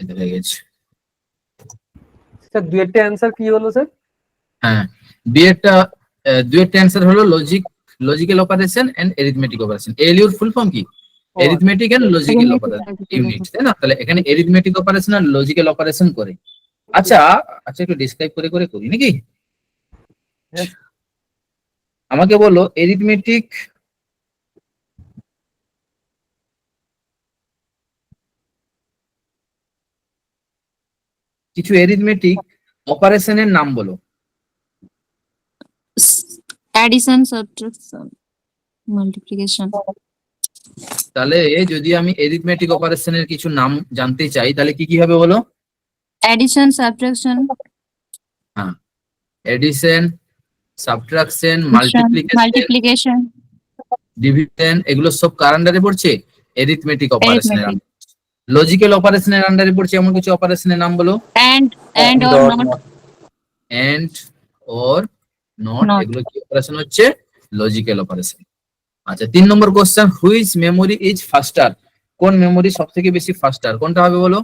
অসুবিধা হয়ে গেছে। স্যার দুয়েরটা অ্যান্সার কি হলো স্যার? হ্যাঁ, দুয়েরটা অ্যান্সার হলো logical operation and arithmetic operation. এলইউর ফুল ফর্ম কি? Arithmetic and logical operation unit, তাই না? তাহলে এখানে এরিথমেটিক অপারেশন আর লজিক্যাল অপারেশন করে। আচ্ছা আচ্ছা, একটু ডিসক্রাইব করে করে করি নাকি? Yes. আমাকে বলো এরিথমেটিক কিছু এরিথমেটিক অপারেশনের নাম বলো। addition, subtraction, multiplication. তাহলে যদি আমি এরিথমেটিক অপারেশনের কিছু নাম জানতে চাই তাহলে কি কি হবে বলো? Addition, subtraction, হ্যাঁ, addition, subtraction, multiplication, multiplication, division, এগুলো সব কার আন্ডারে পড়ছে? এরিথমেটিক অপারেশনের arithmetic, লজিক্যাল অপারেশনের আন্ডারে পড়ছে এমন কিছু অপারেশনের নাম বলো। and or not. And or not, Not. এগুলো কি অপারেশন হচ্ছে? Logical operation. আচ্ছা 3 নম্বর question, which memory is faster? কোন মেমোরি সবথেকে বেশি ফাস্টার? কোনটা হবে বলো?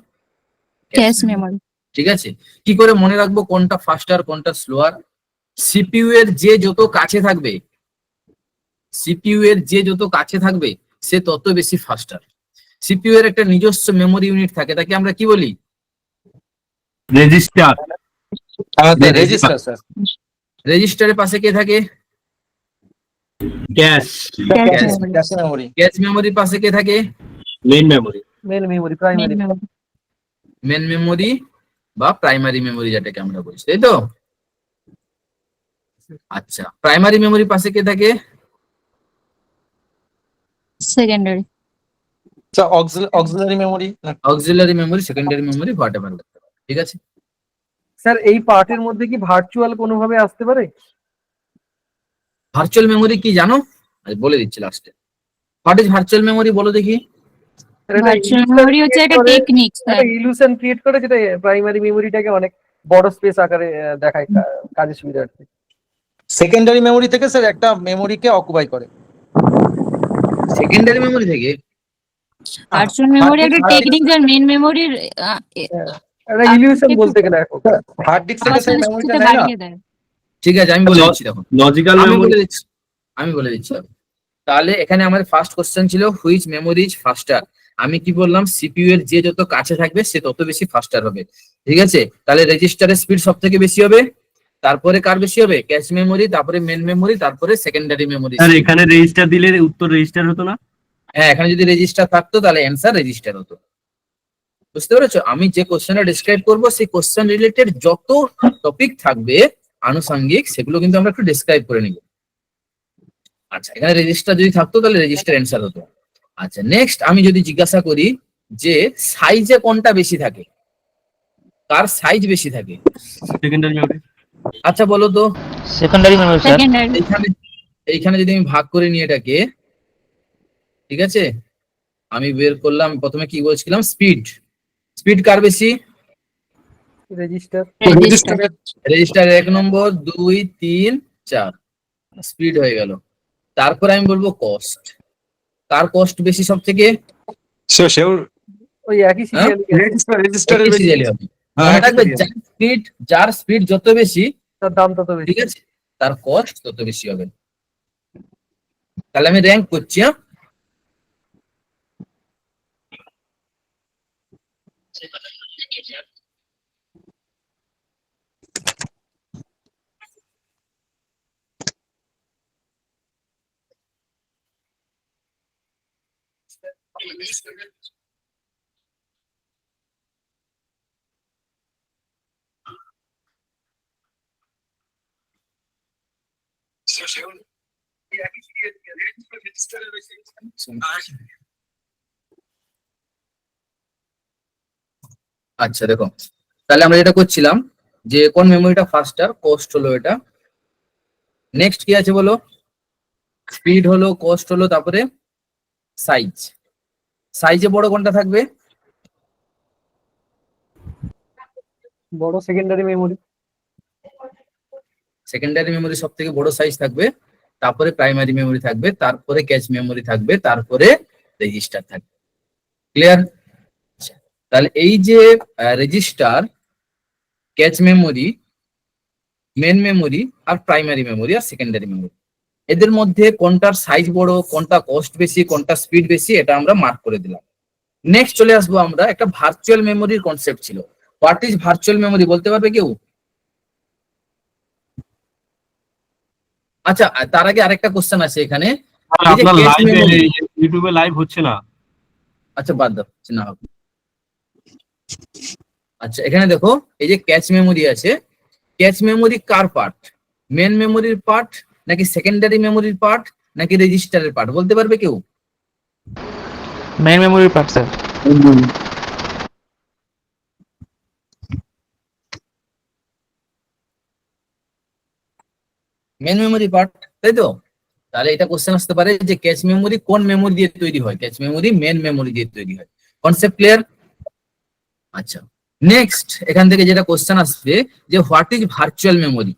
Cache memory. ঠিক আছে, কি করে মনে রাখবো কোনটা ফাস্টার কোনটা স্লোয়ার? সিপিইউ এর যে যত কাছে থাকবে, সিপিইউ এর যে যত কাছে থাকবে সে তত বেশি ফাস্টার। সিপিইউ এর একটা নিজস্ব মেমোরি ইউনিট থাকে, তাকে আমরা কি বলি? রেজিস্টার। Register sir. রেজিস্টারের পাশে কে থাকে? Cache. Cache memory. Cache memory. Cache মেমোরির পাশে কে থাকে? Main memory. Main memory, primary. Main memory. Main memory বা প্রাইমারি মেমোরি যেটাকে আমরা বলছি, তাই তো? আচ্ছা, প্রাইমারি মেমোরির পাশে কে থাকে? Secondary. Sir auxiliary memory. Auxiliary memory, secondary memory, whatever. ঠিক আছে স্যার এই পার্টের মধ্যে কি ভার্চুয়াল কোনোভাবে আসতে পারে? ভার্চুয়াল মেমোরি কি জানো? আমি বলে দিচ্ছি লাস্টে। হোয়াট ইজ ভার্চুয়াল মেমোরি বলো দেখি। Virtual memory হচ্ছে একটা টেকনিক স্যার। একটা ইলুশন ক্রিয়েট করে যেটা প্রাইমারি মেমোরিটাকে অনেক বড় স্পেস আকারে দেখায় কাজের সুবিধার্থে। সেকেন্ডারি মেমোরি থেকে স্যার একটা মেমোরিকে অকুপাই করে। সেকেন্ডারি মেমোরি থেকে? ভার্চুয়াল মেমোরি একটা টেকনিক যার মেইন মেমোরির একটা ইলুশন বলতে গেলে এখন হার্ড ডিস্ক থেকে স্যার মেমোরিটা নেয় না। বাড়িয়ে দেয়। ঠিক আছে, আমি বলে দিচ্ছি দেখো। লজিক্যাল আমি মেমোরি। বলে দিচ্ছি তাহলে এখানে আমার ফার্স্ট কোশ্চেন ছিল হুইচ মেমোরি ইজ ফাস্টার। আমি কি বললাম? সিপিইউ এর যে যত কাছে থাকবে সে তত বেশি ফাস্টার হবে। ঠিক আছে, তাহলে রেজিস্টারের স্পিড সব থেকে বেশি হবে, তারপরে কার বেশি হবে? ক্যাশ মেমোরি, তারপরে মেন মেমোরি, তারপরে সেকেন্ডারি মেমোরি। স্যার এখানে রেজিস্টার দিলে উত্তর রেজিস্টার হতো না? হ্যাঁ, এখানে যদি রেজিস্টার থাকতো তাহলে অ্যান্সার রেজিস্টার হতো। বুঝতে পেরেছো? আমি যে কোশ্চেনটা ডিসক্রাইব করবো সেই কোশ্চেন রিলেটেড যত টপিক থাকবে আনুষঙ্গিক সেগুলো কিন্তু আমরা একটু ডিসক্রাইব করে নিব। আচ্ছা, এখানে রেজিস্টার যদি থাকতো তাহলে রেজিস্টার অ্যান্সার হতো। আচ্ছা নেক্সট আমি যদি জিজ্ঞাসা করি যে সাইজে কোনটা বেশি থাকে, কার সাইজ বেশি থাকে? Secondary memory. আচ্ছা বলো তো। Secondary memory sir. সেকেন্ডারি। এইখানে যদি আমি ভাগ করে নিই এটাকে, ঠিক আছে, আমি বের করলাম প্রথমে কি বলছিলাম? স্পিড কার বেশি? রেজিস্টার। রেজিস্টার 1 নম্বর, 2, 3, 4 স্পিড হয়ে গেল। তারপর আমি বলবো কস্ট। কার কস্ট বেশি সব থেকে? সেও ওই একই হ্যাঁ? সিরিয়াল রেজিস্টারের বেশি। সিরিয়ালি হবে। মনে রাখবে যার স্পিড যত বেশি, তার দাম তত বেশি। ঠিক আছে, তার কস্ট তত বেশি হবে। তাহলে আমি র্যাঙ্ক করছি। হ্যাঁ, আচ্ছা দেখো, তাহলে আমরা যেটা করছিলাম যে কোন মেমোরিটা ফাস্টার, কস্ট হলো এটা। নেক্সট কি আছে বলো? স্পিড হলো, কস্ট হলো, তারপরে সাইজ। সাইজে বড় কোনটা থাকবে? বড় সেকেন্ডারি মেমোরি। সেকেন্ডারি মেমোরি সব থেকে বড় সাইজ থাকবে, তারপরে প্রাইমারি মেমোরি থাকবে, তারপরে ক্যাশ মেমোরি থাকবে, তারপরে রেজিস্টার থাকবে। ক্লিয়ার? তাহলে এই যে register, cache memory, main memory আর প্রাইমারি মেমোরি আর সেকেন্ডারি মেমোরি, এদের মধ্যে কোনটার সাইজ বড়, কোনটা কস্ট বেশি, কোনটা স্পিড বেশি, এটা আমরা মার্ক করে দিলাম। নেক্সট চলে আসবো আমরা, একটা ভার্চুয়াল মেমোরির কনসেপ্ট ছিল। হোয়াট ইজ ভার্চুয়াল মেমোরি বলতে পারবে কেউ? আচ্ছা, তার আগে আরেকটা কোশ্চেন আছে এখানে, এই যে আপনার ক্যাচ লাইভ মেমোরি। ইউটিউবে লাইভ হচ্ছে না। আচ্ছা বাদ দাও, না হবে। আচ্ছা এখানে দেখো, এই যে ক্যাচ মেমোরি আছে, ক্যাচ মেমোরি কার পার্ট? মেন মেমোরির পার্ট, নাকি সেকেন্ডারি মেমোরির পার্ট, নাকি রেজিস্টারের পার্ট বলতে পারবে কেউ? মেইন মেমোরির part sir. Main memory part, তাই তো? তাহলে এটা কোশ্চেন আসতে পারে যে ক্যাচ মেমোরি কোন মেমোরি দিয়ে তৈরি হয়? ক্যাচ মেমোরি মেন মেমোরি দিয়ে তৈরি হয়। Concept clear? আচ্ছা, নেক্সট এখান থেকে যেটা কোশ্চেন আসবে যে what is virtual memory?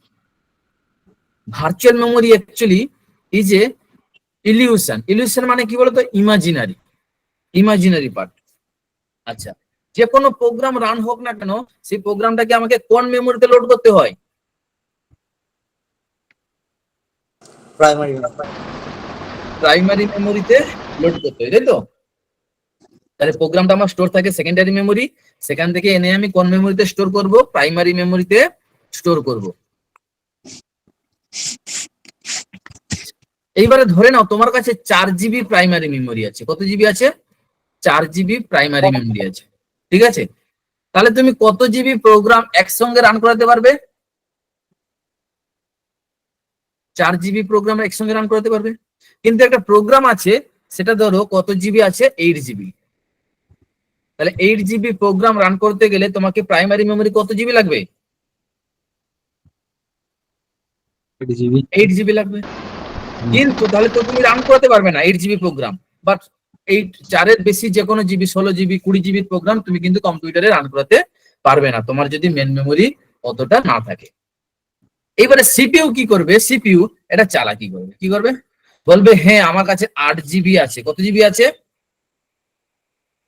Virtual memory actually is a illusion. Illusion মানে কি বলতো? Imaginary, imaginary part. আচ্ছা, যে কোনো প্রোগ্রাম রান হোক না কেন, সেই প্রোগ্রামটাকে আমাকে কোন মেমোরিতে লোড করতে হয়? প্রাইমারি। প্রাইমারি মেমোরিতে লোড করতে হয়, তাই তো? তাহলে প্রোগ্রামটা আমার স্টোর থাকে সেকেন্ডারি মেমোরি, সেখান থেকে এনে আমি কোন মেমোরিতে স্টোর করব? প্রাইমারি মেমোরিতে স্টোর করব। এইবারে ধরে নাও তোমার কাছে 4 জিবি প্রাইমারি মেমোরি আছে। কত জিবি আছে? 4 জিবি প্রাইমারি মেমোরি আছে, ঠিক আছে? তাহলে তুমি কত জিবি প্রোগ্রাম একসঙ্গে রান করাতে পারবে? 4 জিবি প্রোগ্রাম একসঙ্গে রান করাতে পারবে। কিন্তু একটা প্রোগ্রাম আছে, সেটা ধরো কত জিবি আছে? 8 জিবি। তাহলে 8 জিবি প্রোগ্রাম রান করতে গেলে তোমাকে প্রাইমারি মেমোরি কত জিবি লাগবে? 8 জিবি লাগবে। কিন্তু তাহলে তো তুমি রান করতে পারবে না 8 জিবি প্রোগ্রাম। বাট 4-এর বেশি যে কোনো জিবি, 16 জিবি, 20 জিবি প্রোগ্রাম তুমি কিন্তু কম্পিউটারে রান করাতে পারবে না, তোমার যদি মেন মেমোরি অতটা না থাকে। এবারে সিপিইউ কি করবে? সিপিইউ এটা চালাকি করবে। কি করবে? বলবে হ্যাঁ আমার কাছে 8 জিবি আছে। কত জিবি আছে?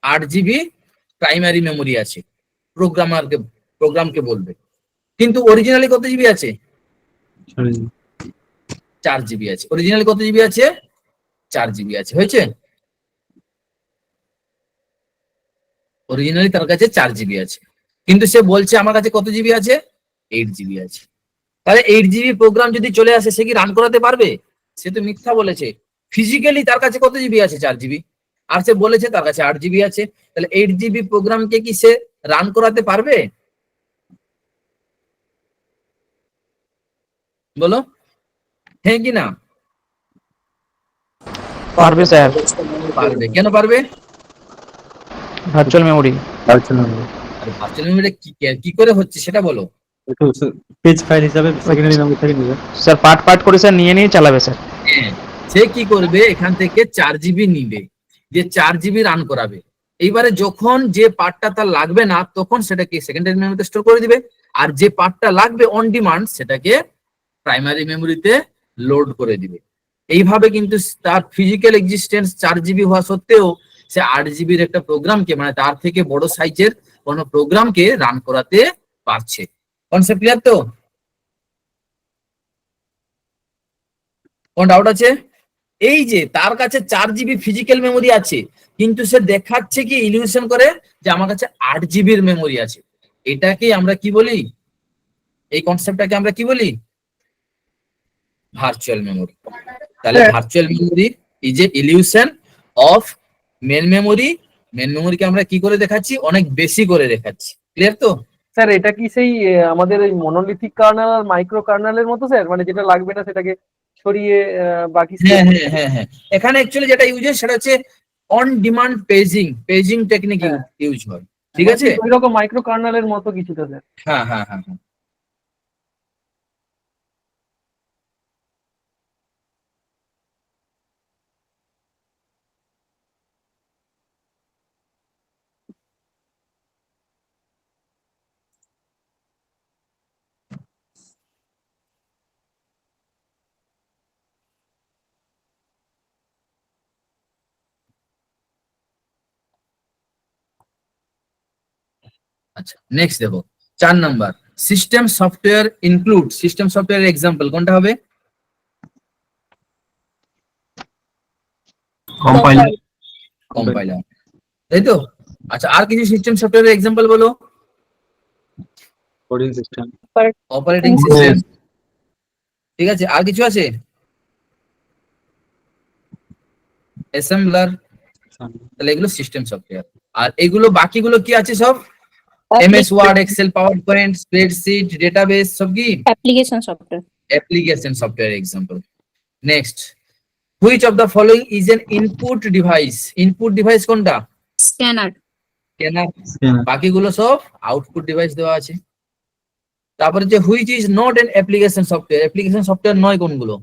8 জিবি প্রাইমারি মেমোরি আছে। প্রোগ্রামকে বলবে। কিন্তু অরিজিনালি কত জিবি আছে? 4 জিবি আছে। অরিজিনালি কত জিবি আছে? 4 জিবি আছে। হয়েছে? অরিজিনালি তার কাছে 4 জিবি আছে, কিন্তু সে বলছে আমার কাছে কত জিবি আছে? 8 জিবি আছে। তাহলে 8 জিবি প্রোগ্রাম যদি চলে আসে, সে কি রান করাতে পারবে? সে তো মিথ্যা বলেছে। ফিজিক্যালি তার কাছে কত জিবি আছে? 4 জিবি। আর সে বলেছে তার কাছে 8 জিবি আছে। তাহলে 8 জিবি প্রোগ্রামকে কি সে রান করাতে পারবে? বলো হ্যাঁ কি না? পারবে স্যার। পারবে। কেন পারবে? Virtual memory. আর ভার্চুয়াল মেমোরি কি করে হচ্ছে সেটা বলো। পেজ ফাইল হিসাবে সেকেন্ডারি মেমোরি থেকে নেবে। স্যার পার্ট পার্ট করে স্যার নিয়ে নিয়ে চালাবে স্যার। হ্যাঁ, সে কি করবে? এখান থেকে 4 জিবি নিবে, যে 4 জিবি রান করাবে। এইবারে যখন যে পার্টটা তার লাগবে না, তখন সেটাকে সেকেন্ডারি মেমোরিতে স্টোর করে দিবে। আর যে পার্টটা লাগবে অন ডিমান্ড, সেটাকে প্রাইমারি মেমোরিতে লোড করে দিবে। এইভাবে কিন্তু তার ফিজিক্যাল এক্সিস্টেন্স 4 জিবি হওয়া সত্ত্বেও সে 8 জিবির একটা প্রোগ্রামকে, মানে তার থেকে বড় সাইজের কোনো প্রোগ্রামকে রান করাতে পারছে। কনসেপ্ট ক্লিয়ার তো? কোন ডাউট আছে? এই যে তার কাছে 4 জিবি ফিজিক্যাল মেমোরি আছে, কিন্তু সে দেখাচ্ছে কি, ইলিউশন করে যে আমার কাছে 8 জিবির মেমোরি আছে। এটাকে আমরা কি বলি? এই কনসেপ্টটাকে আমরা কি বলি? Virtual memory. তাহলে হ্যাঁ। Virtual memory is a illusion of main memory. Main মেমোরিকে আমরা কি করে দেখাচ্ছি? অনেক বেশি করে দেখাচ্ছি। ক্লিয়ার তো? স্যার এটা কি সেই আমাদের এই মনোলিথিক কার্নাল আর মাইক্রো কার্নালের মতো স্যার, মানে যেটা লাগবে না সেটাকে সরিয়ে বাকি হ্যাঁ স্পেস? হ্যাঁ হ্যাঁ হ্যাঁ, এখানে অ্যাকচুয়ালি যেটা ইউজ হয় সেটা হচ্ছে on demand paging, paging technique হ্যাঁ, ইউজ হয়। ঠিক আছে? ওই রকম মাইক্রো কার্নালের মতো কিছুটা স্যার। হ্যাঁ হ্যাঁ হ্যাঁ হ্যাঁ। আচ্ছা নেক্সট দেখো 4 number system software include system software example কোনটা হবে? কম্পাইলার, তাই তো? আচ্ছা আর কিছু সিস্টেম সফটওয়্যারের এক্সাম্পল বলো। কোডিং সিস্টেম, অপারেটিং সিস্টেম, ঠিক আছে, আর কিছু আছে? অ্যাসেম্বলার, তাহলে এগুলো সিস্টেম সফটওয়্যার। আর এগুলো বাকিগুলো কি আছে সব? MS Word, Excel, PowerPoint, spreadsheet, database সব কি application software. Application software example. Next which of the following is an input device? Input device কোনটা? স্ক্যানার। কেনা, বাকিগুলো সব আউটপুট ডিভাইস দেওয়া আছে। তারপরে যে which is not an application software, application software নয় কোনগুলো?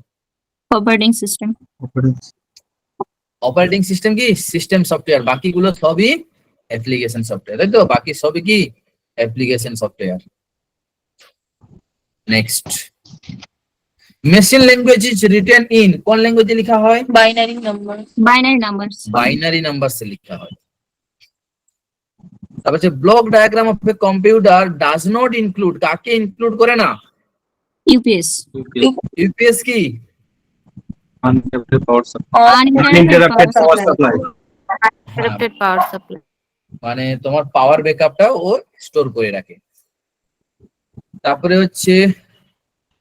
Operating system. অপারেটিং সিস্টেম কি সিস্টেম সফটওয়্যার, বাকিগুলো সবই অ্যাপ্লিকেশন সফটওয়্যার, তাই তো? বাকি সবই কি application software. Next machine language is written in, কোন ল্যাঙ্গুয়েজে লেখা হয়? Binary number. Binary numbers. Binary নাম্বারসে লেখা হয়। তারপর হচ্ছে block diagram of a computer does not include, কাকে ইনক্লুড করে না? ইউপিএস। ইউপিএস কি? Uninterrupted power supply, uninterrupted power supply. হ্যাঁ, পাওয়ার সাপ্লাই। মানে তোমার পাওয়ার ব্যাকআপটা ও স্টোর করে রাখে। তারপরে হচ্ছে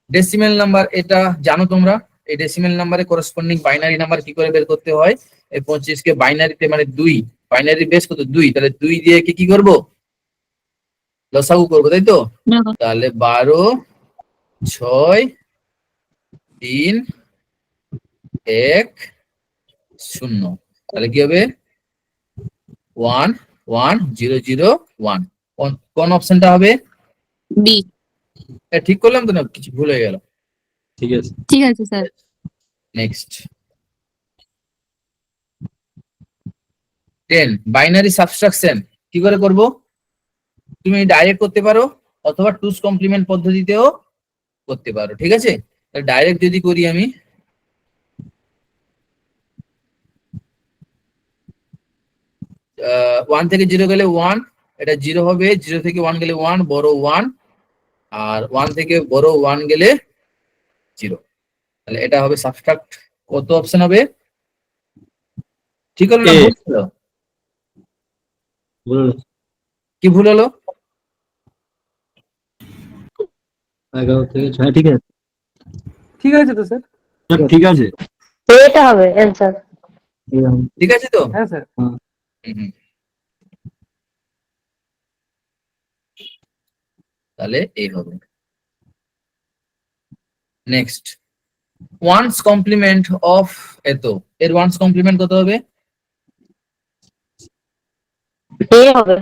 ডেসিমেল নাম্বার, এটা জানো তোমরা? এই ডেসিমেল নাম্বারে করসপন্ডিং বাইনারি নাম্বার কি করে বের করতে হয়? এই 25 কে বাইনারিতে মানে 2, বাইনারি বেস কত 2, তাহলে 2 দিয়ে কি করব? লসাগু করব, তাই তো? তাহলে 12 6 3 1 0, তাহলে কি হবে 1 1 0 0 1। কোন অপশনটা হবে? বি। ঠিক করলাম তো না কিছু ভুল হয়ে গেল? ঠিক আছে। ঠিক আছে স্যার। নেক্সট 10 বাইনারি সাবট্রাকশন কি করে করব? তুমি ডাইরেক্ট করতে পারো অথবা টুস কমপ্লিমেন্ট পদ্ধতিতেও করতে পারো, ঠিক আছে? ডাইরেক্ট যদি করি আমি, ওয়ান থেকে 0 গেলে 1, এটা 0 হবে, 0 থেকে 1 গেলে 1 বড় 1, আর 1 থেকে বড় 1 গেলে 0, তাহলে এটা হবে সাবট্রাক্ট। কত অপশন হবে? ঠিক হলো না ভুল হলো? কি ভুল হলো? 11 থেকে 6, ঠিক আছে। ঠিক আছে তো স্যার? ঠিক আছে, তো এটা হবে অ্যান্সার। ঠিক আছে তো? হ্যাঁ স্যার। হুম, হুম। তাহলে এই হবে। নেক্সট ওয়ান্স কমপ্লিমেন্ট অফ এত, এর ওয়ান্স কমপ্লিমেন্ট কত হবে? এ হবে।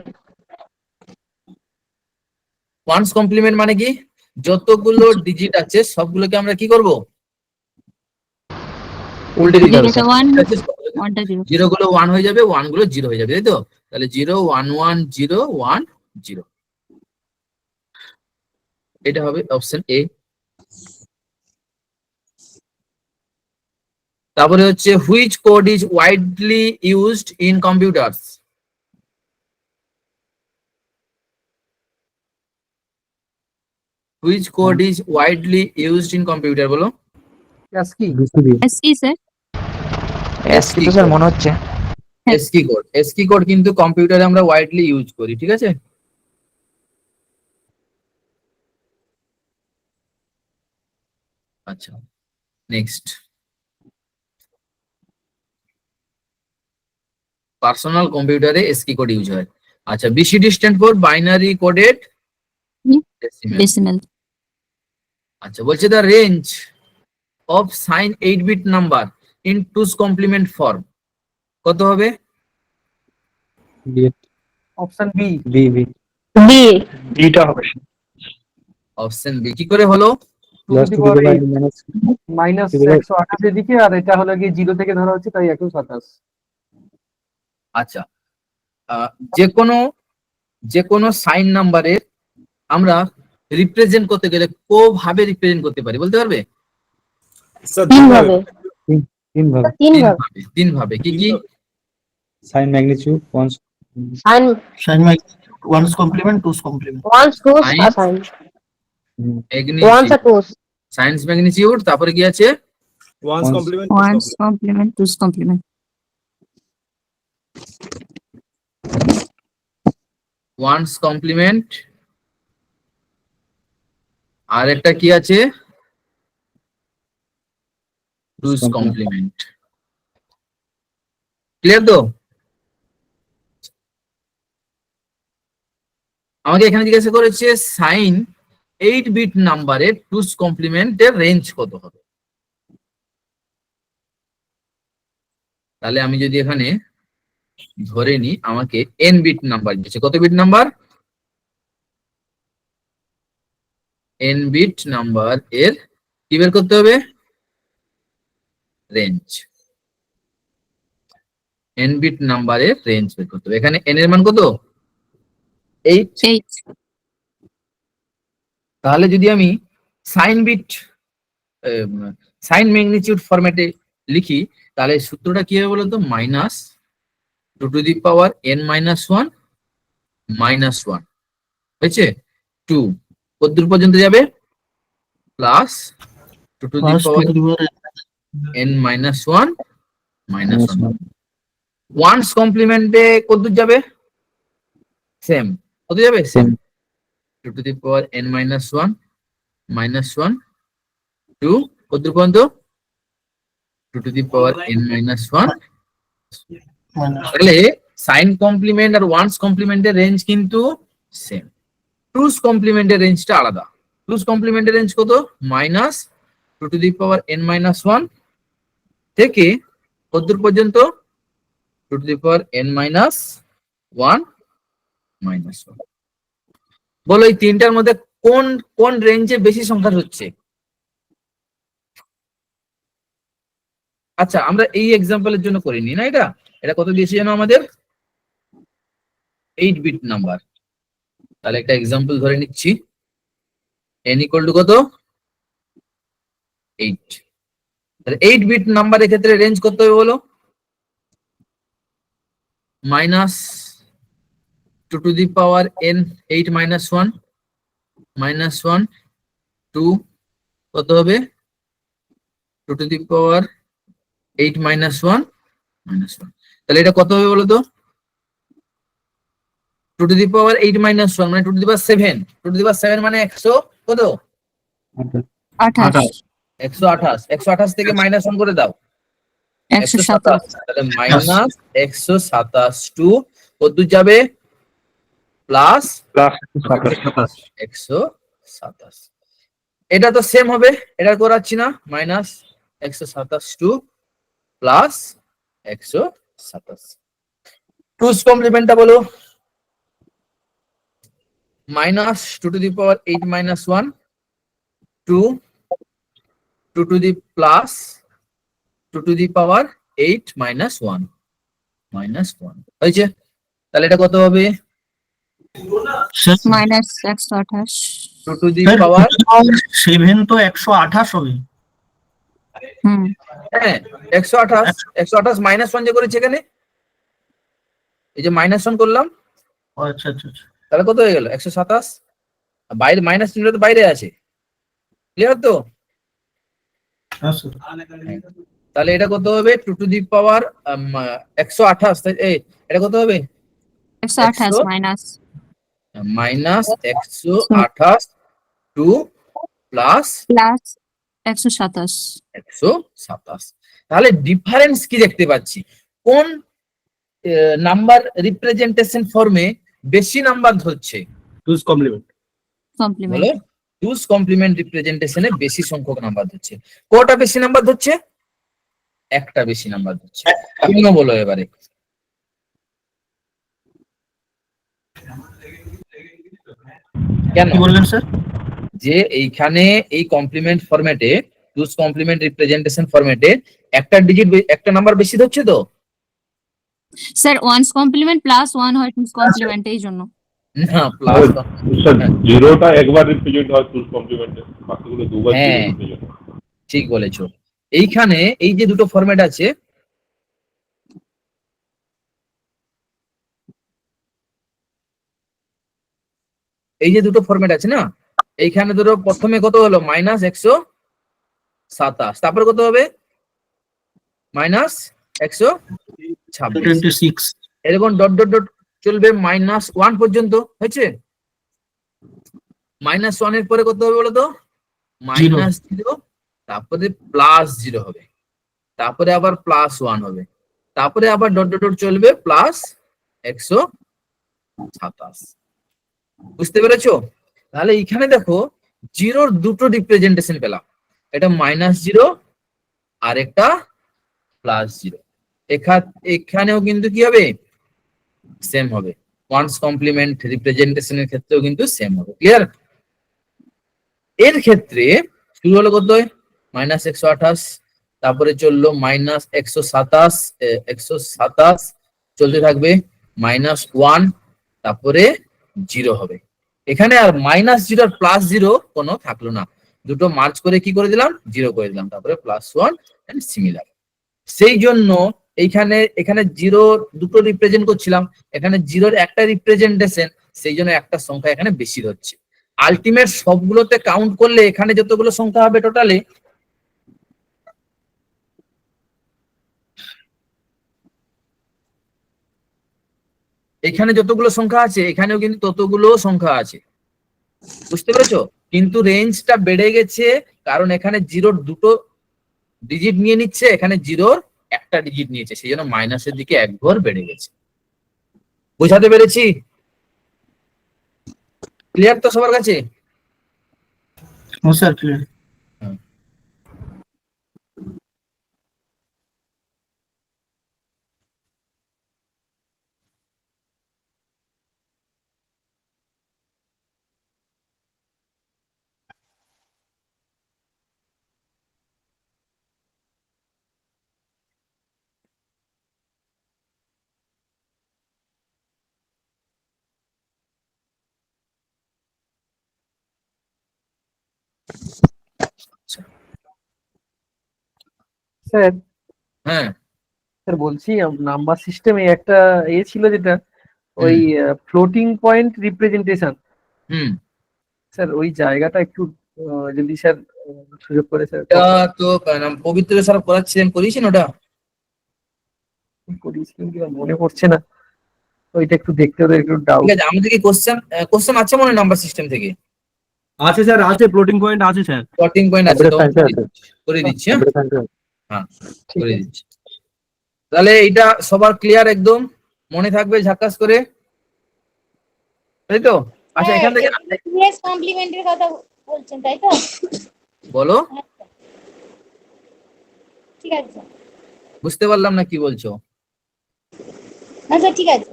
ওয়ান্স কমপ্লিমেন্ট মানে কি? যতগুলো ডিজিট আছে সবগুলোকে আমরা কি করব? উল্টে দিতে হবে যেটা স্যার। 1, 1টা 0। 0 গুলো 1 হয়ে যাবে, 1 গুলো 0 হয়ে যাবে, তাই তো? তাহলে 0 1 1 0 1 0, এটা হবে অপশন এ। তারপরে হচ্ছে which code is widely used in computers? Which code is widely used in computer বলো? ASCII। ASCII sir. এসকি তো স্যার মনে হচ্ছে। এসকি কোড, এসকি কোড কিন্তু কম্পিউটারে আমরা ওয়াইডলি ইউজ করি, ঠিক আছে? আচ্ছা নেক্সট পার্সোনাল কম্পিউটারে এসকি কোড ইউজ হয়। আচ্ছা BCD stand for binary coded decimal. Decimal. আচ্ছা বলছে the range of sign 8-bit number in two's complement form কত হবে? Option B. B B B. বিটা হবে। অপশন বি কি করে হলো? মাইনাস 128 এদিকে, আর এটা হলো গিয়ে 0 থেকে ধরা হচ্ছে, তাই 127। আচ্ছা যে কোনো সাইন নাম্বারের আমরা রিপ্রেজেন্ট করতে গেলে কোভাবে রিপ্রেজেন্ট করতে পারি বলতে পারবে? তিন ভাবে। তিন ভাবে। তিন ভাবে কি কি? Sign magnitude, sign sign one's complement two's complement Ones, twos, Sine. assigned. Ones magnitude, or twos. Science magnitude, তারপরে কি আছে? One's complement. One's complement, two's complement. One's complement, আর একটা কি আছে? টুস কমপ্লিমেন্ট। ক্লিয়ার তো? আমাকে এখানে জিজ্ঞাসা করেছে সাইন 8 বিট নাম্বারের টুস কমপ্লিমেন্টের রেঞ্জ কত হবে। তাহলে আমি যদি এখানে ধরে নিই আমাকে n বিট নাম্বার দিয়েছে, কত bit number? n bit number এর কি বের করতে হবে? রেঞ্জ। n বিট নাম্বারের রেঞ্জ বের করতে হবে। এখানে n এর মান কত? 8। 8. তাহলে যদি আমি সাইন বিট সাইন ম্যাগনিটিউড ফরম্যাটে লিখি তাহলে সূত্রটা কি হবে বলতো? Minus 2 to the power n minus 1 minus 1 হয়েছে 2 কতদূর পর্যন্ত যাবে? Plus 2 to the power n minus 1 minus 1। One's কমপ্লিমেন্টে কতদূর যাবে? সেম। কত যাবে? Same. 2 to the power n minus 1 minus 1 2 কতদূর পর্যন্ত? 2 to the power n minus 1। তাহলে সাইন কমপ্লিমেন্ট আর ওয়ান্স কমপ্লিমেন্টের রেঞ্জ কিন্তু সেম। টুস কমপ্লিমেন্টের রেঞ্জটা আলাদা। টুস কমপ্লিমেন্টের রেঞ্জ কত? Minus 2 to the power n minus 1 থেকে কতদূর পর্যন্ত? 2 to the power n minus 1 minus 1। বলো এই তিনটার মধ্যে কোন কোন রেঞ্জে বেশি সংখ্যা হচ্ছে? আচ্ছা আমরা এই এক্সাম্পলের জন্য করিনি না, এটা এটা কত দিয়েছে জানো আমাদের? 8 বিট নাম্বার। তাহলে একটা এক্সাম্পল ধরে নিচ্ছি, n ইকুয়াল টু কত? 8। তাহলে 8 বিট নাম্বারের ক্ষেত্রে রেঞ্জ কত হবে বলো? Minus 2 to the power n 8 minus 1 minus 1 2 কত হবে? 2 to the power 8 minus 1 minus 1। তাহলে এটা কত হবে বলো তো? 2 টু দি পাওয়ার 8 মাইনাস 1 মানে 2 to the power 7। 2 to the পাওয়ার 7 মানে 100 কত? 28. 128। 128 থেকে মাইনাস 1 করে দাও 127. তাহলে মাইনাস 127 টু কতদূর যাবে? প্লাস 127। এটা তো সেম হবে, এটা করাচ্ছি না। Minus 127 to plus 127। টুস কমপ্লিমেন্টটা বলো। Minus 2 to the power 8 minus 1 2 2 to the plus 2 to the power 8 minus 1 minus 1 হয়েছে। তাহলে এটা কত হবে? Minus 128. 2 টু দি পাওয়ার 7 তো 128 হবে। হুম। হ্যাঁ 128 128 মাইনাস 1 যে করেছে এখানে, এই যে মাইনাস 1 করলাম, আচ্ছা আচ্ছা আচ্ছা। তাহলে কত হয়ে গেল? 127। বাইরে মাইনাস চিহ্নটা তো বাইরে আছে, ক্লিয়ার তো? তাহলে এটা কত হবে? 2 টু দি পাওয়ার 128। এই এটা কত হবে? 128 minus. Minus 128 to plus Plus 127. 127। তাহলে ডিফারেন্স কি দেখতে পাচ্ছি? কোন নাম্বার রিপ্রেজেন্টেশন ফর্মে বেশি নাম্বার ধরছে? Two's complement. Complement. বলো। টুস কমপ্লিমেন্ট রিপ্রেজেন্টেশনে বেশি সংখ্যক নাম্বার ধরছে। কটা বেশি নাম্বার ধরছে? একটা বেশি নাম্বার ধরছে। কেন বলো এবারে? কেন? কি বললেন স্যার? যে এইখানে এই কমপ্লিমেন্ট ফরম্যাটে, টুস কমপ্লিমেন্ট রিপ্রেজেন্টেশন ফরম্যাটে একটা ডিজিট একটা নাম্বার বেশি ধরছে তো? Sir, one's complement plus 1 হয় two's complement এই জন্য। না প্লাস স্যার জিরোটা একবার রিপ্রেজেন্ট হয় টুস কমপ্লিমেন্টে, বাকিগুলো দুবার হ্যাঁ। রিপ্রেজেন্ট হয়। ঠিক বলেছো। এইখানে এই যে দুটো ফরম্যাট আছে, এই যে দুটো ফরম্যাট আছে না, এইখানে ধরো প্রথমে কত হলো -127, তারপরে কত হবে -126, এরকম ডট ডট ডট চলবে -1 পর্যন্ত, হয়েছে? -1 এর পরে কত হবে বলো তো? -0, তারপরে +0 হবে, তারপরে আবার +1 হবে, তারপরে আবার ডট ডট ডট চলবে +127। বুঝতে পেরেছো? তাহলে এইখানে দেখো জিরোর দুটো রিপ্রেজেন্টেশন পেলাম, এটা -0 আর একটা +0। এখানেও কিন্তু কি হবে? সেম হবে। ওয়ান্স কমপ্লিমেন্ট রিপ্রেজেন্টেশনের ক্ষেত্রেও কিন্তু সেম হবে। ক্লিয়ার? এর ক্ষেত্রে শুরু হলো কত? -128, তারপরে চললো -127, চলতে থাকবে -1, তারপরে 0 হবে। এখানে আর -0 আর +0 কোনো থাকলো না, দুটো মার্চ করে কি করে দিলাম? 0 করে দিলাম, তারপরে +1 এন্ড সিমিলার। সেই জন্য এখানে 0 দুটো রিপ্রেজেন্ট করছিলাম, এখানে 0-র একটা রিপ্রেজেন্টেশন, সেই জন্য একটা সংখ্যা এখানে বেশি হচ্ছে। আলটিমেট সবগুলোতে কাউন্ট করলে এখানে যতগুলো সংখ্যা হবে টোটালে, এখানে যতগুলো সংখ্যা আছে এখানেও কিন্তু ততগুলো সংখ্যা আছে। বুঝতে পেরেছো? কিন্তু রেঞ্জটা বেড়ে গেছে কারণ এখানে 0-র দুটো ডিজিট নিয়ে নিচ্ছে, এখানে 0-র একটা ডিজিট নিয়েছে, সেই জন্য মাইনাসের দিকে 1 ঘর বেড়ে গেছে। বোঝাতে পেরেছি? ক্লিয়ার তো সবার কাছে? Sir clear. স্যার হ্যাঁ, স্যার বলছি নাম্বার সিস্টেমে একটা ছিল যেটা ওই ফ্লোটিং পয়েন্ট রিপ্রেজেন্টেশন, হুম, স্যার ওই জায়গাটা একটু যদি স্যার সুযোগ করে স্যার এটা তো পবিত্র স্যার করাচ্ছিলেন, করিয়েছেন ওটা? করিয়েছিলেন কিনা মনে পড়ছে না, ওইটা একটু দেখতে হতো, একটু ডাউট। ঠিক আছে, আমাদের কি কোশ্চেন আছে মনে নাম্বার সিস্টেম থেকে? আছে স্যার, আছে ফ্লোটিং পয়েন্ট আছে স্যার। প্লটিং পয়েন্ট আছে তো? Computer science আছে। করে দিচ্ছি, হ্যাঁ Computer science আছে। হ্যাঁ, ঠিক করে আছে দিচ্ছি। তাহলে এইটা সবার ক্লিয়ার একদম মনে থাকবে ঝাক্কাস করে, তাই তো? আচ্ছা, এখান থেকে ইউএস কমপ্লিমেন্টের কথা বলছেন তাই তো? বলো, ঠিক আছে বুঝতে পারলাম না কি বলছো। আচ্ছা ঠিক আছে।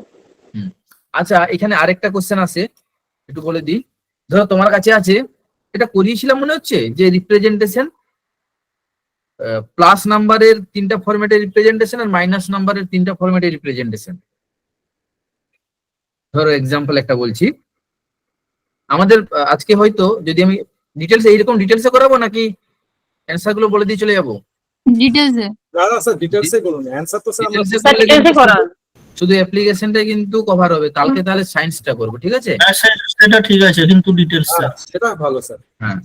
আচ্ছা, এখানে আরেকটা কোশ্চেন আছে, একটু বলে দিই। ধরো তোমার কাছে আছে, এটা করিয়েছিলাম মনে হচ্ছে, যে রিপ্রেজেন্টেশন প্লাস নাম্বারের 3টা ফরম্যাটের রিপ্রেজেন্টেশন আর মাইনাস নাম্বারের 3টা ফরম্যাটের রিপ্রেজেন্টেশন। ধরো এক্সাম্পল একটা বলছি, আমাদের আজকে হয়তো যদি আমি এইরকম ডিটেলসে করাবো নাকি অ্যান্সার গুলো বলে দিয়ে চলে যাবো? ডিটেলস এ না না স্যার, ডিটেইলসে করুন, অ্যানসার তো স্যার আমরা Details এ করলে কিন্তু শুধু অ্যাপ্লিকেশনটা কিন্তু কভার হবে, কালকে তাহলে সায়েন্সটা করবো, ঠিক আছে? সেটা ঠিক আছে, কিন্তু ডিটেইলস স্যার সেটা ভালো স্যার। হ্যাঁ,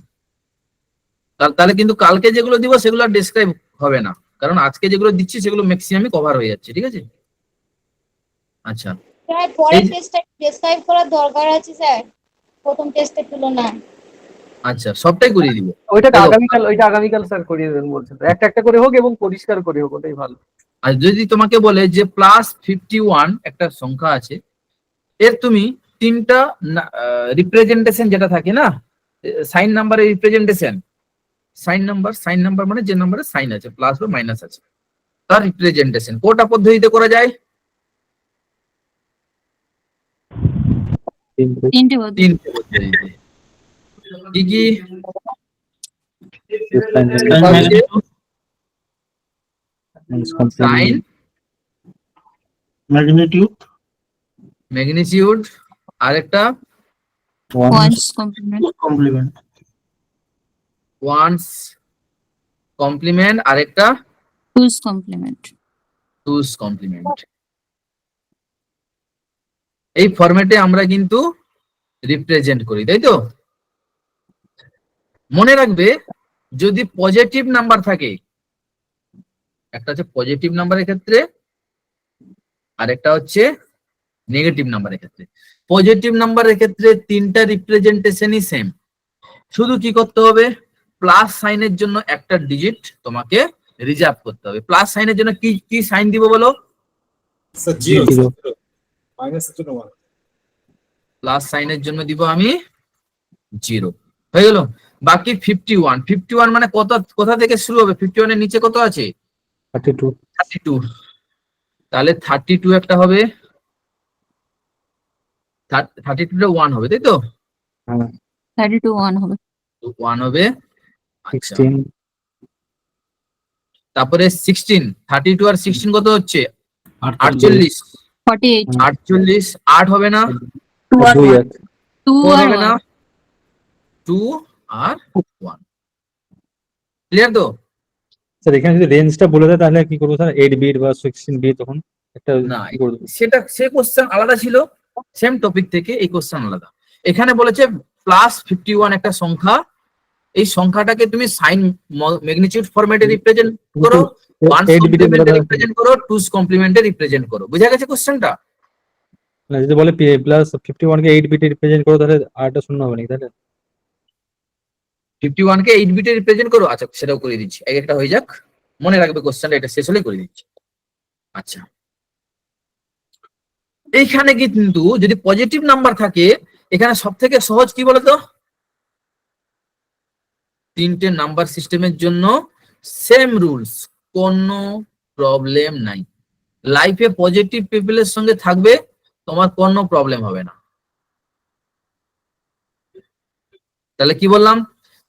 তাহলে কিন্তু কালকে যেগুলো দিব সেগুলো আর ডেসক্রাইব হবে না, কারণ আজকে যেগুলো দিচ্ছি সেগুলো ম্যাক্সিমামই কভার হয়ে যাচ্ছে, ঠিক আছে? আচ্ছা, স্যার পরের এই যে- টেস্টটা ডেসক্রাইব করার দরকার আছে স্যার, প্রথম টেস্টের তুলনায়। আচ্ছা, সবটাই করিয়ে দিব। ওইটা দেখো, আগামীকাল স্যার করিয়ে দেবেন বলছেন তো, একটা একটা করে হোক এবং পরিষ্কার করে হোক, ওটাই ভালো। আর যদি তোমাকে বলে যে +51 একটা সংখ্যা আছে, এর তুমি 3টা রিপ্রেজেন্টেশন যেটা থাকে না, সাইন নাম্বারের রিপ্রেজেন্টেশন, সাইন নাম্বার মানে যে নাম্বারে সাইন আছে, প্লাস বা মাইনাস আছে, তার রিপ্রেজেন্টেশন কোটা পদ্ধতিতে করা যায়? তিনটে বলতে 3টে পদ্ধতিতে। কি কি? সাইন, ম্যাগনিটিউড, ম্যাগনিটিউড, আরেকটা one's complement complement, one's complement, আরেকটা টুস কমপ্লিমেন্ট। Two's complement. এই ফরম্যাটে আমরা কিন্তু রিপ্রেজেন্ট করি, তাই তো? মনে রাখবে যদি পজিটিভ নাম্বার থাকে, একটা হচ্ছে পজিটিভ নাম্বারের ক্ষেত্রে আর একটা হচ্ছে নেগেটিভ নাম্বারের ক্ষেত্রে। পজিটিভ নাম্বারের ক্ষেত্রে তিনটা রিপ্রেজেন্টেশনই সেম, শুধু কি করতে হবে, প্লাস সাইনের জন্য একটা ডিজিট তোমাকে রিজার্ভ করতে হবে। প্লাস সাইনের জন্য কি কি সাইন দিব বলো? জিরো। প্লাস সাইনের জন্য দিব আমি 0, হয়ে গেল। বাকি 51, 51 মানে কোথা থেকে শুরু হবে? 51 এর নিচে কত আছে? 32। 32, তাহলে 32 একটা হবে, 32 টা 1 হবে, তাই তো? হ্যাঁ 32 1 হবে। 1 হবে। আচ্ছা, 16। তারপরে 16, 32 আর 16 কত হচ্ছে? 48 48, 48 48 8 হবে না? 2 আর 2 1 আর 2 4 আর হবে না? 1 2 আর 1, ক্লিয়ার তো? স্যার এখানে যদি রেঞ্জটা বলে দেয় তাহলে কি করবো স্যার? 8 বিট বা 16 বিট, তখন একটা না, কি করবো? সেটা সে কোশ্চেন আলাদা ছিল, সেম টপিক থেকে এই কোশ্চেন আলাদা। এখানে বলেছে প্লাস 51 একটা সংখ্যা, এই সংখ্যাটাকে তুমি সাইন ম্যাগনিটিউড ফরম্যাটে রিপ্রেজেন্ট করো, ওয়ানস 8 বিটে বলে কমপ্লিমেন্টে দেওয়া রিপ্রেজেন্ট করো, টুস কমপ্লিমেন্টে রিপ্রেজেন্ট করো। বুঝা গেছে কোশ্চেনটা? না, যদি বলে প্লাস 51 কে 8 বিটে রিপ্রেজেন্ট করো তাহলে আরটা শূন্য হবে নাকি তাহলে? 51 কে 8 বিটে রিপ্রেজেন্ট করো, আচ্ছা সেটাও করে দিচ্ছি, এক একটা হয়ে যাক, মনে রাখবে কোশ্চেনটা, এটা শেষ হলে করে দিচ্ছি। আচ্ছা, এইখানে কিন্তু যদি পজিটিভ নাম্বার থাকে, এখানে সব থেকে সহজ কি বলতো? তিনটে নাম্বার সিস্টেমের জন্য সেম রুলস, কোনো প্রবলেম নাই। লাইফে পজিটিভ পিপলের সঙ্গে থাকবে, তোমার কোনো প্রবলেম হবে না। তাহলে কি বললাম?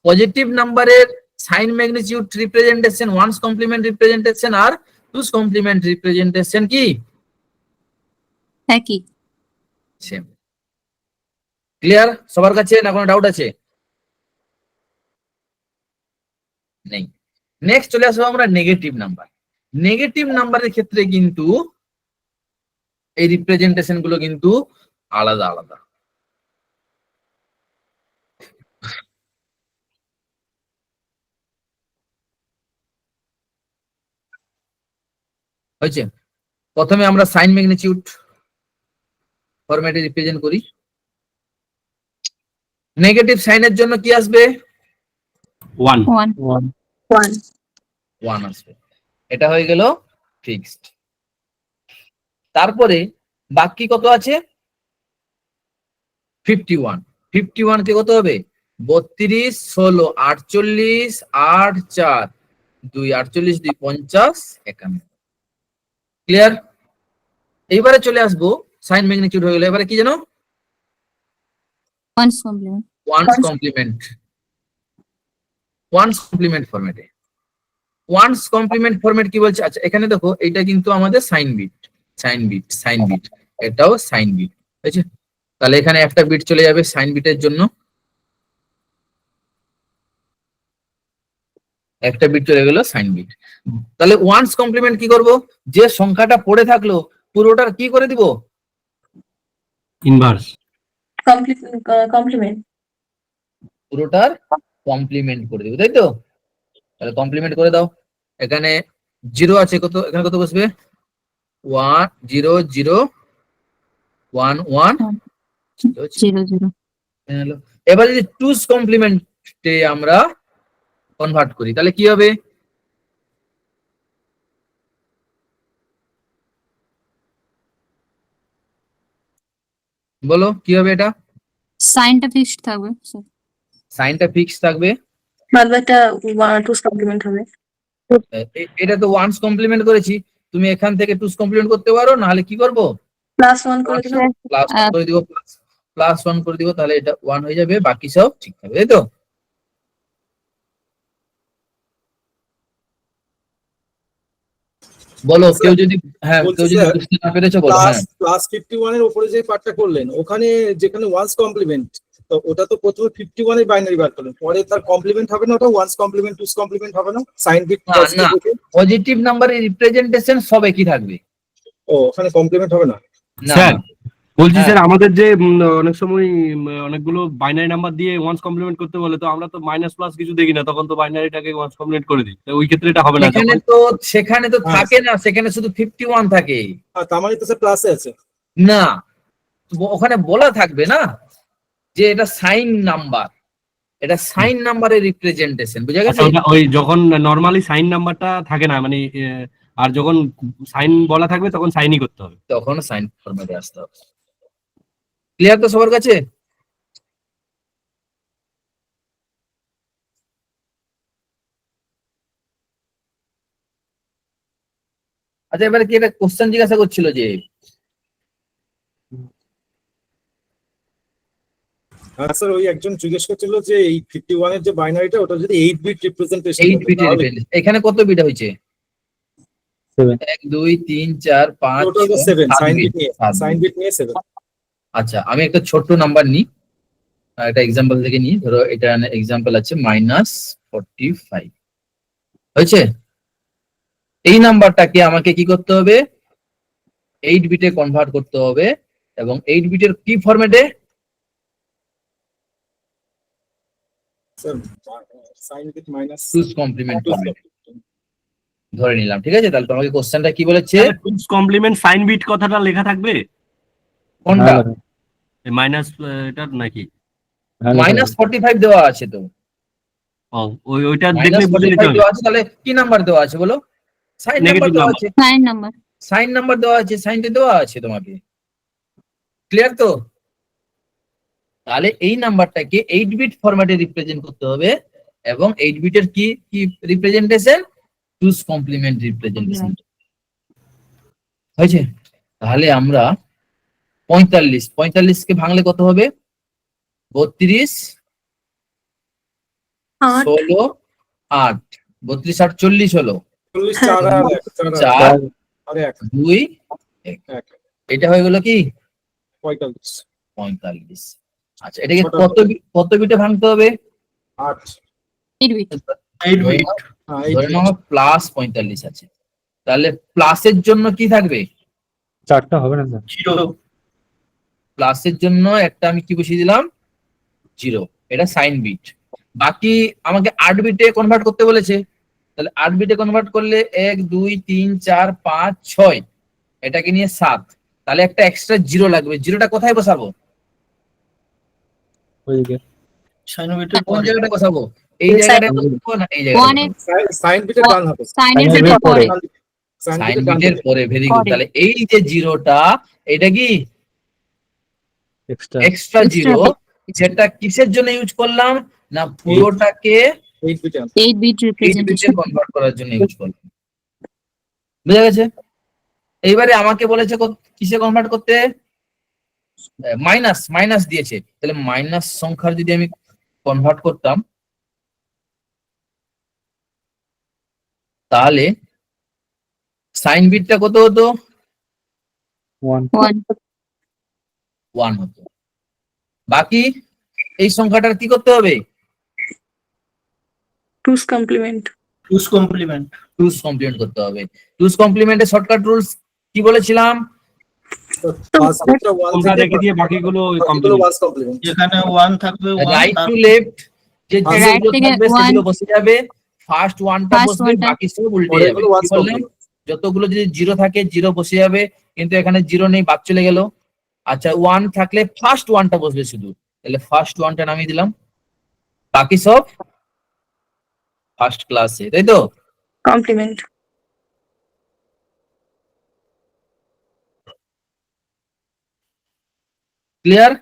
পজিটিভ নাম্বারের sign magnitude representation, one's complement representation আর টুস কমপ্লিমেন্ট রিপ্রেজেন্টেশন কি একই। সেম। ক্লিয়ার সবার কাছে, না কোনো ডাউট আছে? নেই। নেক্সট চলে আসবো আমরা নেগেটিভ নাম্বার। নেগেটিভ নাম্বারের ক্ষেত্রে কিন্তু এই রিপ্রেজেন্টেশন গুলো কিন্তু আলাদা আলাদা। হয়েছে? প্রথমে আমরা সাইন ম্যাগনিটিউড ফরম্যাটে রিপ্রেজেন্ট করি। নেগেটিভ সাইনের জন্য কি আসবে? 1 1 1 1 আসবে, এটা হয়ে গেল ফিক্সড। তারপরে বাকি কত আছে? 51, 51 কে কত হবে? 32 16 48 8 4 2 48 2 50 51। ক্লিয়ার? এইবারে চলে আসবো, সাইন ম্যাগনিটিউড হয়ে গেল, এবারে কি জানো? ones complement one's complement, one's complement ফরম্যাটে। ওয়ানস কমপ্লিমেন্ট ফরম্যাট কি বলছে? আচ্ছা এখানে দেখো, এটা কিন্তু আমাদের sign bit, sign bit, sign bit, এটাও সাইন বিট, ঠিক আছে? তাহলে এখানে একটা বিট চলে যাবে সাইন বিটের জন্য, একটা বিট চলে গেল সাইন বিট। তাহলে ওয়ানস কমপ্লিমেন্ট কি করব? যে সংখ্যাটা পড়ে থাকলো পুরোটার কি করে দিব? Inverse complement. পুরোটার কমপ্লিমেন্ট করে দিব, তাই তো? তাহলে কমপ্লিমেন্ট করে দাও। এখানে 0 আছে, কত এখানে কত বসবে? 1 0 0 1 1 0 0 হলো। এবার যদি টুস কমপ্লিমেন্টে আমরা কনভার্ট করি তাহলে কি হবে? বলো কি হবে এটা? সাইনটা ফিক্সড থাকবে স্যার। সাইনটা ফিক্স থাকবে, বাদবাকিটা টুস কমপ্লিমেন্ট হবে। এটা তো ওয়ানস কমপ্লিমেন্ট করেছি, তুমি এখান থেকে টুস কমপ্লিমেন্ট করতে পারো, নাহলে কি করব? +1 করে দিলাম। প্লাস করে দিব, প্লাস 1 করে দিব, তাহলে এটা 1 হয়ে যাবে, বাকি সব ঠিক থাকবে, তাই তো? বলো কেউ যদি, হ্যাঁ কেউ যদি বুঝতে না পেরেছো বলো। হ্যাঁ প্লাস 51 এর উপরে যে পার্টটা করলেন, ওখানে যেখানে ওয়ান্স কমপ্লিমেন্ট, তো ওটা তো প্রথমে 51 এর বাইনারি বার করলেন, পরে তার কমপ্লিমেন্ট হবে না, ওটা ওয়ান্স কমপ্লিমেন্ট টুস কমপ্লিমেন্ট হবে না, সাইন বিট না না, পজিটিভ নাম্বারের রিপ্রেজেন্টেশন সব একই থাকবে। ও ওখানে কমপ্লিমেন্ট হবে না? না স্যার বলছি হ্যাঁ। স্যার আমাদের যে অনেক সময় অনেকগুলো বাইনারি নাম্বার দিয়ে ওয়ান্স কমপ্লিমেন্ট করতে বলে, তো আমরা তো মাইনাস প্লাস কিছু দেখি না, তখন তো বাইনারিটাকে ওয়ান্স কমপ্লিমেন্ট করে দিই, তো ওই ক্ষেত্রে এটা হবে না সেখানে যখন তো সেখানে তো হ্যাঁ। থাকে না, সেখানে শুধু 51 থাকে। তার মানে তো স্যার প্লাসে আছে। না, ওখানে বলা থাকবে না যে এটা সাইন নাম্বার, এটা সাইন নাম্বারের রিপ্রেজেন্টেশন, বুঝা আচ্ছা, গেছে? ওটা ওই যখন নর্মালি সাইন নাম্বারটা থাকে না মানে আর যখন সাইন বলা থাকবে তখন সাইনই করতে হবে। তখন সাইন ফরম্যাটে আসতে হবে। ক্লিয়ার তো সবার কাছে? আচ্ছা, এবারে কি একটা কোশ্চেন জিজ্ঞাসা করছিল যে হ্যাঁ স্যার, ওই একজন জিজ্ঞেস করছিল যে এই 51 এর যে বাইনারিটা ওটা যদি 8 বিট রিপ্রেজেন্টেশন 8 বিটের এখানে কত বিট হয়েছে? 7 1 2 3 4 5 টোটাল 6 7 7 সাইন বিট। বিট নিয়ে, সাইন বিট নিয়ে 7। আচ্ছা, আমি একটা ছোট্ট নাম্বার নিই, একটা এক্সাম্পল থেকে নিই। ধরো এটা এক্সাম্পল আছে -45 হয়েছে। এই নাম্বারটাকে আমাকে কি করতে হবে? 8 বিটে কনভার্ট করতে হবে, এবং 8 বিটের কি ফরম্যাটে? Sir sign bit minus 2's complement ফরম্যাটে ধরে নিলাম, ঠিক আছে? তাহলে তোমাকে কোশ্চেনটা কি বলেছে? টুস কমপ্লিমেন্ট সাইন বিট কথাটা লেখা থাকবে কোনটা? মাইনাস এটা নাকি? -45 দেওয়া আছে তো, ও ওইটা দেখলে বুঝে নিতে -45 হবে। দেওয়া আছে। তাহলে কি নাম্বার দেওয়া আছে বলো? সাইন নাম্বার নেগেটিভ দেওয়া নাম্বার। আছে, সাইন নাম্বার। সাইন নাম্বার দেওয়া আছে, সাইনটা দেওয়া আছে তোমাকে। ক্লিয়ার তো? তাহলে এই নাম্বারটাকে 8 বিট ফরম্যাটে রিপ্রেজেন্ট করতে হবে, এবং 8 বিটের কি কি রিপ্রেজেন্টেশন? 2's কমপ্লিমেন্ট রিপ্রেজেন্টেশন হয়েছে। তাহলে আমরা 45 কে ভাঙলে কত হবে? 32 16 8 32 8 40 হলো, 40 4 আর 1 4 আর 1 2 1। এটা হয়ে গেল কি 45 45। আচ্ছা, এটাকে কত বিটে ভাঙতে হবে? 8 8 বিট। 8 বিট। হ্যাঁ ধরে নাও +45 আছে, তাহলে প্লাসের জন্য কি থাকবে? 4টা হবে না স্যার? 0। প্লাসের জন্য একটা আমি কি বসিয়ে দিলাম? 0। এটা সাইন বিট। বাকি আমাকে 8 বিটে কনভার্ট করতে বলেছে, তাহলে 8 বিটে কনভার্ট করলে 1 2 3 4 5 6, এটাকে নিয়ে 7, তাহলে একটা এক্সট্রা 0 লাগবে। 0টা কোথায় বসাবো? ওইদিকে সাইন বিটের কোন পরে। জায়গাটা বসাবো? এই জায়গাটা বসাবো না এই One জায়গাটা? সাইন বিটের ডান হাতে, সাইনের সাইনের বিটের পরে। সাইন সাইন বিটের ডান বিটের হাতে। পরে, ভেরি গুড। পরে। তাহলে এই যে 0টা, এটা কি এক্সট্রা এক্সট্রা 0, যেটা কিসের জন্য ইউজ করলাম? না পুরোটাকে 8 বিটে 8 বিট 8 বিটে রিপ্রেজেন্টেশন। কনভার্ট করার জন্য ইউজ করলাম। বুঝা গেছে? এইবারে আমাকে বলেছে কিসে কনভার্ট করতে? মাইনাস দিয়েছে, তাহলে মাইনাস সংখ্যার যদি আমি কনভার্ট করতাম, তাহলে সাইন বিটটা কত হতো? 1 1 হতো। বাকি এই সংখ্যাটার কি করতে হবে? 2's complement. 2's complement. 2's complement করতে হবে। 2's কমপ্লিমেন্টের শর্টকাট রুলস কি বলেছিলাম? ফার্স্ট বিটটা 1 কোনটা থেকে রেখে দিয়ে বাকিগুলো বাকিগুলো কমপ্লিমেন্ট। 1 কমপ্লিমেন্ট। যেখানে 1 থাকবে 1, রাইট টু লেফট যে Right যেগুলো থেকে থাকবে 1 সেগুলো বসে যাবে, ফার্স্ট ওয়ানটা First বসবে, one টা। বাকি সব উল্টে পরে যাবে। গুলো 1 কি বললাম? কমপ্লিমেন্ট। যতগুলো যদি 0 থাকে 0 বসে যাবে, কিন্তু এখানে 0 নেই, বাদ চলে গেল। আচ্ছা, 1 থাকলে ফার্স্ট ওয়ানটা বসবে শুধু, তাহলে ফার্স্ট ওয়ানটা নামিয়ে দিলাম, বাকি সব ফার্স্ট ক্লাসে, তাই তো? কমপ্লিমেন্ট। ক্লিয়ার?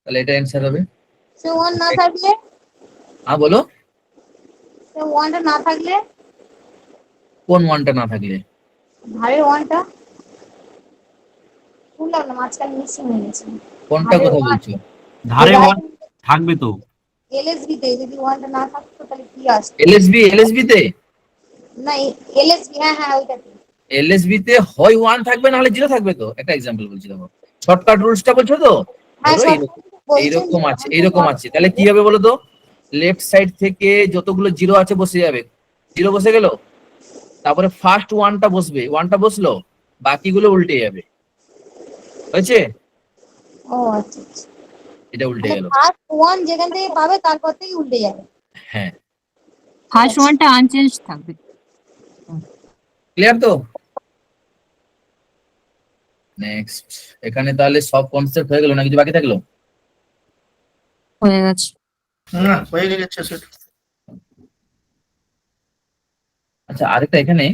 তাহলে এটা অ্যান্সার হবে। সে 1 না থাকলে, হ্যাঁ বলো, সে 1টা না থাকলে, কোন ওয়ানটা না থাকলে? ধারের 1টা শুনলাম না, মাঝখানে মিসিং হয়ে গেছে। কোনটা কথা বলছো? ধারে 1 থাকবে তো। এলএসবি তে যদি 1টা না থাকতো তাহলে কি আসতো? এলএসবি তে না এলএসবি, হ্যাঁ ওইটাতে। এলএসবি তে হয় 1 থাকবে না হলে 0 থাকবে। তো একটা এক্সাম্পল বলছি, দেখো শর্টকাট রুলসটা বলছো তো, হ্যাঁ, ধরো এইরকম আছে, এইরকম আছে, তাহলে কি হবে বলো তো, লেফট সাইড থেকে যতগুলো 0 আছে বসে যাবে, 0 বসে গেল, তারপরে ফার্স্ট 1টা বসবে, 1টা বসলো, বাকিগুলো উল্টে যাবে, হয়েছে? ও আচ্ছা আচ্ছা। এটা উল্টে গেল। ফার্স্ট ওয়ান যেখান থেকে পাবে তারপর থেকে উল্টে যাবে। হ্যাঁ, ফার্স্ট ওয়ানটা আনচেঞ্জ থাকবে। ক্লিয়ার তো? নেক্সট, এখানে তাহলে সব কনসেপ্ট হয়ে গেল না, কিছু বাকি থাকলো? হয়ে গেছে। না হয়ে গেছে স্যার। আচ্ছা, আরেকটা এখানে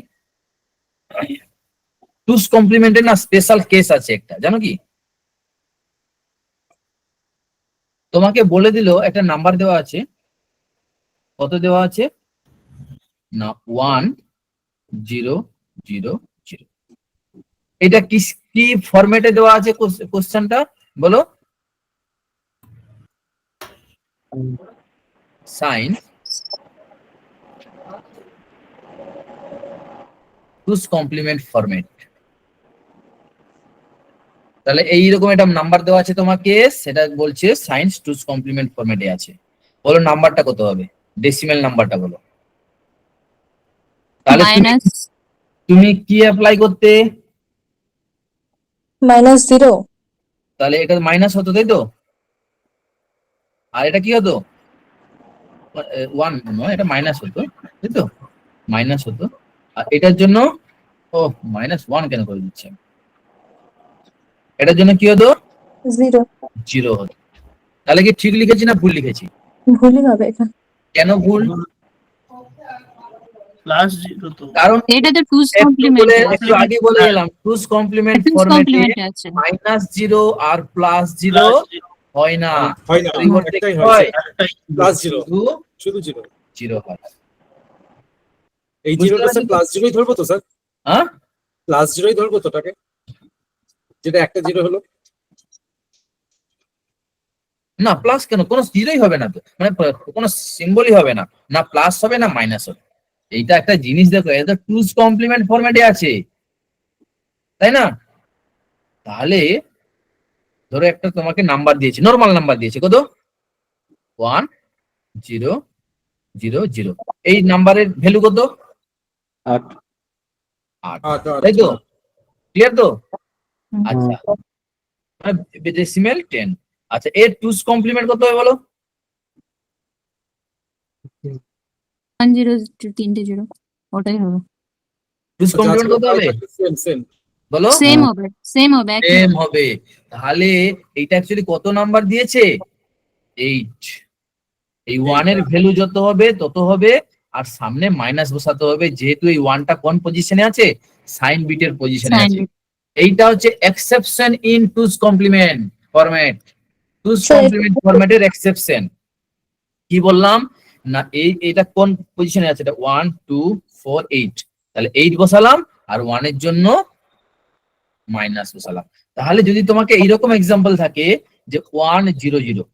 টুস কমপ্লিমেন্টের না স্পেশাল কেস আছে একটা, জানো কি? তোমাকে বলে দিল একটা নাম্বার দেওয়া আছে, কত দেওয়া আছে না 1 0 0 0। এটা কি কি ফরম্যাটে দেওয়া আছে কোশ্চেনটা বলো? সাইন টুস কমপ্লিমেন্ট ফরম্যাট। তাহলে এইরকম একটা নাম্বার দেওয়া আছে তোমাকে, সেটা বলছে সাইন্স টুস কমপ্লিমেন্ট ফরম্যাটে আছে। বলো নাম্বারটা কত হবে, ডেসিমেল নাম্বারটা বলো। তাহলে মাইনাস তুমি কি অ্যাপ্লাই করতে? -0। তাহলে এটা মাইনাস হতো, তাই তো? আর এটা কি হতো? 1 নয়, এটা মাইনাস হতো, তাই তো? মাইনাস হতো। আর এটার জন্য ও -1 কেন করে দিচ্ছে? এটার জন্য কি হতো? 0। 0 হতো। তাহলে কি ঠিক লিখেছি না ভুল লিখেছি? ভুলই হবে এটা। কেন ভুল? প্লাস 0 তো। কারণ এটা তো টুস কমপ্লিমেন্ট একটু আগে বলে গেলাম, টুস কমপ্লিমেন্ট টুস ফরম্যাটে কমপ্লিমেন্ট আছে। -0 আর +0 হয় না, হয় না, পরিবর্তে একটাই কি হয় হয়? প্লাস 0, শুধু শুধু 0। 0 হয়। এই বুঝতে 0টা স্যার পারছি তো? প্লাস 0ই ধরবো তো স্যার? হ্যাঁ, প্লাস 0ই ধরবো তো ওটাকে, যেটা একটা 0 হলো? না প্লাস কেন, কোনো জিরোই হবে না তো, মানে কোনো সিম্বলই হবে না, না প্লাস হবে না মাইনাস হবে। এইটা একটা জিনিস দেখো, এটা টুস কমপ্লিমেন্ট ফরম্যাটে আছে, তাই না? তাহলে ধরো একটা তোমাকে নাম্বার দিয়েছে, নরমাল নাম্বার দিয়েছে, কত? 1 0 0 0। এই নাম্বারের ভ্যালু কত? 8 8, তাই তো? ক্লিয়ার তো? হুম। আচ্ছা, ডেসিমেল 10। আচ্ছা, এর টুস কমপ্লিমেন্ট কত হবে বলো? 1 0 3টে 0 ওটাই হবে। টুস কমপ্লিমেন্ট কত হবে সেম সেম। বলো? সেম হবে, সেম হবে, একই সেম হবে। হবে। তাহলে এইটা অ্যাকচুয়ালি কত নাম্বার দিয়েছে? 8। এই 1 এর ভ্যালু যত হবে তত হবে, আর সামনে মাইনাস বসাতে হবে, যেহেতু এই 1টা কোন পজিশনে আছে? সাইন বিটের পজিশনে Sign আছে। bit। এইটা হচ্ছে exception in two's complement format. Two's So, complement ফরম্যাটের এক্সেপশন কি বললাম না, এইটা কোন পজিশনে আছে? এটা 1 2 4 8, তাহলে 8 বসালাম আর 1 এর জন্য মাইনাস বসালাম। তাহলে যদি তোমাকে এইরকম এক্সাম্পল থাকে যে 1 0 0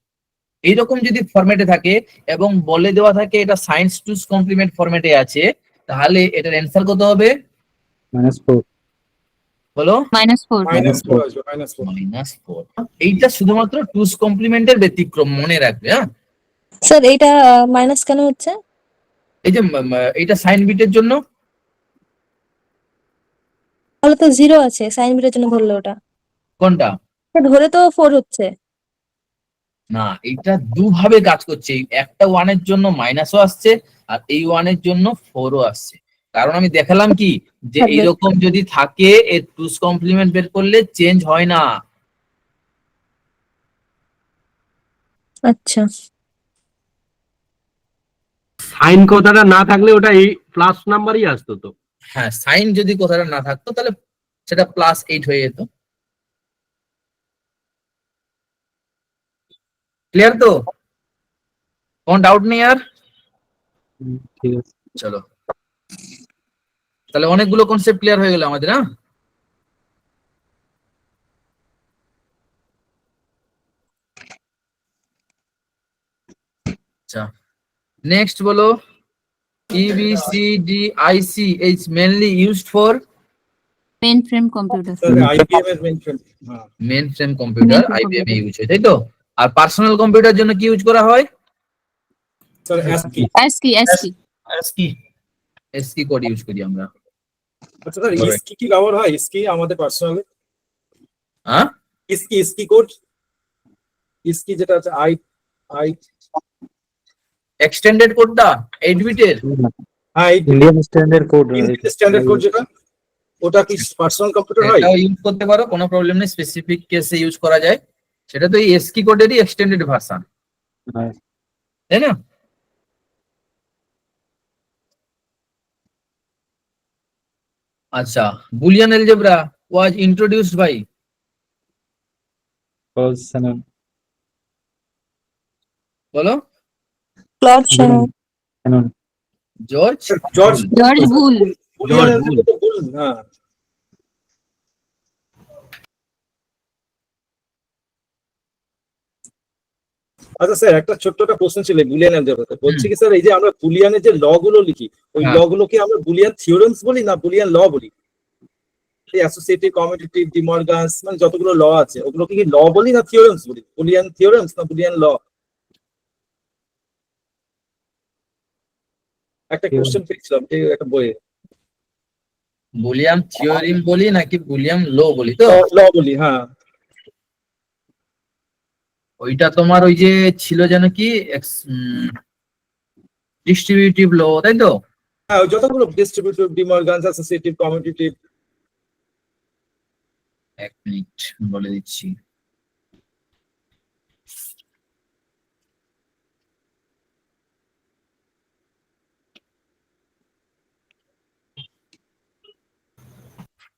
এইরকম যদি ফরম্যাটে থাকে এবং বলে দেওয়া থাকে এটা সাইন্স টুস কমপ্লিমেন্ট ফরম্যাটে আছে, তাহলে এটার অ্যান্সার কত হবে -4 বলো? -4 -4 আসবে, -4। -4। এইটা শুধুমাত্র টুস কমপ্লিমেন্টের ব্যতিক্রম, মনে রাখবে। হ্যাঁ, স্যার এটা মাইনাস কেন হচ্ছে? এই যে এইটা সাইন বিটের জন্য। তাহলে তো 0 আছে, সাইন বিটের জন্য ধরলে ওটা। কোনটা? ধরে তো 4 হচ্ছে। না, এইটা দুভাবে কাজ করছে, এই একটা 1 এর জন্য মাইনাসও আসছে আর এই 1 এর জন্য 4ও আসছে। কারণ আমি দেখালাম কি যে থাকবে। এইরকম যদি থাকে এর টুস কমপ্লিমেন্ট বের করলে চেঞ্জ হয় না। আচ্ছা। সাইন কথাটা না থাকলে ওটা এই প্লাস নাম্বারই আসতো তো। হ্যাঁ, সাইন যদি কথাটা না থাকতো তাহলে সেটা +8 হয়ে যেত। ক্লিয়ার তো? কোন ডাউট নেই আর? ঠিক আছে। চলো, তাহলে অনেকগুলো কনসেপ্ট ক্লিয়ার হয়ে গেল আমাদের। হ্যাঁ, আচ্ছা নেক্সট বলো, EBCDIC is mainly used for Mainframe computer. IBM এর মেনশন। হ্যাঁ mainframe computer Mainframe IBM computer. Use হয়, তাই তো? আর পার্সোনাল কম্পিউটার জন্য কি ইউজ করা হয়? Sir ASCII. ASCII, ASCII. ASCII এসকি code use করি আমরা। আচ্ছা স্যার ইসকি কি ব্যবহার হয়? ইসকি আমাদের পার্সোনালি হ্যাঁ, ইসকি কোড, ইসকি যেটা আছে আই আই এক্সটেন্ডেড কোডটা 8 বিটের। হ্যাঁ Indian standard code standard code যেটা, ওটা কি পার্সোনাল কম্পিউটার হয়? এটাও ইউজ করতে পারো, কোনো প্রবলেম নেই, স্পেসিফিক কেসে ইউজ করা যায়। সেটা তো এই এসকি কোডেরই এক্সটেন্ডেড ভার্সন, তাই না? আচ্ছা, Boolean algebra was introduced by, বলো, Claude Shannon. George George George Boole. Boolean algebra তো বুল, হ্যাঁ। আচ্ছা স্যার একটা ছোট্ট একটা প্রশ্ন ছিল বুলিয়ান অ্যালজেব্রাতে, বলছি কি স্যার এই যে আমরা বুলিয়ানের যে ল গুলো লিখি, ওই হ্যাঁ। ল গুলোকে আমরা বুলিয়ান থিওরেমস বলি না বুলিয়ান ল বলি? এই অ্যাসোসিয়েটিভ, কমিউটেটিভ, ডিমর্গানস, মানে যতগুলো ল আছে ওগুলোকে কি ল বলি না থিওরেমস বলি? বুলিয়ান থিওরেমস না বুলিয়ান ল? একটা কোশ্চেন পেয়েছিলাম এই একটা বইয়ে। বুলিয়ান থিওরিম বলি নাকি বুলিয়ান লো বলি? তো ল বলি, হ্যাঁ। ওইটা তোমার ওই যে ছিল যেন কি ডিস্ট্রিবিউটিভ লো, তাই তো? হ্যাঁ ওই যতগুলো distributive, De Morgan's, associative, commutative. 1 minute বলে দিচ্ছি।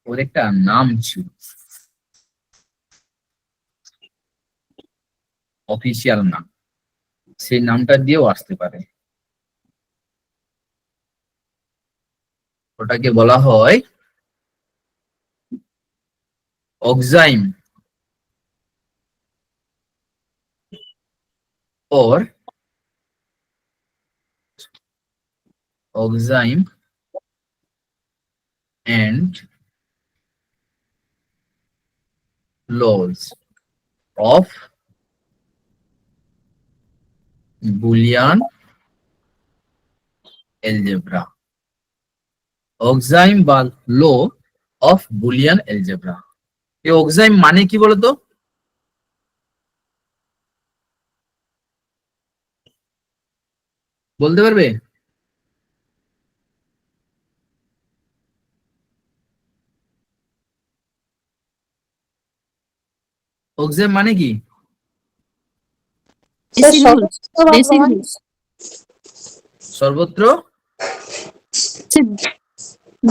ওর একটা নাম ছিল, অফিসিয়াল নাম, সেই নামটা দিয়েও আসতে পারে। ওটাকে বলা হয় oxime or oxime and laws of Boolean algebra. Oxime বা law of Boolean algebra. এই oxime মানে কি বলতো? বলতে পারবে? oxime মানে কি? Basic rules. Basic rules. সর্বত্র,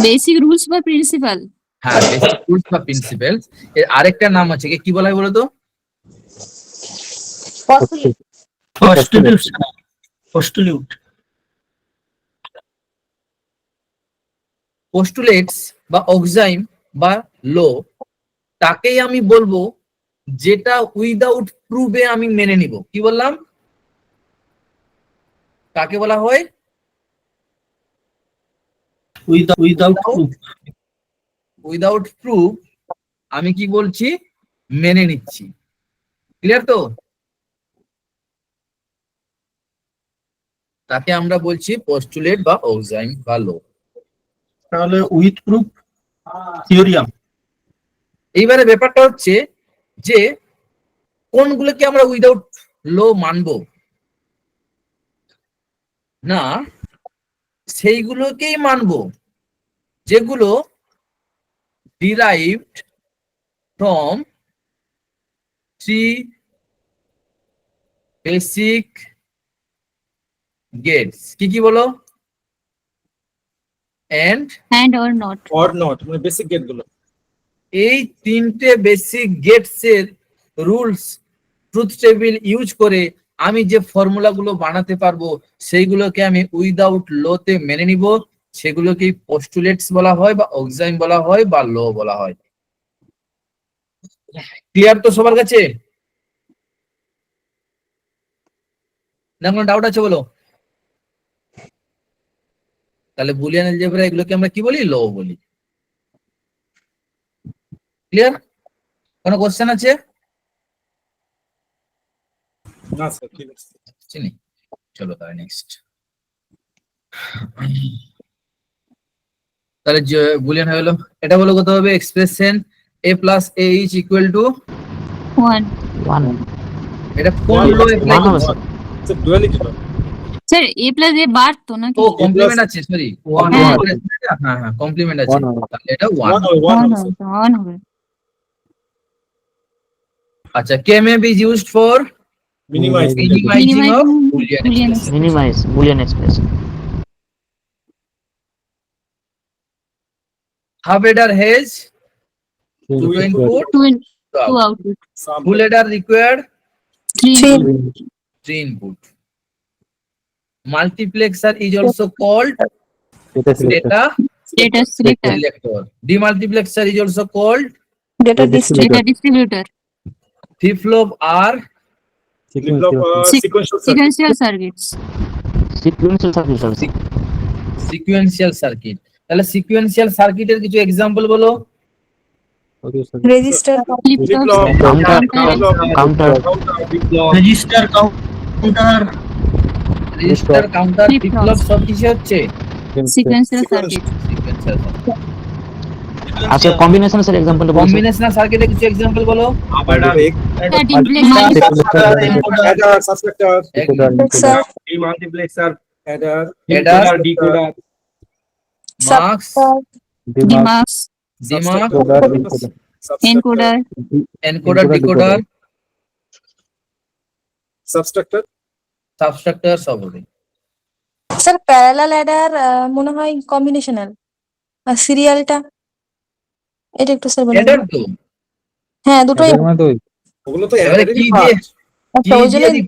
Basic rules বা principle. হ্যাঁ, বেসিক রুলস বা প্রিন্সিপাল। এর আরেকটা নাম আছে, কি বলা হয় বলতো? পোস্টুলিউট পোস্টুলেটস বা অক্সাইম বা লো, তাকেই আমি বলবো যেটা উইদাউট প্রুফে আমি মেনে নিব। কি বললাম? কাকে বলা হয়? Without proof. উইদাউট প্রুফ আমি কি বলছি? মেনে নিচ্ছি। ক্লিয়ার তো? তাকে আমরা বলছি পোস্টুলেট বা অক্সাইম বা লো। তাহলে উইথ প্রুফ থিওরিয়াম। এইবারে ব্যাপারটা হচ্ছে যে কোনগুলোকে আমরা উইদাউট লো মানবো না, সেইগুলোকেই মানবো যেগুলো derived from 3 basic gates. কি বলো? and or not. Or not, মানে বেসিক গেট গুলো। এই 3টে বেসিক গেটস এর রুলস, ট্রুথ টেবিল ইউজ করে আমি যে ফর্মুলা গুলো বানাতে পারবো সেইগুলোকে আমি উইদাউট লো তে মেনে নিব। সেগুলোকে পোস্টুলেটস বলা হয় বা অক্সাইম বলা হয় বা লো বলা হয়। ক্লিয়ার তো সবার কাছে? না কোনো ডাউট আছে বলো? তাহলে বুলিয়ান এলজেব্রা এগুলোকে আমরা কি বলি? লো বলি। ক্লিয়ার? কোনো কোশ্চেন আছে? না স্যার ঠিক আছে চিনি, চলো তাহলে নেক্সট। তাহলে বুলিয়ান হয়ে গেল। এটা বলো কত হবে? Expression a plus a is equal to 1. 1 এটা কোন লো অ্যাপ্লাই 1 হবে করব? স্যার। স্যার ডুয়ালিটি হবে Sir, a plus a bar তো নাকি? ও কমপ্লিমেন্ট আছে, সরি One হ্যাঁ। হ্যাঁ হ্যাঁ কমপ্লিমেন্ট আছে, One হবে। তাহলে এটা 1। 1 হবে 1 1 হবে হবে, স্যার 1 হবে। আচ্ছা, k may be used for minimize minimizing of Boolean Boolean expression. Minimize Boolean expression. Half adder has Two two input, 2 two output. output. Full adder required 3 input. 3 input. Multiplexer is also called Data selector. data Data selector. selector. Demultiplexer is also called Data distributor. distributor. flip-flop are Sequential. Sequential Sequential circuits. Sequential circuit হবে। sequential circuit. তাহলে sequential circuit এর কিছু example বলো। Okay, sir. Register Flip-flop. Counter register counter register, counter, Flip-flop. Flip flop সব কিছু হচ্ছে Sequential circuit. sequential circuit. আচ্ছা combination sir example বলুন। কম্বিনেশনাল সার্কিটের কিছু এক্সাম্পল বলো। Adder subtractor Decoder, multiplexer, adder Adder, decoder, mux, Demarc. Demux, Encoder. Encoder, decoder, subtractor subtractor সব হবে। স্যার প্যারালাল অ্যাডার মনে হয় কম্বিনেশনাল, আর সিরিয়ালটা এটা একটু স্যার বলুন। এডার তো হ্যাঁ দুটোই Adder মানে তো ওই ওগুলো তো এবারে অ্যাডারেরই কি দিয়ে আচ্ছা, ওই জন্যই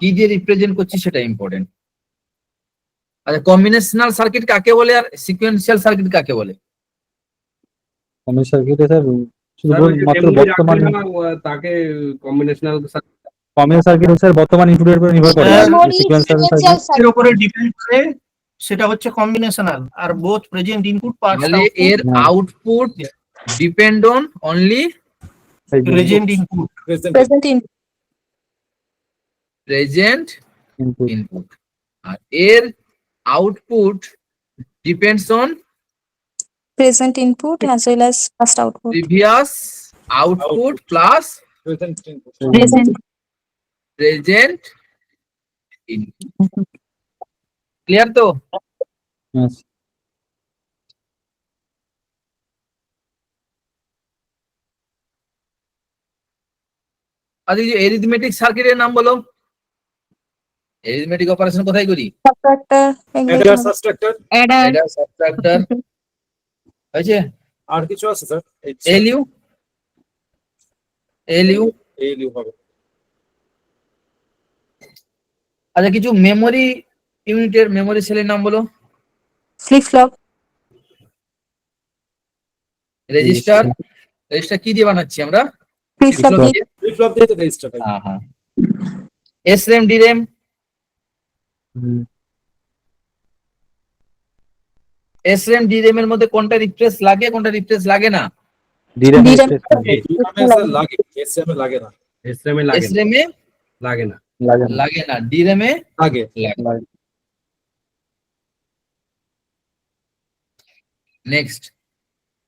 কি দিয়ে রিপ্রেজেন্ট করছি সেটা ইম্পর্টেন্ট। আচ্ছা, কম্বিনেশনাল সার্কিট কাকে বলে আর সিকোয়েন্সিয়াল সার্কিট কাকে বলে? কমন সার্কিটে স্যার শুধু মাত্র বর্তমান তাকে কম্বিনেশনাল কমন সার্কিট স্যার বর্তমান ইনপুটের উপর নির্ভর করে। Memory sequential sequential circuit circuit। এর উপরে ডিপেন্ড করে, সেটা হচ্ছে কম্বিনেশনাল। আর বোথ প্রেজেন্ট ইনপুট পার্টস তাহলে এর হ্যাঁ। Output depend on only present input. Present in present input input, আর এর output depends on present input as well as first output. Previous output plus present present input. Clear তো? আচ্ছা, এই যে arithmetic সার্কিটের নাম বলো। এরিথমেটিক অপারেশন কোথায় করি? Subtractor Eder subtractor Adder. এটা সাবট্রাক্টর হয়েছে। আর কিছু আছে স্যার এলইউ, এলইউ। এইলিউ হবে আচ্ছা, কিছু মেমোরি ইউনিটের মেমোরি সেলের নাম বলো। ফ্লিপ ফ্লপ রেজিস্টার, রেজিস্টার কি দিয়ে বানাচ্ছি আমরা? ফ্লিপ ফ্লপ Flip-flop দিয়ে। ফ্লিপ ফ্লপ দিয়ে তো রেজিস্টার হয় হ্যাঁ হ্যাঁ। এসরেম, ডিরেম, এসরেম ডিরেম এর মধ্যে কোনটা রিফ্রেশ লাগে, কোনটা রিফ্রেশ লাগে না? ডিরাম DRAM স্যার লাগে এসএম এ লাগে না এসএম এ লাগে না, এসরেম এ লাগে না। লাগে না। লাগে না, ডিরেম এ লাগে লাগে। Next,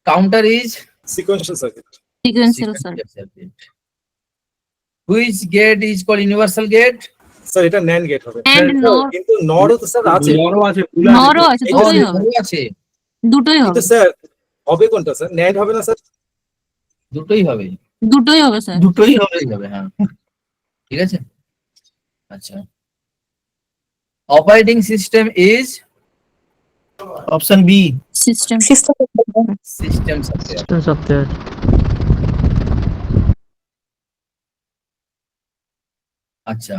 counter is sequential circuit Sequential circuit. Which gate is call universal gate? Sir এটা ন্যান্ড গেট হবে And NOR. কিন্তু নরও তো স্যার আছে বড় আছে, NOR আছে, দুটোই হবে। আছে, দুটোই কিন্তু হবে। স্যার হবে কোনটা স্যার ন্যান্ড হবে না স্যার দুটোই হবে, দুটোই হবে স্যার। দুটোই হবে। দুটোই হবে, হ্যাঁ ঠিক আছে। আচ্ছা, operating system is option B. System. System system software. System software. আচ্ছা,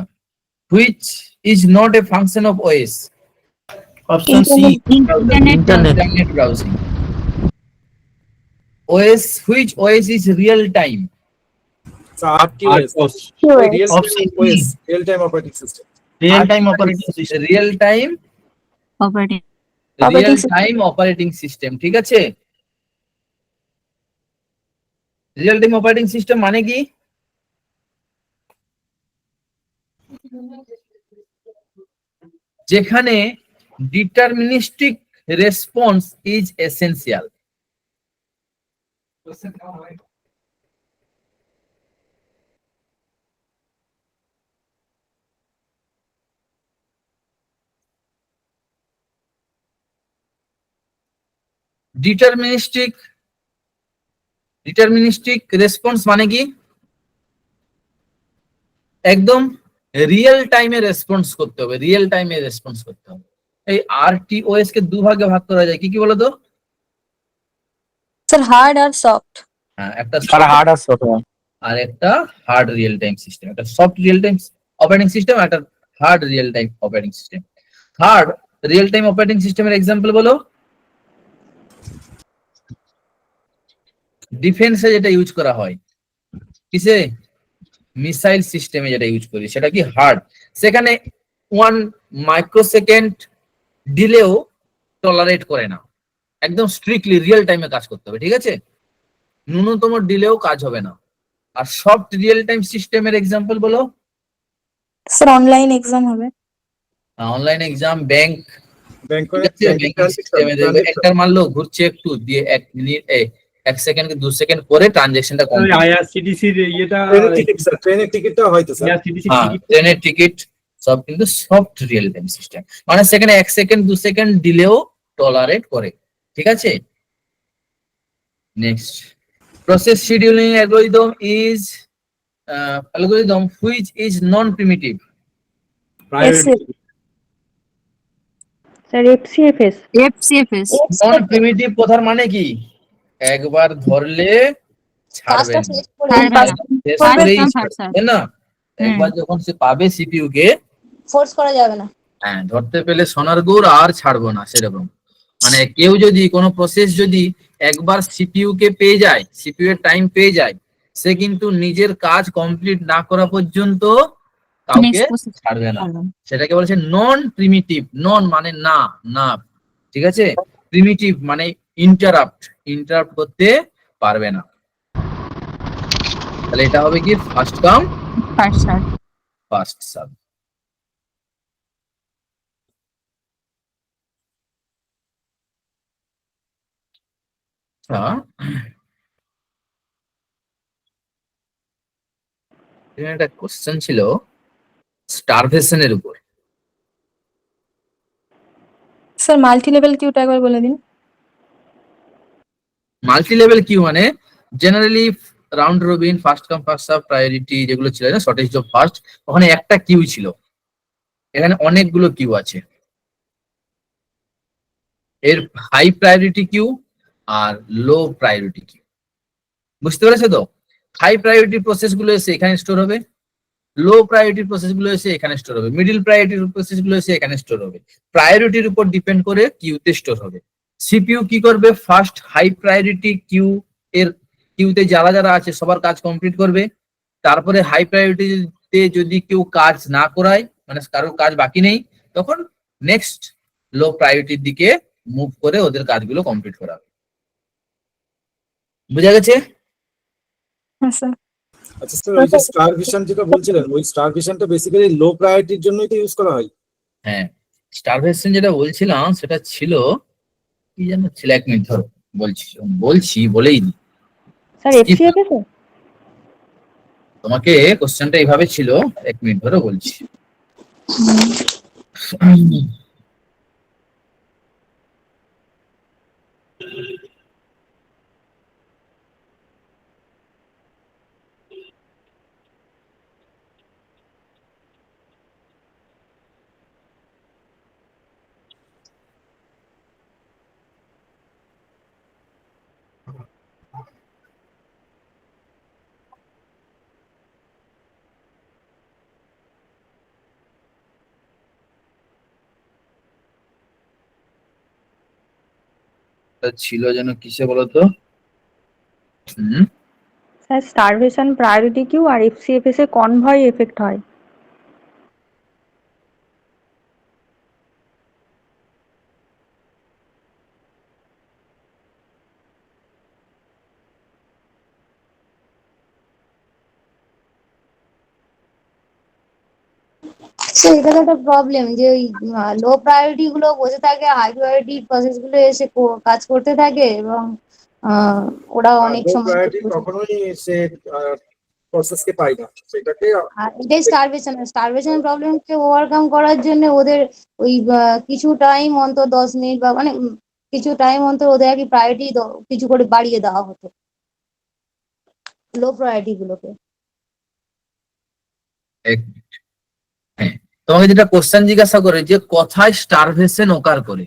which is not a function of OS? Option C. Internet. Internet. Internet browsing. OS, which OS is real time? Sir RTOS real Option B. OS real time operating system real time operating system. Real time, Operating. real time operating system, ঠিক আছে। Real time operating system মানে কি? যেখানে deterministic response is essential. Deterministic response মানে কি? একদম real টাইমে response করতে হবে, রিয়েল টাইমে রেসপন্স করতে হবে। এই আরটিওএস কে দুভাগে ভাগ করা যায়, কি কি বলতো? স্যার হার্ড আর সফট। হ্যাঁ, একটা তারা হার্ড আর সফট। আর একটা হার্ড রিয়েল টাইম সিস্টেম, একটা soft real time operating system, একটা hard real time operating system. Hard real time operating সিস্টেমের এক্সাম্পল বলো। ডিফেন্সে যেটা ইউজ করা হয়, কিসে? মিসাইল সিস্টেমে যেটা ইউজ করি সেটা কি হার্ড। সেখানে 1 মাইক্রোসেকেন্ড ডিলেও টলারেট করে না, একদম স্ট্রিক্টলি রিয়েল টাইমে কাজ করতে হবে, ঠিক আছে? ন্যূনতম ডিলেও কাজ হবে না। আর সফট রিয়েল টাইম সিস্টেমের এক্সাম্পল বলো। স্যার অনলাইন এক্সাম হবে। অনলাইন এক্সাম, ব্যাংক, ব্যাংক ঠিক আছে? ব্যাংকিং সিস্টেমে দেখবে একটা মারলো, ঘুরছে একটু দিয়ে 1 মিনিট 1 সেকেন্ড কি 2 সেকেন্ড পরে ট্রানজেকশনটা কমপ্লিট। আইআরসিটিসির ইয়েটা ট্রেনের টিকিটটা হয়তো স্যার। আইআরসিটিসি হ্যাঁ, ট্রেনের টিকিট সব কিন্তু সফট রিয়েল টাইম সিস্টেম, মানে সেখানে 1 সেকেন্ড 2 সেকেন্ড দিলেও টলারেট করে, ঠিক আছে? Next, process scheduling algorithm is algorithm which is non primitive. Sir FCFS. FCFS. Non primitive কথার মানে কি? একবার ধরলে ছাড়বে না, ছাড়বে না। শেষ First করেই come, ছাড়বে, first serve. তাই না? একবার যখন সে পাবে সিপিইউ কে, ফোর্স করা যাবে না। হ্যাঁ, ধরতে পেলে সোনার গুড় আর ছাড়বো না, সেরকম। মানে কেউ যদি কোনো প্রসেস যদি একবার সিপিইউ কে পেয়ে যায়, সিপিইউ এর টাইম পেয়ে যায়, সে কিন্তু নিজের কাজ কমপ্লিট না করা পর্যন্ত কাউকে Next process. ছাড়বে না। সেটাকে বলছে নন প্রিমিটিভ। নন মানে না, না, ঠিক আছে? প্রিমিটিভ মানে ইন্টারাপ্ট করতে পারবে না। তাহলে এটা হবে কি? First come First serve. First serve. এখানে একটা কোশ্চেন ছিল স্টারভেশনের উপর। স্যার মাল্টি লেভেল কিউটা একবার বলে দিন। মাল্টি লেভেল কিউ মানে generally round robin, first come first serve, priority যেগুলো ছিল না, শর্টেজ অফ ফার্স্ট, ওখানে একটা কিউ ছিল, এখানে অনেকগুলো কিউ আছে। এর হাই প্রায়োরিটি কিউ আর লো প্রায়োরিটি কিউ, বুঝতে পেরেছো তো? হাই প্রায়োরিটি প্রসেস গুলো এসে এখানে স্টোর হবে, লো প্রায়োরিটি প্রসেস গুলো এসে এখানে স্টোর হবে, মিডিল প্রায়োরিটি প্রসেস গুলো এসে এখানে স্টোর হবে। প্রায়োরিটির উপর ডিপেন্ড করে কিউতে স্টোর হবে। সিপিইউ কি করবে? ফার্স্ট হাই প্রায়োরিটি কিউ এর কিউতে যারা যারা আছে সবার কাজ কমপ্লিট করবে। তারপরে হাই প্রায়োরিটিতে যদি কেউ কাজ না করায়, মানে কারোর কাজ বাকি নেই, তখন নেক্সট লো প্রায়োরিটির দিকে মুভ করে ওদের কাজগুলো কমপ্লিট করা হবে। বুঝা গেছে? হ্যাঁ স্যার। আচ্ছা স্যার, ওই যে স্টার ভিশন যেটা বলছিলেন, ওই স্টার ভিশনটা বেসিক্যালি লো প্রায়োরিটির জন্যই তো ইউজ করা হয়। হ্যাঁ, স্টারভেশন যেটা বলছিলাম সেটা ছিল কি যেন ছিল, 1 মিনিট ধরো, বলছি বলেই দিই। স্যার এফসিএফএস। তোমাকে কোশ্চেনটা এইভাবে ছিল, 1 মিনিট ধরে বলছি। ছিল যেন কিসে বলতো? Sir starvation priority Q R এফসিএফএস এ কনভয় এফেক্ট হয়। তো এটা তো একটা প্রবলেম যে ওই লো প্রায়োরিটি গুলো বসে থাকে, হাই প্রায়োরিটি প্রসেস গুলো এসে কাজ করতে থাকে এবং ওরা অনেক সময় কখনোই সে প্রসেসকে পাই না সেটাকে। আর এটাই স্টারভেশন প্রবলেমকে ওভারকাম করার জন্য ওদের ওই কিছু টাইম অন্তর 10 মিনিট বা মানে কিছু টাইম অন্তর ওদের আর কি প্রায়োরিটি কিছু করে বাড়িয়ে দেওয়া হতো লো প্রায়োরিটি গুলোকে। হ্যাঁ, তোমাকে যেটা কোশ্চেন জিজ্ঞাসা করে যে কোথায় স্টারভেশন ওকার করে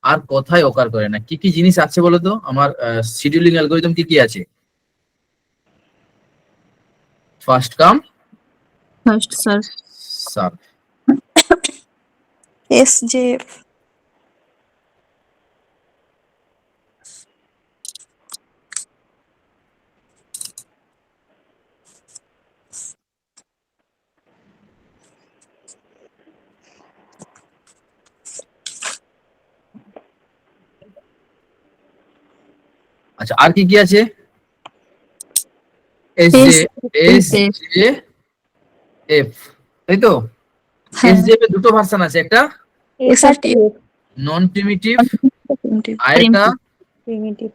আর কোথায় ওকার করে না, কি কি জিনিস আছে বলো তো? আমার শিডিউলিং অ্যালগরিদম কি কি আছে? First come first serve, serve, SJF, আচ্ছা আর কি কি আছে? SJF, তাই তো? হ্যাঁ, SJF এর দুটো ভার্সন আছে, একটা SRTF, নন প্রিমিটিভ primitive, আর একটা primitive,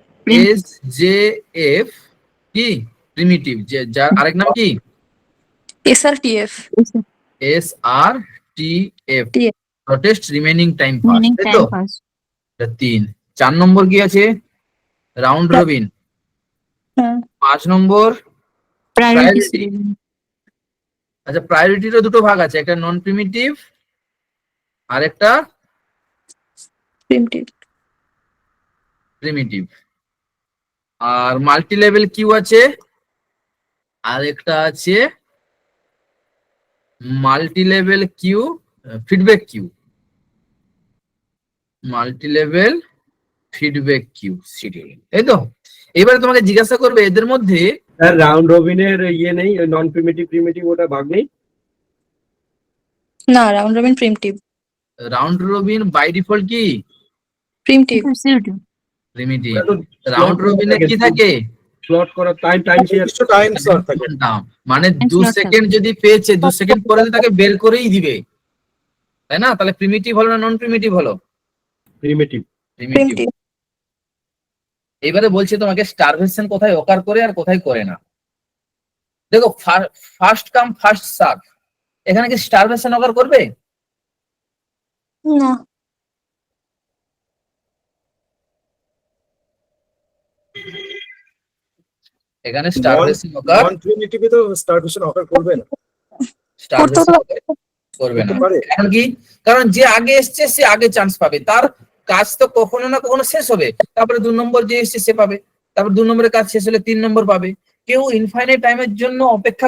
SJF কি প্রিমিটিভ, যে যার আরেক নাম কি SRTF, SRTF, TF, shortest remaining time fast, meaning তাই টাইম তো? পাস, এটা 3। 4 নম্বর কি আছে? Round robin. হ্যাঁ, 5 নম্বর প্রায়োরিটি Priority. সিরিয়াল, আচ্ছা প্রায়োরিটিরও দুটো ভাগ আছে, একটা নন প্রিমিটিভ আর একটা primitive, প্রিমিটিভ। আর মাল্টি লেভেল কিউ আছে, আর একটা আছে multi level queue feedback queue, multi level feedback queue scheduling, তাই তো? এবারে তোমাকে জিজ্ঞাসা করবে এদের মধ্যে স্যার রাউন্ড রবিনের ইয়ে নেই, নন প্রিমিটিভ প্রিমিটিভ ওটা ভাগ নেই? না, round robin primitive, round robin by default কি primitive, প্রিমিটিভ। ওটা তো রাউন্ড রবিনে কি থাকে? স্লট করা টাইম শেয়ার। কিছু টাইম স্লট থাকে। মানে Time 2 slot সেকেন্ড যদি পেয়েছে 2 সেকেন্ড পরে তো তাকে বের করেই দিবে, তাই না? তাহলে প্রিমিটিভ হলো না নন প্রিমিটিভ হলো? প্রিমিটিভ। প্রিমিটিভ। primitive, এবারে বলছে তোমাকে স্টারভেশন কোথায় অকার করে আর কোথায় করে না। দেখো ফার্স্ট কাম ফার্স্ট সার্ভ, এখানে কি স্টারভেশন অকার করবে? না, এখানে স্টারভেশন অকার নন প্রিমিটিভে তো স্টারভেশন অফার করবে না। স্টারভেশন করবে না। করতে পারে। কারণ কি? কারণ যে আগে এসছে সে আগে চান্স পাবে, তার কাজ তো কখনো না কখনো শেষ হবে, তারপরে 2 নম্বর যে এসছে সে পাবে, তারপর 2 নম্বরের কাজ শেষ হলে 3 নম্বর পাবে। কেউ ইনফাইনাইট টাইমের জন্য অপেক্ষা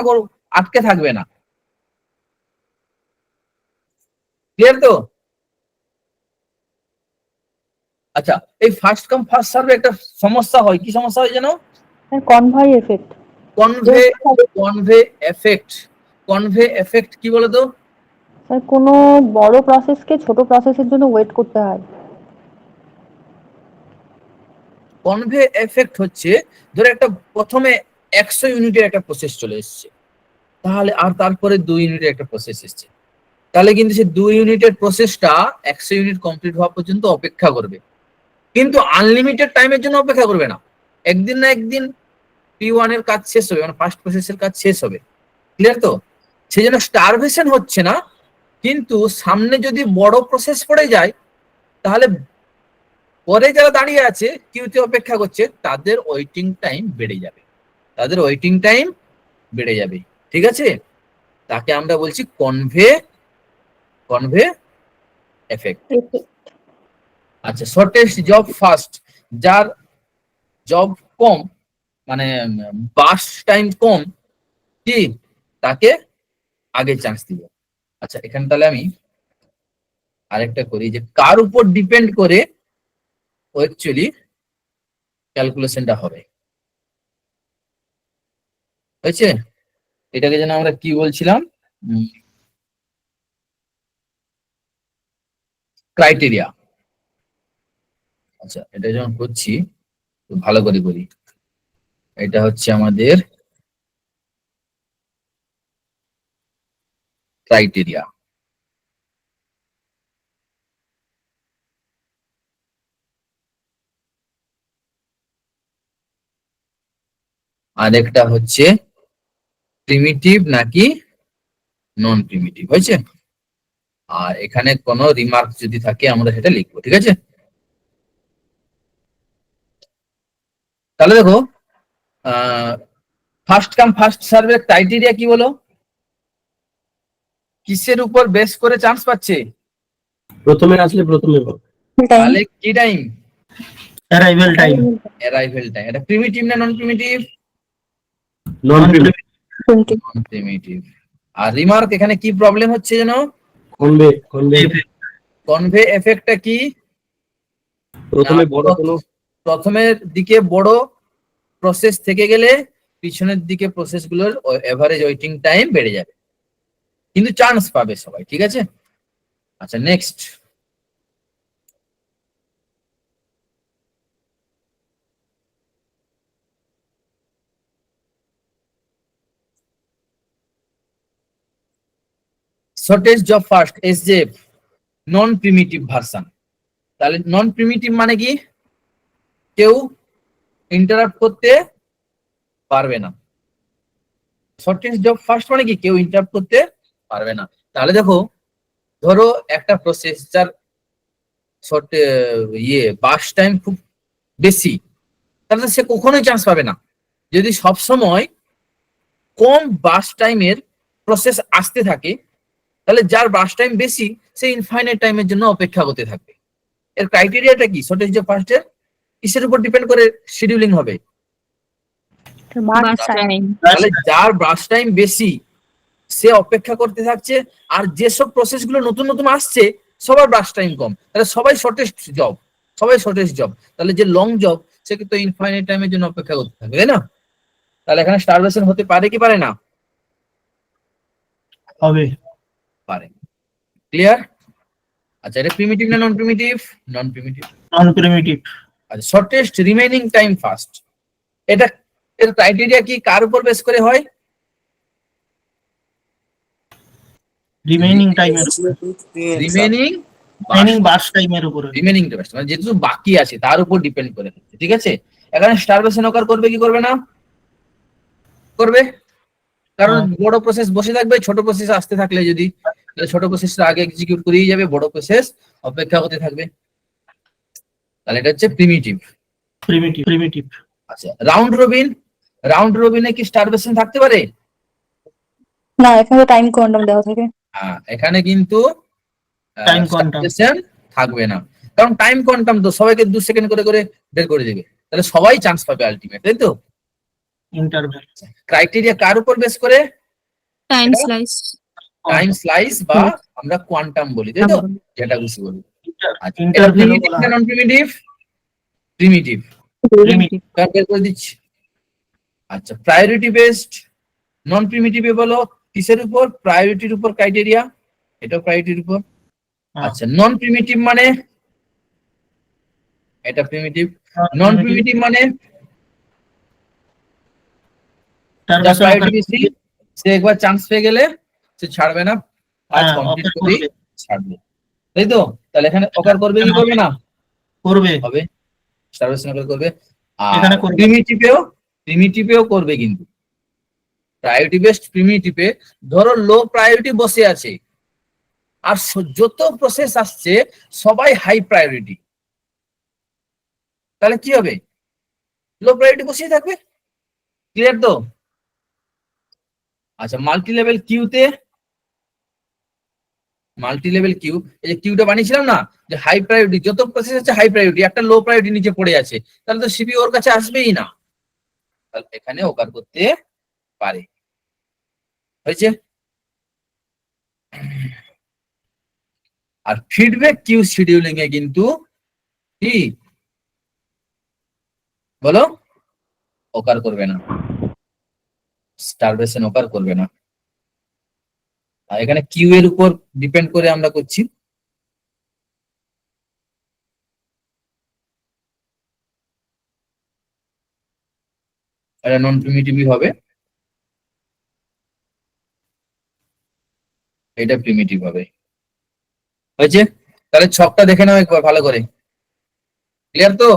আটকে থাকবে না। ক্লিয়ার তো? আচ্ছা এই ফার্স্ট কাম ফার্স্ট সার্ভে একটা সমস্যা হয়, কি সমস্যা হয় জানো? convoy effect, convey effect. Convey effect কি বলো তো? স্যার কোনো বড় প্রসেসকে ছোট প্রসেসের জন্য ওয়েট করতে হয়। কনভে এফেক্ট হচ্ছে ধরো একটা প্রথমে 100 ইউনিটের একটা প্রসেস চলে এসেছে, তাহলে আর তারপরে 2 ইউনিটের একটা প্রসেস এসেছে, তাহলে কিন্তু সে 2 ইউনিটের প্রসেসটা 100 ইউনিট কমপ্লিট হওয়া পর্যন্ত অপেক্ষা করবে, কিন্তু আনলিমিটেড টাইমের জন্য অপেক্ষা করবে না। একদিন না একদিন P1 এর কাজ শেষ হবে, মানে ফার্স্ট প্রসেসের কাজ শেষ হবে। ক্লিয়ার তো? সেই জন্য স্টারভেশন হচ্ছে না, কিন্তু সামনে যদি বড় প্রসেস পড়ে যায় তাহলে পরে যারা দাঁড়িয়ে আছে কিউতে অপেক্ষা করছে তাদের ওয়েটিং টাইম বেড়ে যাবে, তাদের ওয়েটিং টাইম বেড়ে যাবে। ঠিক আছে? তাকে আমরা বলছি কনভে এফেক্ট। আচ্ছা শর্টেস্ট জব ফার্স্ট, যার জব কম মানে বাস টাইম কম, কি তাকে আগে চান্স দিব। আচ্ছা এখানে তাহলে আমি আরেকটা করি যে কার উপর ডিপেন্ড করে অ্যাকচুয়ালি ক্যালকুলেশনটা হবে। হয়েছে? এটাকে যেন আমরা কি বলছিলাম, ক্রাইটেরিয়া। আচ্ছা এটা যখন করছি ভালো করে করি, এটা হচ্ছে আমাদের ক্রাইটেরিয়া। আর একটা হচ্ছে প্রিমিটিভ নাকি নন প্রিমিটিভ, হয়েছে? আর এখানে কোনো রিমার্ক যদি থাকে আমরা সেটা লিখবো, ঠিক আছে? তাহলে দেখো ফার্স্ট কাম ফার্স্ট সার্ভের ক্রাইটেরিয়া কি বলো? কিসের উপর বেস করে চান্স পাচ্ছে? প্রথমে আসলে প্রথমে টাইম তাহলে কি time? Arrival time, arrival time. এটা প্রিমিটিভ না নন প্রিমিটিভ? নন প্রিমিটিভ, নন প্রিমিটিভ। আর রিমার্ক এখানে কি প্রবলেম হচ্ছে যেন? কনভে কনভে এফেক্টটা কি? প্রথমে বড় কোনো প্রথমের দিকে বড় প্রসেস থেকে গেলে পিছনের দিকে প্রসেস গুলোর এভারেজ ওয়েটিং টাইম বেড়ে যাবে, কিন্তু চান্স পাবে সবাই, ঠিক আছে? আচ্ছা নেক্সট, শর্টেজ জব ফার্স্ট এসজেএফ নন প্রিমিটিভ ভার্সন। তাহলে নন প্রিমিটিভ মানে কি? কেউ ইন্টারাপ্ট করতে পারবে না। শর্টেজ জব ফার্স্ট মানে কি? কেউ ইন্টারাপ্ট করতে পারবে না। তাহলে দেখো, ধরো একটা প্রসেস যার বাস টাইম খুব বেশি, তাহলে সে কখনোই চান্স পাবে না। যদি সবসময় কম বাস টাইমের প্রসেস আসতে থাকে, তাহলে যার বাস টাইম বেশি সে ইনফাইনাইট টাইমের জন্য অপেক্ষা করতে থাকবে। এর ক্রাইটেরিয়াটা কি? শর্টেজ জব ফার্স্টের কিসের উপর ডিপেন্ড করে শিডিউলিং হবে? তাহলে যার বাস টাইম বেশি সে অপেক্ষা করতে থাকছে, আর যেসব প্রসেস গুলো নতুন নতুন আসছে সবার বাস টাইম কম, তাহলে সবাই শর্টেস্ট জব, সবাই শর্টেস্ট জব। তাহলে যে লং জব সে কিন্তু ইনফাইনাইট টাইমের জন্য অপেক্ষা করতে থাকবে, তাই না? তাহলে এখানে স্টারভেশন হতে পারে কি পারে না? হবে, পারে। ক্লিয়ার? আচ্ছা, এটা প্রিমিটিভ না নন প্রিমিটিভ? নন প্রিমিটিভ। নন প্রিমিটিভ, আচ্ছা, শর্টেস্ট রিমেইনিং টাইম ফার্স্ট, এটা এর ক্রাইটেরিয়া কি কার উপর বেস করে হয়? রিমেইনিং টাইমের রিমেইনিং বাস টাইমের উপরে, রিমেইনিং টাইম মানে যেটুকু বাকি আছে তার উপর ডিপেন্ড করে, ঠিক আছে? এখানে স্টারভেশন অকার করবে কি করবে না? করবে, কারণ বড় প্রসেস বসে থাকবে, ছোট প্রসেস আসতে থাকলে যদি, তাহলে ছোট প্রসেসটা আগে এক্সিকিউট করেই যাবে, বড় প্রসেস অপেক্ষা করতে থাকবে। তাহলে এটা হচ্ছে প্রিমিটিভ। প্রিমিটিভ। আচ্ছা, রাউন্ড রবিন, রাউন্ড রবিনে কি স্টারভেশন থাকতে পারে? না, এখানে টাইম কোয়ান্টাম দেওয়া থাকে। হ্যাঁ, এখানে কিন্তু টাইম কোয়ান্টাম starvation থাকবে না, কারণ টাইম কোয়ান্টাম তো সবাইকে 2 সেকেন্ড করে করে বের করে দেবে, তাহলে সবাই চান্স পাবে আলটিমেট, তাই তো? ইন্টারভেল, ক্রাইটেরিয়া কার উপর বেস করে? টাইম স্লাইস, টাইম স্লাইস বা আমরা কোয়ান্টাম বলি, তাই তো? যেটা খুশি বলি। আচ্ছা, এটা ইন্টারভেল প্রিমিটিভ না নন প্রিমিটিভ? প্রিমিটিভ। কার বের করে দিচ্ছি। আচ্ছা, প্রায়োরিটি বেসড নন প্রিমিটিভে বলো কিসের উপর? প্রায়োরিটির উপর ক্রাইটেরিয়া, এটা প্রায়োরিটির উপর। আচ্ছা, নন প্রিমিটিভ মানে এটা প্রিমিটিভ। নন প্রিমিটিভ মানে যার প্রায়োরিটি বেশি সে একবার চান্স পেয়ে গেলে সে ছাড়বে না, কাজ কমপ্লিট করে ছাড়বে, তাই তো? তাহলে এখানে অকার করবে কি করবে না? করবে, হবে, স্টারভেশন অকার করবে। এখানে আর করবে। প্রিমিটিভেও করবে, কিন্তু প্রায়োরিটি বেসড প্রিমিটিভে ধরো লো প্রায়োরিটি বসে আছে আর যত প্রসেস আসছে সবাই হাই প্রায়োরিটি, তাহলে কি হবে? লো প্রায়োরিটি বসেই থাকবে। ক্লিয়ার তো? আচ্ছা, মাল্টি লেভেল কিউতে, মাল্টি লেভেল কিউ, এই যে কিউটা বানিয়েছিলাম না, যে হাই প্রায়োরিটি যত প্রসেস আছে হাই প্রায়োরিটি, একটা লো প্রায়োরিটি নিচে পড়ে আছে, তাহলে তো সিপিইউ ওর কাছে আসবেই না, তাহলে এখানে ওকার করতে পারে, হয়েছে? আর ফিডব্যাক কিউ শিডিউলিং এ কিন্তু কি বলো? ওকার করবে না, স্টারভেশন ওকার করবে না। আর এখানে কিউ এর উপর ডিপেন্ড করে আমরা করছি। এটা নন প্রিমিটিভই হবে, এটা প্রিমিটিভ হবে, হয়েছে? তাহলে ছকটা দেখে নাও একবার ভালো করে। ক্লিয়ার তো?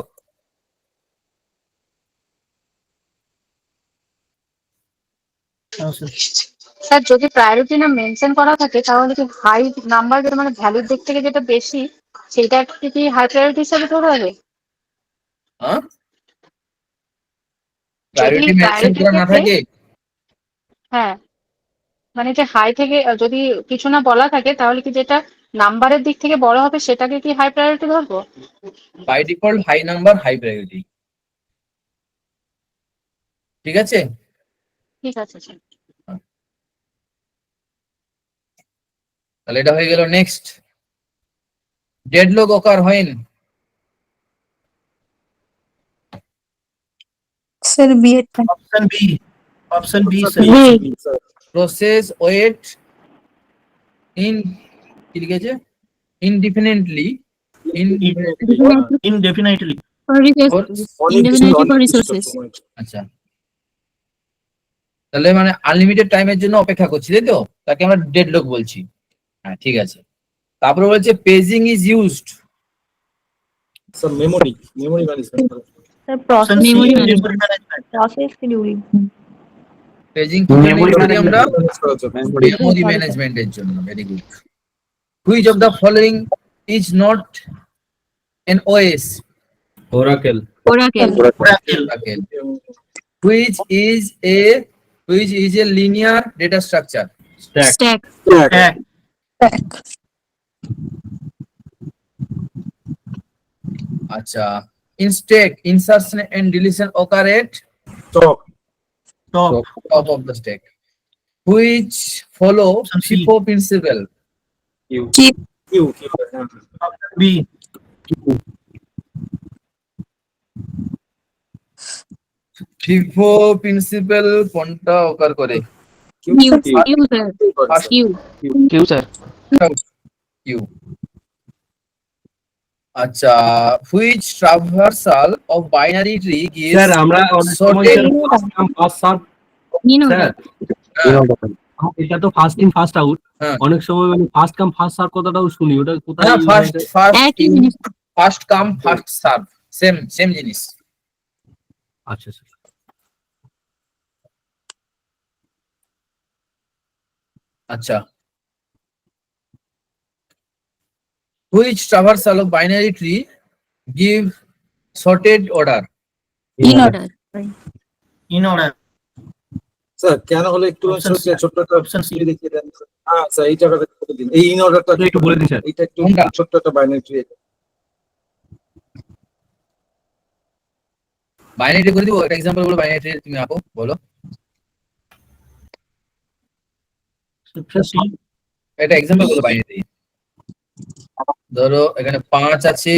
স্যার যদি প্রায়োরিটি না মেনশন করা থাকে তাহলে কি হাই নাম্বার যেটা মানে ভ্যালুর দিক থেকে যেটা বেশি সেটা কি হাই প্রায়োরিটি হিসাবে ধরা হবে? হ্যাঁ, প্রায়োরিটি মেনশন করা না থাকে, হ্যাঁ, মানে যে হাই থেকে যদি কিছু না বলা থাকে তাহলে কি যেটা নাম্বারের দিক থেকে বড় হবে সেটাকে কি হাই প্রায়োরিটি ধরবো? By default high number high priority. ঠিক আছে, ঠিক আছে স্যার। তাহলে এটা হয়ে গেল। নেক্সট, ডেডলক অকার হয় স্যার বিএড option B, option B process wait in কি লিখেছে, ইনডিফিনিটলি ইনডেফিনাইটলি। আচ্ছা, তাহলে মানে আনলিমিটেড টাইমের জন্য অপেক্ষা করছি, তাই তো? তাকে আমরা ডেডলক বলছি। হ্যাঁ, ঠিক আছে। তারপরে বলছে paging is used, sir memory management. Option C memory management. Process scheduling. Paging কি Memory করি আমরা? মেমোরি মেমোরি ম্যানেজমেন্টের জন্য। Very good. Which of the following is not an OS? Oracle. Oracle. Which is a linear data structure? Stack. Stack. হ্যাঁ, আচ্ছা, in stack insertion and deletion occur at top top. top of the stack. Which follow Option C. FIFO principle? Queue B. FIFO principle কোনটা occur করে? Queue sir. Queue. Queue sir. Q. আচ্ছা, which traversal of binary tree gives sir আমরা অনেক সময় sorted? First come first serve sir, এটা তো first in first out. হ্যাঁ। অনেক সময় মানে ফার্স্ট কাম ফার্স্ট সার্ভ কথাটাও শুনি, ওটা কোথায় না, use ফার্স্ট হয়? একই জিনিস। First come first serve, same জিনিস। আচ্ছা স্যার। আচ্ছা, which traversal of binary tree give sorted order? In order. In order. Sir কেন হলো একটু Option C. ছোট্ট একটা অপশন সি। দেখিয়ে দেন। হ্যাঁ স্যার, এই জায়গাটা করে দিন, এই ইন অর্ডারটা একটু বলে দিন স্যার। এটা একটু কোনটা? ছোট্ট একটা বাইনারি ট্রি। বাইনারি ট্রি করে দিব, একটা এক্সাম্পল বলো, বাইনারি ট্রি তুমি আঁকো, বলো অপশন সি। একটা এক্সাম্পল বলো বাইনারি ট্রি। ধরো এখানে 5 আছে,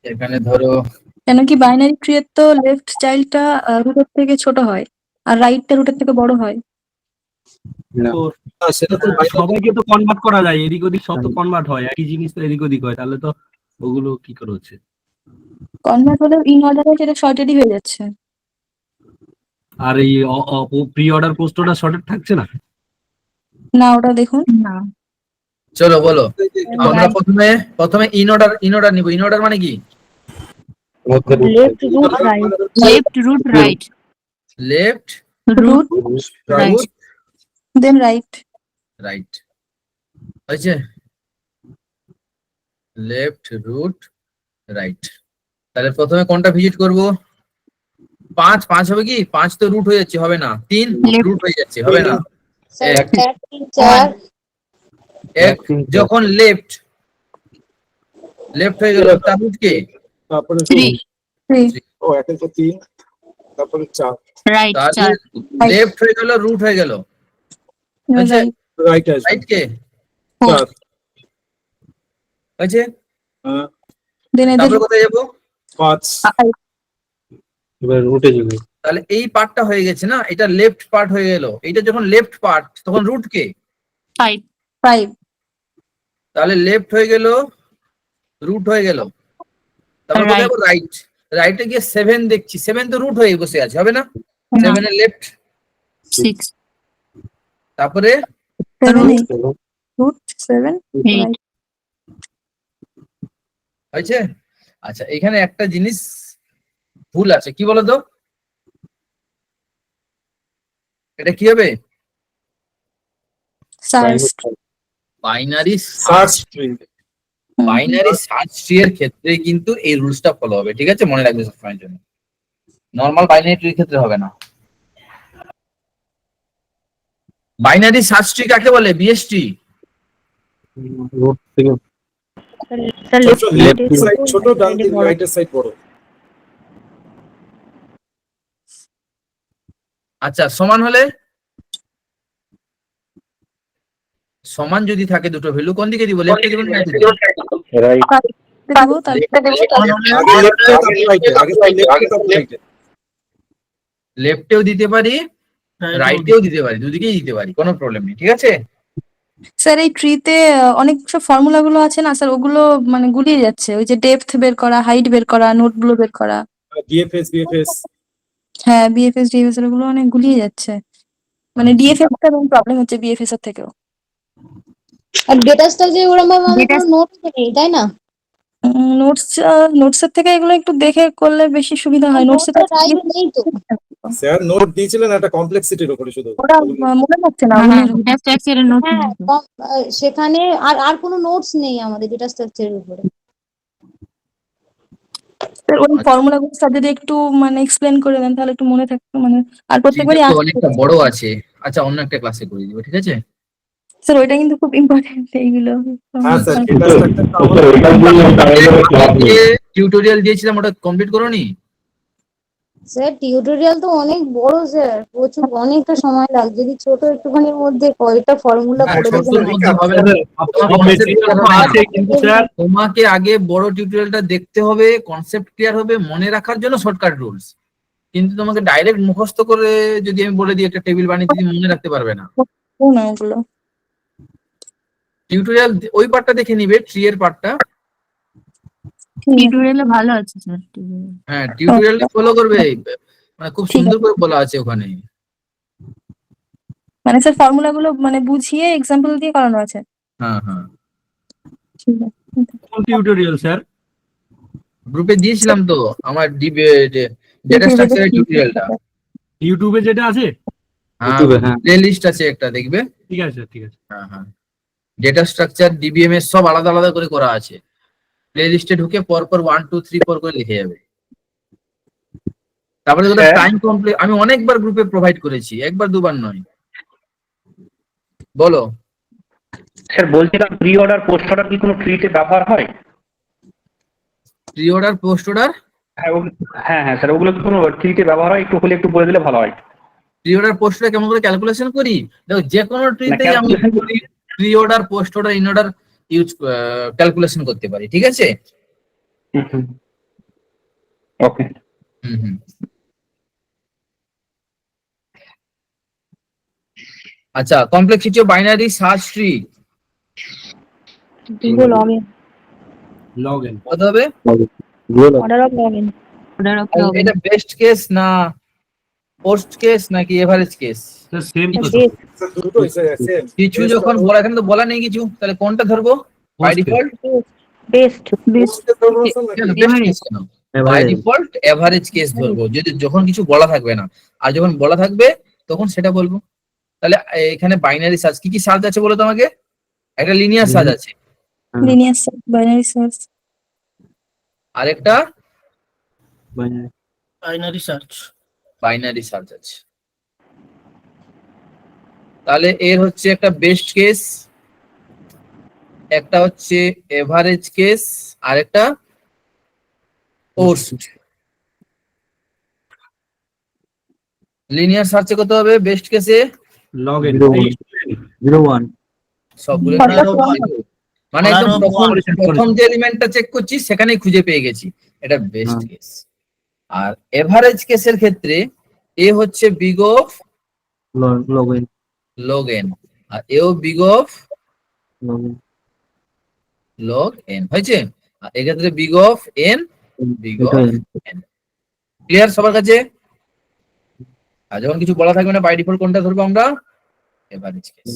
এখানে ধরো কেন কি বাইনারি ট্রি এর তো লেফট চাইল্ডটা রুটের থেকে ছোট হয় আর রাইটটা রুটের থেকে বড় হয়। হ্যাঁ সেটা তো বাইনারি সবাইকে তো কনভার্ট করা যায়, এদিক ওদিক সব তো কনভার্ট হয়, একই জিনিস তো এদিক ওদিক হয়, তাহলে তো ওগুলো কি করে হচ্ছে? কনভার্ট হলেও ইন অর্ডারে সেটা শর্টেডই হয়ে যাচ্ছে। আর এই preorder postorder sorted থাকছে না? না ওটা দেখুন না। চলো বলো। আমরা প্রথমে ইন অর্ডার নিব। ইন অর্ডার মানে কি? Left root right. Left root right. Left root right then right. Right হয়েছে, লেফট রুট রাইট। তাহলে প্রথমে কোনটা ভিজিট করব? 5 হবে কি? 5 তো রুট হয়ে যাচ্ছে, হবে না। 3 Left. রুট হয়ে যাচ্ছে, হবে না। স্যার এক। 1 3 4 এক যখন লেফট হয়ে গেল, তার রুট কে? তারপরে থ্রি। ও এখন তো 3 তারপরে 4 রাইট তাহলে লেফট হয়ে গেল, রুট হয়ে গেল, হয়েছে? রাইট আসবে রাইট কে? 4 হয়েছে। হ্যাঁ দেন এদের তারপরে কোথায় যাবো? 5 এবার রুটে যাবে। তাহলে এই পার্টটা হয়ে গেছে না, এটা লেফট পার্ট হয়ে গেল। এটা যখন লেফট পার্ট তখন রুট কে? 5 তাহলে লেফট হয়ে গেল, রুট হয়ে গেল। তারপর কোথায় যাবো? রাইট। রাইটে গিয়ে 7 দেখছি, 7 তো রুট হয়ে বসে আছে, হবে না? 7 এর লেফট। 6 তারপরে 7 রুট 7 8 হয়েছে। আচ্ছা, এখানে একটা জিনিস ভুল আছে, কি বলতো? এটা কি হবে? Search binary search tree. Binary search tree এর ক্ষেত্রে কিন্তু এই রুলসটা ফলো হবে, ঠিক আছে? মনে রাখবে সবসময়ের জন্য। নরমাল বাইনারি ট্রির ক্ষেত্রে হবে না। বাইনারি সার্চ ট্রি কাকে বলে? বিএসটি। রোড থেকে লেফট সাইড ছোট, ডান দিক রাইটের সাইড বড়। আচ্ছা, সমান হলে? সমান যদি থাকে দুটো ভ্যালু, কোন দিকে দিব? লেফটে দিব না রাইটে দিব? রাইট। দেবো তাহলে আগে লেফটে তারপর রাইটে, আগে লেফটে তারপর রাইটে। লেফটেও দিতে পারি, রাইটেও দিতে পারি, দুদিকেই দিতে পারি, কোনো প্রবলেম নেই, ঠিক আছে? স্যার এই ট্রিতে অনেক সব ফর্মুলা গুলো আছে না স্যার, ওগুলো মানে গুলিয়ে যাচ্ছে। ওই যে ডেপথ বের করা, হাইট বের করা, নোট গুলো বের করা, বিএফএস হ্যাঁ বিএফএস ডিএফএস ওগুলো অনেক গুলিয়ে যাচ্ছে। মানে ডিএফএস টা প্রবলেম হচ্ছে বিএফএস এর থেকেও। আর ডেটা স্ট্রাকচার ওরকম ভাবে আমাদের কোনো নোটস নেই, তাই না? নোটস এর থেকে এগুলো একটু দেখে করলে বেশি সুবিধা হয়। নোটস এর রাইট নেই তো। স্যার নোট দিয়েছিলেন একটা কমপ্লেক্সিটির উপরে শুধু। ওটা মনে হচ্ছে না। হ্যাঁ, সেখানে আর আর কোনো নোটস নেই আমাদের ডেটা স্ট্রাকচারের উপরে। স্যার ওই ফর্মুলা গুলো স্যার যদি একটু মানে এক্সপ্লেন করে দেন তাহলে একটু মনে থাকতো। মানে আর প্রত্যেকবারই ট্রিটা তো অনেকটা বড় আছে। আচ্ছা, অন্য একটা ক্লাসে করে দিব, ঠিক আছে? স্যার ওইটা কিন্তু খুব ইম্পর্টেন্ট এইগুলো। হ্যাঁ স্যার, ডেটা স্ট্রাকচার স্যার ওইটা বললাম তাহলে ক্লাস নেই। টিউটোরিয়াল দিয়েছিলাম, ওটা কমপ্লিট করোনি? স্যার টিউটোরিয়াল তো অনেক বড় স্যার, প্রচুর অনেকটা সময় লাগবে। যদি ছোট একটুখানির মধ্যে কয়টা ফর্মুলা হ্যাঁ, করে ছোট্টর দিতেন। মধ্যে হবে না। তোমাকে আগে বড় টিউটোরিয়ালটা দেখতে হবে, কনসেপ্ট ক্লিয়ার হবে, মনে রাখার জন্য শর্টকাট রুলস। কিন্তু তোমাকে ডাইরেক্ট মুখস্থ করে যদি আমি বলে দিই একটা টেবিল বানিয়ে দিই, মনে রাখতে পারবে না। না ওগুলো টিউটোরিয়াল ওই পার্টটা দেখে নিবে, ট্রি এর পার্টটা। টিউটোরিয়ালে ভালো আছে স্যার। হ্যাঁ, টিউটোরিয়ালটা ফলো করবে, মানে খুব সুন্দর করে বলা আছে ওখানে। মানে স্যার ফর্মুলা গুলো মানে বুঝিয়ে এক্সাম্পল দিয়ে করানো আছে। হ্যাঁ হ্যাঁ, ঠিক আছে। কোন টিউটোরিয়াল স্যার? গ্রুপে দিয়েছিলাম তো আমার ডেটা স্ট্রাকচারের টিউটোরিয়ালটা। ইউটিউবে যেটা আছে? হ্যাঁ, YouTube এ, হ্যাঁ। প্লেলিস্ট আছে একটা, দেখবে। ঠিক আছে ঠিক আছে। হ্যাঁ হ্যাঁ, ডেটা স্ট্রাকচার ডিবিএমএস সব আলাদা আলাদা করে করা আছে। প্লেলিস্টে ঢুকে পরপর 1 2 3 4 করে লিখে যাবে। তারপরে টাইম কমপ্লিট আমি অনেকবার গ্রুপে প্রোভাইড করেছি, একবার দুবার নয়। বলো। স্যার বলছিলাম প্রি অর্ডার পোস্ট অর্ডার কি কোনো ট্রিতে ব্যবহার হয়? Pre order post order? হ্যাঁ হ্যাঁ স্যার, ওগুলো কি কোনো ট্রিতে ব্যবহার হয়? একটু হলে একটু বলে দিলে ভালো হয়। প্রি অর্ডার পোস্ট অর্ডার কেমন করে ক্যালকুলেশন করি? দেখো, যে কোনো ট্রিতেই আমি pre order, post order, in order use calculation করতে পারি, ঠিক আছে? ওকে। হুম হুম। আচ্ছা, complexity of binary search tree log in. কত হবে? Order of login. এটা বেস্ট কেস না পোস্ট কেস নাকি এভারেজ কেস? স্যার সেম তো। স্যার দুটোই স্যার সেম। কিছু যখন বলা, এখানে তো বলা নেই কিছু, তাহলে কোনটা ধরবো by default? Best by default average case ধরবো, যদি যখন কিছু বলা থাকবে না। আর যখন বলা থাকবে তখন সেটা বলবো। তাহলে এখানে বাইনারি সার্চ, কি কি সার্চ আছে বলো তোমাকে? একটা লিনিয়ার সার্চ আছে, লিনিয়ার সার্চ, বাইনারি সার্চ, আরেকটা বাইনারি সার্চ। বাইনারি সার্চ আছে। তাহলে এর হচ্ছে একটা বেস্ট কেস, একটা হচ্ছে এভারেজ কেস, আর একটা পোস্ট। লিনিয়ার সার্চে কত হবে? বেস্ট কেসে লগ ইন 01 সবগুলো মানে একদম প্রথম যে এলিমেন্টটা চেক করছি সেখানেই খুঁজে পেয়ে গেছি, এটা বেস্ট কেস। আর এভারেজ কেসের ক্ষেত্রে এ হচ্ছে বিগ অফ লগ এন, আর এও বিগ অফ লগ এন হয়েছে। আর এক্ষেত্রে big of N, big of N. Clear সবার কাছে? আর যখন কিছু বলা থাকবে না, বাই ডিফল্ট কোনটা ধরবো আমরা? Average case.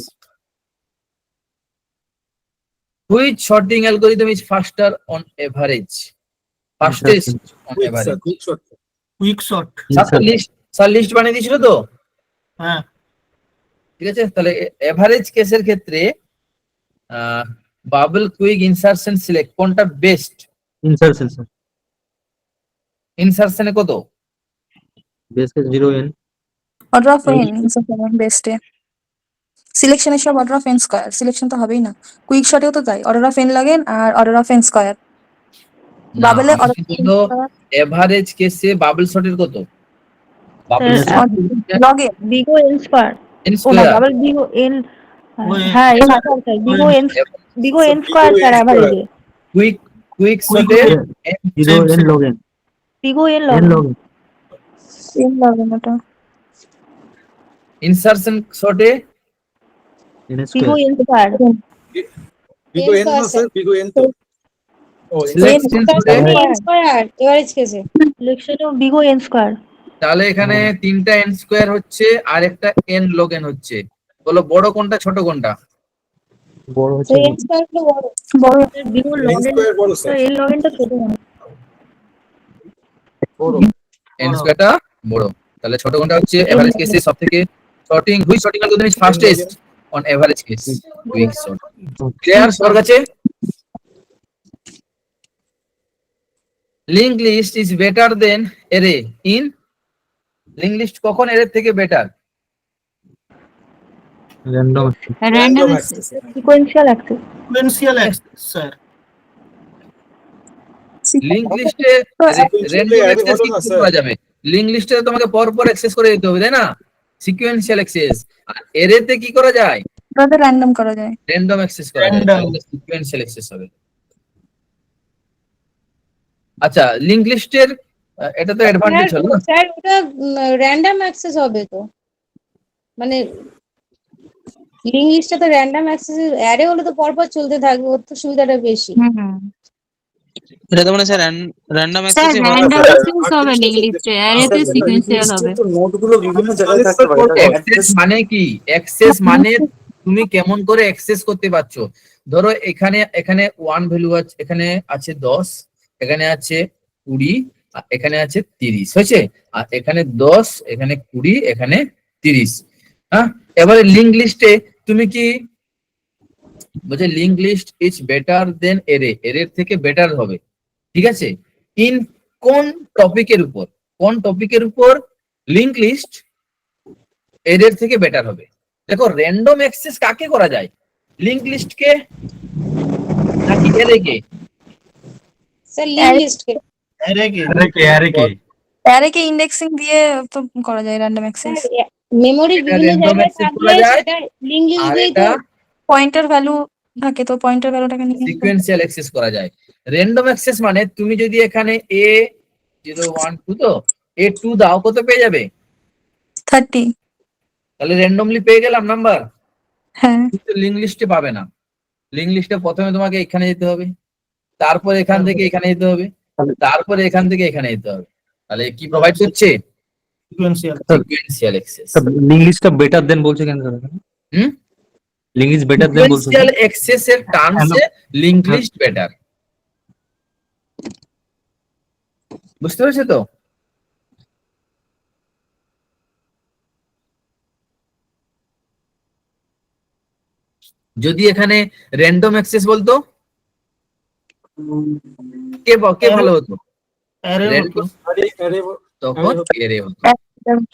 Which sorting algorithm is faster on average? Fastest on average. Quick sort. Sir list বানিয়ে দিয়েছিল তো? হ্যাঁ। ঠিক আছে, তাহলে এভারেজ কেসের ক্ষেত্রে বাবল, কুইক, ইনসারশন, সিলেক্ট কোনটা বেস্ট? ইনসারশন স্যার, ইনসারশনে কত? Base case 0n, order of N বেস্টে। সিলেকশনের সব order of N square, selection তো হবেই না। কুইক শটেও তো তাই, অর্ডার অফ এন লাগেন আর অর্ডার অফ এন স্কয়ার। না, বাবলে আমি বললো এভারেজ কেসে বাবল শটের কত? বাবল লগে বিগো এন স্কয়ার এন ও না স্কয়ার, ডাবল বিগো এন ওই- হ্যাঁ sir big O N square sir অ্যাভারেজে কুইক কুইক শটে 0n log n, big O N n log log n, N log N ওটা। ইনসারশন শটে n big O square, N square big O N না sir, big O N তো ও selection শটে। স্কয়ার এভারেজ কেসে সিলেকশনও বিগো এন স্কয়ার তাহলে এখানে তিনটা এন স্কোয়ার হচ্ছে আর একটা এন লগ এন হচ্ছে, বলো বড় কোনটা ছোট কোনটা? বড় হচ্ছে এন স্কয়ার হলো বড় বিগো এন লগ স্কয়ার বড় স্যার, এন লগ এনটা ছোট হয় বড় এন স্কোয়ারটা বড়, তাহলে ছোট কোনটা হচ্ছে? এভারেজ কেসে সব থেকে শর্টিং, হুই শর্টিং আর দুদিন fastest on average case, quick sort. Clear সবার কাছে? Link list is better than array in, link list কখন এর থেকে বেটার? random, random access. Sequential access sequential access sir. Link লিস্টে র্যান্ডম অ্যাক্সেস কি করা যাবে? লিংক লিস্টে তোমাকে পর পর অ্যাক্সেস করে দিতে হবে, তাই না? Sequential access. আর এরেতে কি করা যায়? ওটাতে র্যান্ডম করা যায়। র্যান্ডম অ্যাক্সেস করা যায়, Random. সিকোয়েন্সিয়াল অ্যাক্সেস হবে। আচ্ছা, লিংক লিস্টের এটা তো অ্যাডভান্টেজ হলো না? স্যার ওটা র্যান্ডম অ্যাক্সেস হবে তো, মানে লিঙ্ক লিস্টে তো র্যান্ডম অ্যাক্সেস অ্যারে হলে তো পরপর চলতে থাকবে, ওর তো সুবিধাটা বেশি। এটা তো মানে স্যার র্যান্ডম স্যার অ্যাক্সেসই র্যান্ডম হয়। অ্যাক্সেস হবে লিঙ্ক লিস্টে, অ্যারেতে সিকোয়েন্সিয়াল হবে। নোটগুলো বিভিন্ন জায়গায় থাকতে পারে। অ্যাক্সেস মানে কি? অ্যাক্সেস মানে তুমি কেমন করে অ্যাক্সেস করতে পারছো। ধরো এখানে এখানে 1 ভ্যালু আছে, এখানে আছে 10, এখানে আছে 20, আর এখানে আছে 30 হয়েছে, আর এখানে 10, এখানে 20, এখানে 30। হ্যাঁ, এবারে লিংক লিস্টে তুমি কি বলছে? Link list is better than array, এরের থেকে বেটার হবে, ঠিক আছে? ইন কোন টপিকের উপর? কোন টপিকের উপর লিংক লিস্ট এরের থেকে বেটার হবে? দেখো, র্যান্ডম অ্যাক্সেস কাকে করা যায়? লিংক লিস্ট কে নাকি এরে কে? স্যার লিঙ্ক লিস্টকে অ্যারেকে ইন্ডেক্সিং দিয়ে তো করা যায় র্যান্ডম অ্যাক্সেস। মেমোরির এটা বিভিন্ন random জায়গায় access থাকলে করা যায়, সেটা লিঙ্ক লিস্ট আর দিয়েই তো এটা পয়েন্টার ভ্যালু থাকে, তো পয়েন্টার ভ্যালুটাকে নিয়ে সিকোয়েন্সিয়াল অ্যাক্সেস করা যায়। র্যান্ডম অ্যাক্সেস মানে তুমি যদি এখানে A012 তো A2 দাও, কত পেয়ে যাবে? 30। তাহলে র্যান্ডমলি পেয়ে গেলাম নাম্বার, হ্যাঁ, কিন্তু লিংক লিস্টে পাবে না। লিংক লিস্টে প্রথমে তোমাকে এখানে যেতে হবে, তারপর এখান থেকে এখানে যেতে হবে, তারপরে এখান থেকে এখানে যেতে হবে। তাহলে কি প্রোভাইড করছে? সিকোয়েন্সিয়াল। Sequential access. লিঙ্ক লিস্টটা বেটার দেন বলছে কেন স্যার? হুম? লিঙ্ক লিস্ট বেটার দেন বলছে। সিকোয়েন্সিয়াল অ্যাক্সেস এর টার্মসে লিংক লিস্ট বেটার, বুঝতে পেরেছো তো? যদি এখানে র্যান্ডম অ্যাক্সেস বলতো কে ভালো হতো? অ্যারে Random, তখন এরে হতো।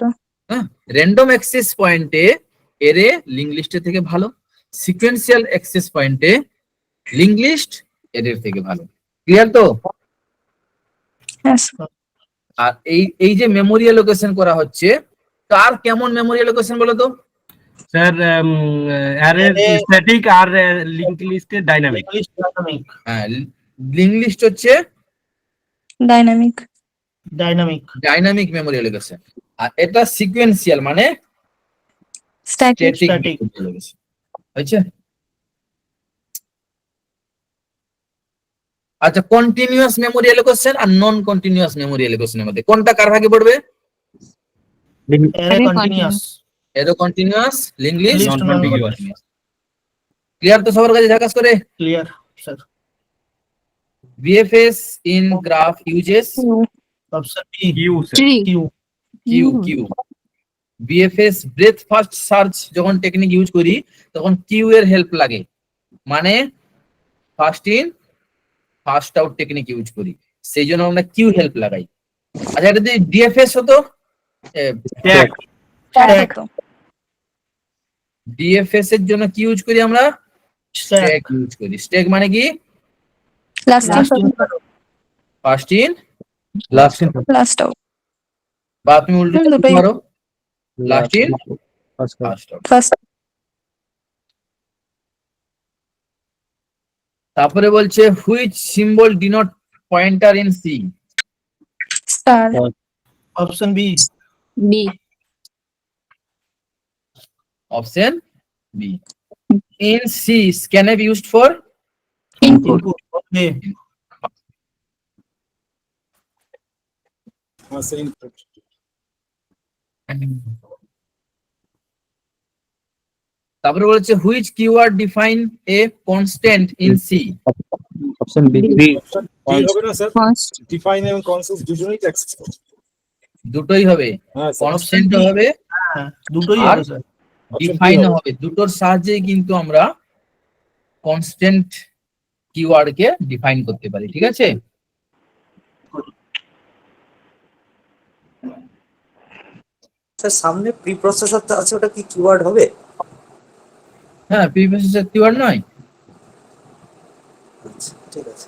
তো হ্যাঁ, র্যান্ডম অ্যাক্সেস পয়েন্টে এরে লিংক লিস্টের থেকে ভালো, সিকোয়েন্সিয়াল অ্যাক্সেস পয়েন্টে লিংক লিস্ট এদের থেকে ভালো। ক্লিয়ার তো? yes, আর এই যে মেমোরি অ্যালোকেশন করা হচ্ছে, তার কেমন মেমোরি অ্যালোকেশন বলো তো? স্যার অ্যারে স্ট্যাটিক আর লিংক লিস্টের ডাইনামিক। হ্যাঁ, লিংক লিস্ট হচ্ছে ডাইনামিক। ডাইনামিক মেমোরি অ্যালোকেশন, আর এটা সিকোয়েন্সিয়াল মানে স্ট্যাটিক। Static allocation. হয়েছে? আচ্ছা, কন্টিনিউয়াস মেমোরি অ্যালোকেশন আর নন কন্টিনিউয়াস মেমোরি অ্যালোকেশনের মধ্যে কোনটা কার ভাগে পড়বে? Array continuous. Array continuous, link list List non non-contiguous. Continuous. Clear তো সবার কাছে? ঝাকাস করে। Clear sir. VFS in graph uses option B queue queue. Q. BFS breadth first search যখন টেকনিক ইউজ করি তখন কিউ এর হেল্প লাগে, মানে first in first out technique use করি, সেই জন্য আমরা কিউ হেল্প লাগাই। আচ্ছা, এটা যদি ডিএফএস হতো, ট্যাগ ট্যাগ হতো। ডিএফএস এর জন্য কি ইউজ করি আমরা? স্ট্যাক ইউজ করি। স্ট্যাক মানে কি? Last in first in last out বা তুমি উল্টো করতে দুটোই। পারো, last in first out. First তারপরে বলছে which symbol denote pointer in C? Star option B B option B. In C scanf used for input okay input. তারপরে বলছে which keyword define a constant in C? Option B D হবে না sir? First define এবং concept দুটোই access করে। দুটোই হবে, হ্যাঁ স্যার, কনস্ট্যান্ট হবে হ্যাঁ দুটোই আর হবে স্যার। ডিফাইন হবে, দুটোর সাহায্যে কিন্তু আমরা কনস্ট্যান্ট কিওয়ার্ড কে ডিফাইন করতে পারি। ঠিক আছে, স্যার সামনে প্রি প্রসেসরটা আছে, ওটা কি কিওয়ার্ড হবে? হ্যাঁ প্রিপ্রসেসর কিওয়ার্ড নয়? আচ্ছা ঠিক আছে।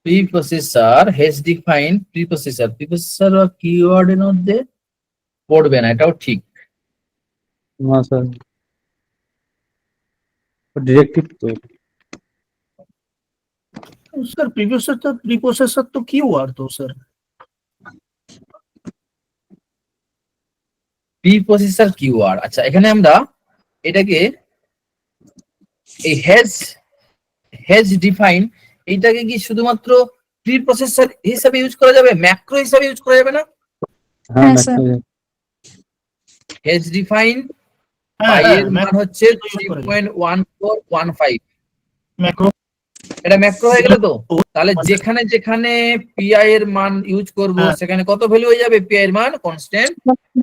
প্রিপ্রসেসর হ্যাজ ডিফাইন প্রিপ্রসেসর কিওয়ার্ড এর মধ্যে পড়বে না, এটাও ঠিক। না স্যার, ডিরেক্টিভ তো सर प्रीप्रोसेसर तो कीवर्ड तो सर প্রিপ্রসেসর কিওয়ার্ড। আচ্ছা, এখানে আমরা এটাকে এই হ্যাজ ডিফাইন এইটাকে কি শুধুমাত্র প্রিপ্রসেসর হিসাবে ইউজ করা যাবে, ম্যাক্রো হিসাবে ইউজ করা যাবে না? হ্যাঁ স্যার হ্যাজ ডিফাইন এর মান হচ্ছে 3.1415, मैक्रो এটা ম্যাক্রো হয়ে গেল তো। তাহলে যেখানে যেখানে পিআই এর মান ইউজ করব হ্যাঁ। সেখানে কত ভ্যালু হয়ে যাবে? পিআই এর মান কনস্ট্যান্ট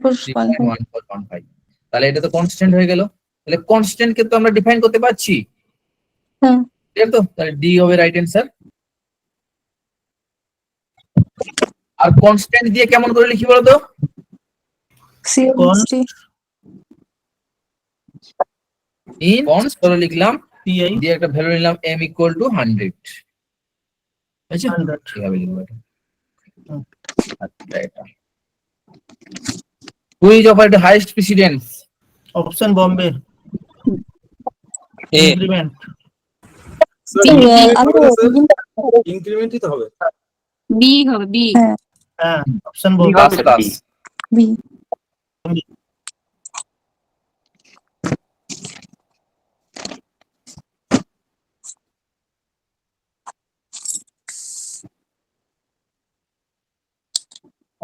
3.1415। তাহলে এটা তো কনস্ট্যান্ট হয়ে গেল। তাহলে কনস্ট্যান্ট কে তো আমরা ডিফাইন করতে পারছি, হ্যাঁ ঠিক আছে তো? তাহলে ডি হবে রাইট অ্যান্সার। আর কনস্ট্যান্ট দিয়ে কেমন করে লিখি বলো তো? সিএলএসটি ইন কনস্ট করে লিখলাম, पीआई দিয়ে একটা ভ্যালু নিলাম m equal to 100, বুঝছো? 100 কিভাবে লিখবো এটা? আচ্ছা, এটা which offer the highest precedence? Option बॉम्बे এ इंक्रीमेंट ইনক্রিমেন্টই তো হবে। বি হবে বি हाँ ऑप्शन बॉम्बे প্লাস প্লাস। বি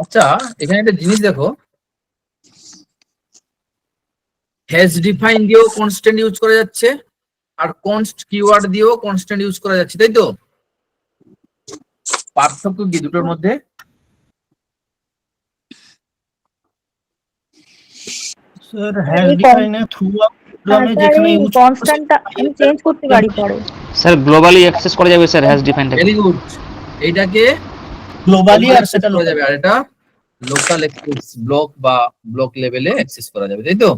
আচ্ছা, এখানে একটা জিনিস দেখো, হ্যাজ ডিফাইন দিয়েও কনস্ট্যান্ট ইউজ করা যাচ্ছে আর কনস্ট কিওয়ার্ড দিয়েও কনস্ট্যান্ট ইউজ করা যাচ্ছে, তাই তো? পার্থক্য কি দুটোর মধ্যে? सर हैज डिफाइन है थ्रू प्रोग्राम में যেখানে ইউজ কনস্ট্যান্টটা আমি চেঞ্জ করতে পারি পরে। স্যার গ্লোবালি অ্যাক্সেস করা যাবে স্যার হ্যাজ ডিফাইনটাকে। ভেরি গুড, এইটাকে গ্লোবালি আর সেটা করা যাবে, আর এটা লোকাল অ্যাক্সেস ব্লক বা ব্লক লেভেলে অ্যাক্সেস করা যাবে, তাই তো?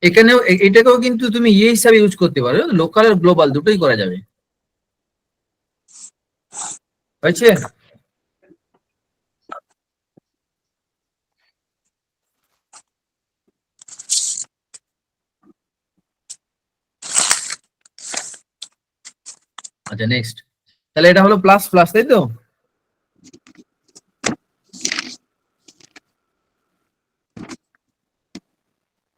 এখানেও এটাকেও কিন্তু তুমি ইয়ে হিসাবে ইউজ করতে পারো, লোকাল আর গ্লোবাল দুটোই করা যাবে, হয়েছে? আচ্ছা নেক্সট, তাহলে এটা হলো প্লাস প্লাস, তাই তো?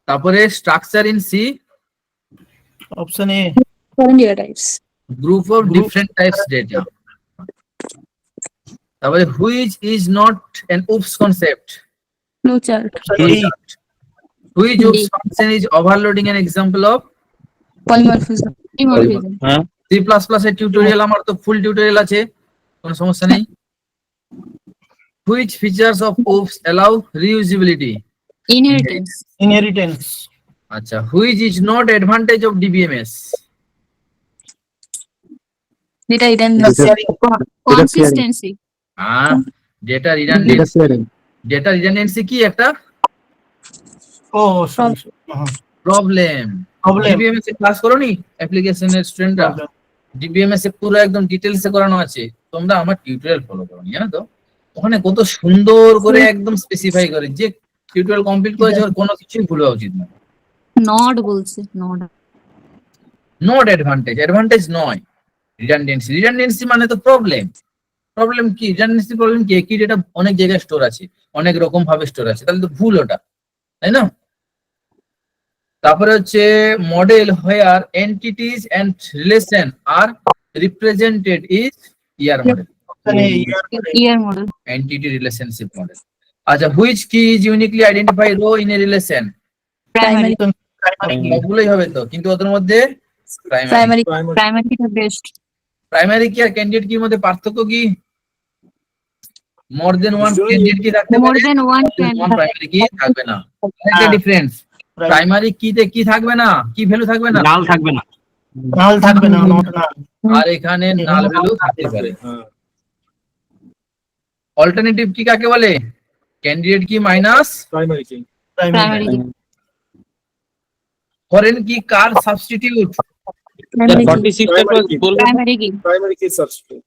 তারপরে structure in C, option A foreign data types group of different types data. তারপরে which is not an oops concept? Flow chart which oops function is overloading an example of? Polymorphism হ্যাঁ C plus plus এর tutorial আমার তো ফুল tutorial আছে, কোনো সমস্যা নেই। Which features of OOPS allow reusability? Inheritance. Inheritance. আচ্ছা, which is not advantage of DBMS? Data redundancy. Consistency. Data Data redundancy. sharing. Data redundancy কি একটা Oh, sorry. Problem. Problem. DBMS এ ক্লাস করোনি অ্যাপ্লিকেশনের স্টুডেন্টরা? Problem. ডিবিএমএস এ পুরো একদম ডিটেইলসে করানো আছে, তোমরা আমার টিউটোরিয়াল ফলো করোনি, জানো তো? ওখানে কত সুন্দর করে একদম স্পেসিফাই করে যে টিউটোরিয়াল কমপ্লিট করেছে ওর কোনো কিছুই ভুল হওয়া উচিত না। Not বলছে, not. নট অ্যাডভান্টেজ, অ্যাডভান্টেজ নয়। রিডান্ডেন্সি, রিডান্ডেন্সি মানে তো প্রবলেম। প্রবলেম কি? রিডান্ডেন্সি প্রবলেম কি? একই ডেটা অনেক জায়গায় স্টোর আছে, অনেক রকম ভাবে স্টোর আছে, তাহলে তো ভুল ওটা, তাই না? তারপরে হচ্ছে model where entities and relation are represented is ER model. Year model. Entity relationship model. আচ্ছা, which key is uniquely identify row in a relation? Primary. সবগুলোই হবে তো, কিন্তু ওদের মধ্যে primary. Primary is the best. Primary key আর candidate কির মধ্যে পার্থক্য কি? মোর দেন ওয়ান ক্যান্ডিডেট কি থাকতে More পারে, than one প্রাইমারি কি থাকবে না। একটা ডিফারেন্স, প্রাইমারি কিতে কি থাকবে না, কি ভ্যালু থাকবে না, নাল থাকবে না। নাল থাকবে না, not নাল। আর এখানে নাল ভ্যালু থাকতে পারে। অল্টারনেটিভ কি কাকে বলে? ক্যান্ডিডেট কি মাইনাস প্রাইমারি কি? primary. ফরেন কি কার সাবস্টিটিউট? Primary. 46 এর পর বলবেন। Primary key. প্রাইমারি কি সাবস্টিটিউট?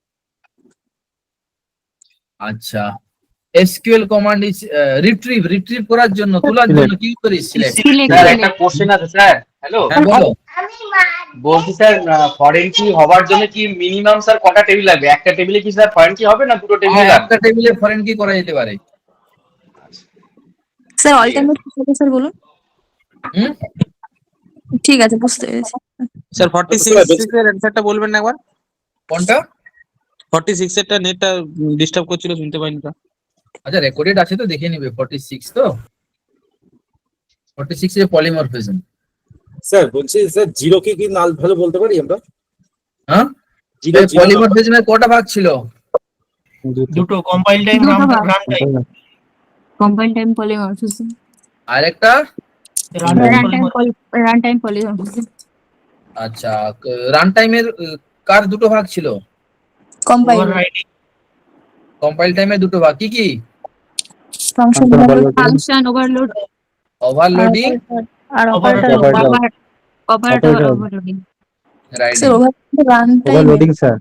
আচ্ছা, এসকিউএল কমান্ড ইজ রিট্রিভ করার জন্য, তোলার জন্য কি করিস? সিলেক্ট। Select. স্যার একটা কোশ্চেন আছে স্যার। হ্যালো, হ্যাঁ বলো। বলছি স্যার ফরেন কি হবার জন্য কি মিনিমাম স্যার কটা টেবিল লাগবে? একটা টেবিলে কি স্যার ফরেন কি হবে না দুটো টেবিল হ্যাঁ, লাগবে? একটা টেবিলে ফরেন কি করা যেতে পারে। স্যার alternate কি স্যার বলুন? হুম, ঠিক আছে, বুঝতে পেরেছি। স্যার 46 এর অ্যানসারটা বলবেন না একবার? কোনটা? 46 এরটা নেটটা ডিস্টার্ব করছিল, শুনতে পাইনি তো। আচ্ছা, রেকর্ডেড আছে তো, দেখে নিবে। 46 তো, 46 এর পলিমরফিজম। স্যার বলছি স্যার জিরো কি নাল ভ্যালু বলতে পারি আমরা? হ্যাঁ, জিরো পলিমরফিজমের কটা ভাগ ছিল? দুটো, কম্পাইল টাইম, দুটো ভাগ। Run time. Compile time polymorphism. আর একটা Run time polymorphism. আচ্ছা, রান টাইমের কার দুটো ভাগ ছিল? Compile. Overriding. কম্পাইল টাইমের দুটো ভাগ কি কি? Function overloading. function overload. Overloading, আর operator overloading. Writing. Sir, run time. Overloading, sir.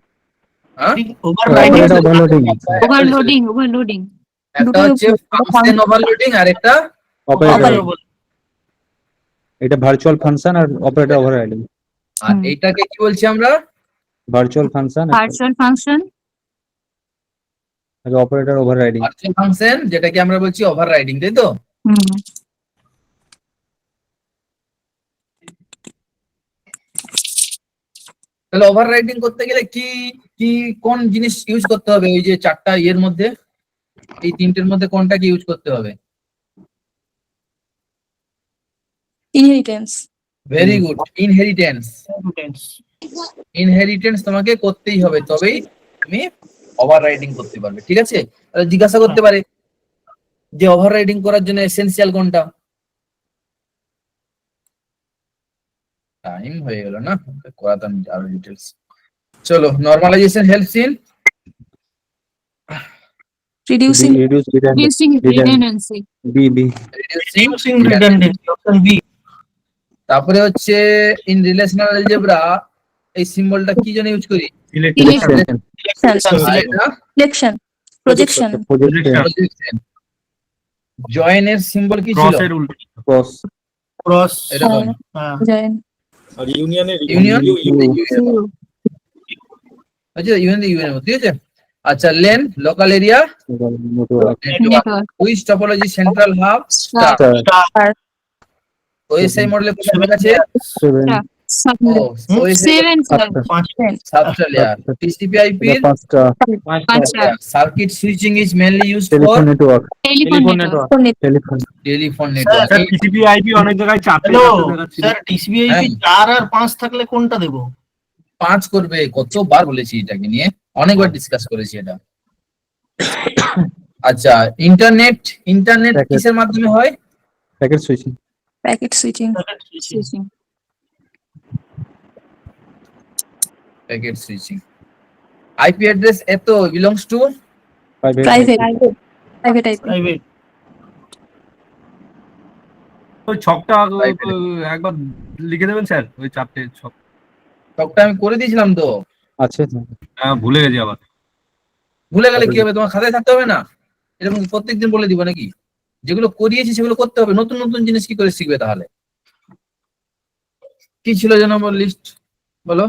হ্যাঁ, Overriding. Operator overloading. Overloading. একটা হচ্ছে ফাংশন ওভারলোডিং আর একটা Operator. এটা ভার্চুয়াল ফাংশন আর অপারেটর ওভাররাইডিং। আর এইটাকে কি বলছি আমরা? Virtual function Partial function. আর অপারেটর ওভাররাইডিং। ভার্চুয়াল ফাংশন, যেটাকে আমরা বলছি ওভাররাইডিং, তাই তো? তাহলে ওভাররাইডিং করতে গেলে কি কি কোন জিনিস ইউজ করতে হবে? ওই যে চারটা ইয়ের মধ্যে, এই তিনটের মধ্যে কোনটা কি ইউজ করতে হবে? Inheritance. Very good, inheritance. Inheritance তোমাকে করতেই হবে, তবেই তুমি ওভাররাইডিং করতে পারবে। ঠিক আছে, তাহলে জিজ্ঞাসা করতে পারে যে ওভাররাইডিং করার জন্য এসেনশিয়াল কোনটা? টাইম হয়ে গেল না, করাতাম আরো ডিটেইলস। চলো, normalisation helps in Reducing reducing redundancy. BB. Reducing redundancy, option B. তারপরে হচ্ছে ইন রিলেশনাল অ্যালজেব্রা এই সিম্বলটা কি জন্য ইউজ করি? Selection. Projection. জয়েনের সিম্বল কি ছিল? ক্রসের উল্টো। Cross. এরকম। Join. আর ইউনিয়নের ইউনিয়ন Zero. আচ্ছা, ইউনিয়ন ঠিক আছে। আচ্ছা, LAN local area Network. Which topology central hub star. Star. OSI মডেলে কোথায় আছে? Subnet. ওএসআই 7 sir. সাবস্টার layer. TCP IP Pancha. Circuit switching is mainly used for telephone network. Telephone network. Telephone. Telephone network. Sir TCP/IP অনেক জায়গায় চারটে hello দেখাচ্ছিল। Sir, TCP/IP 4 আর 5 থাকলে কোনটা দেবো? 5 করবে, কতবার বলেছি এটাকে নিয়ে, অনেকবার ডিসকাস করেছি এটা। আচ্ছা, ইন্টারনেট Packet. কিসের মাধ্যমে হয়? Packet switching. Packet switching. Packet switching. IP address এত belongs to private IP. Private. ওই ছকটা একবার লিখে দেবেন স্যার, ওই চারটে ছক। সবটা আমি করে দিয়েছিলাম তো। আছে হ্যাঁ, ভুলে গেছি আবার। ভুলে গেলে কি হবে? তোমার খাতায় থাকতে হবে না? এরকম প্রত্যেকদিন বলে দিব নাকি? যেগুলো করিয়েছি সেগুলো করতে হবে, নতুন নতুন জিনিস কি করে শিখবে তাহলে? কি ছিল যেন আমার লিস্ট বলো?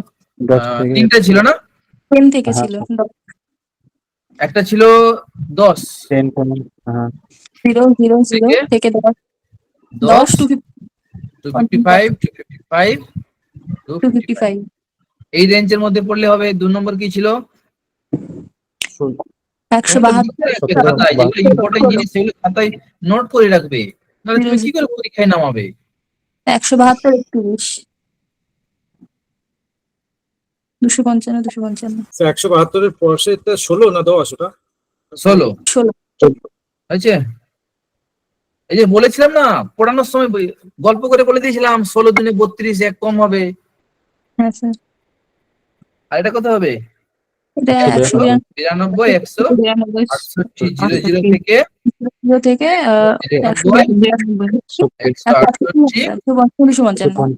তিনটে ছিল না? 10 থেকে ছিল। একটা ছিল 10 10 কোন 0 0 0 থেকে 10 টু 255 255 255 এই রেঞ্জের মধ্যে পড়লে হবে। 2 নম্বর কি ছিল? 172 খাতায় যেগুলো ইম্পর্টেন্ট জিনিস সেগুলো খাতায় নোট করে রাখবে, নাহলে তুমি কি করে পরীক্ষায় নামাবে? 172 31 255 255 স্যার 172 এর পরেরটা 16 না 10 ওটা? 16 হয়েছে? এই যে বলেছিলাম না পড়ানোর সময় গল্প করে বলে দিয়েছিলাম 16 দিনে 32 এক কম হবে। হ্যাঁ স্যার। আর এটা কত হবে? এটা 192 168 00 থেকে 0 থেকে 192 255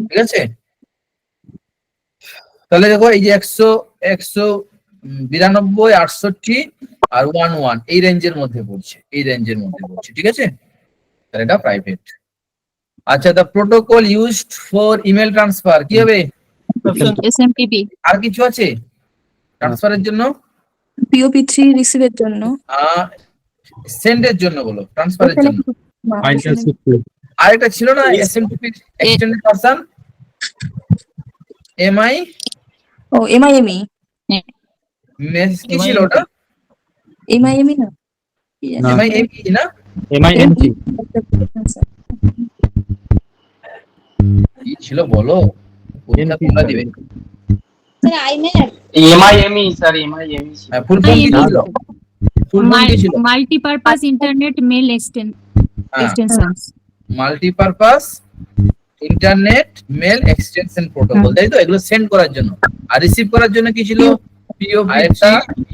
ঠিক আছে? তাহলে দেখো এই যে 192 68 আর 11 এই রেঞ্জের মধ্যে পড়ছে, ঠিক আছে? তাহলে এটা প্রাইভেট। আচ্ছা, the protocol used for email transfer কি হবে? SMTP। আর কিছু আছে ট্রান্সফারের জন্য? POP3 রিসিভের জন্য। সেন্ডের জন্য বলো, ট্রান্সফারের জন্য। আরেকটা ছিল না SMTP extended version, MI MIME কি ছিল ওটা? MIME না MIME না MIMT কি ছিল বলো? পরীক্ষা তোমরা দিবে। Sir email MIME sir, MIME. Full form কি ছিল? ফুল ফর্ম কি ছিল? Multipurpose internet mail extensions. Multipurpose internet mail extension protocol, তাই তো? এগুলো সেন্ড করার জন্য। আর রিসিভ করার জন্য কি ছিল? POP3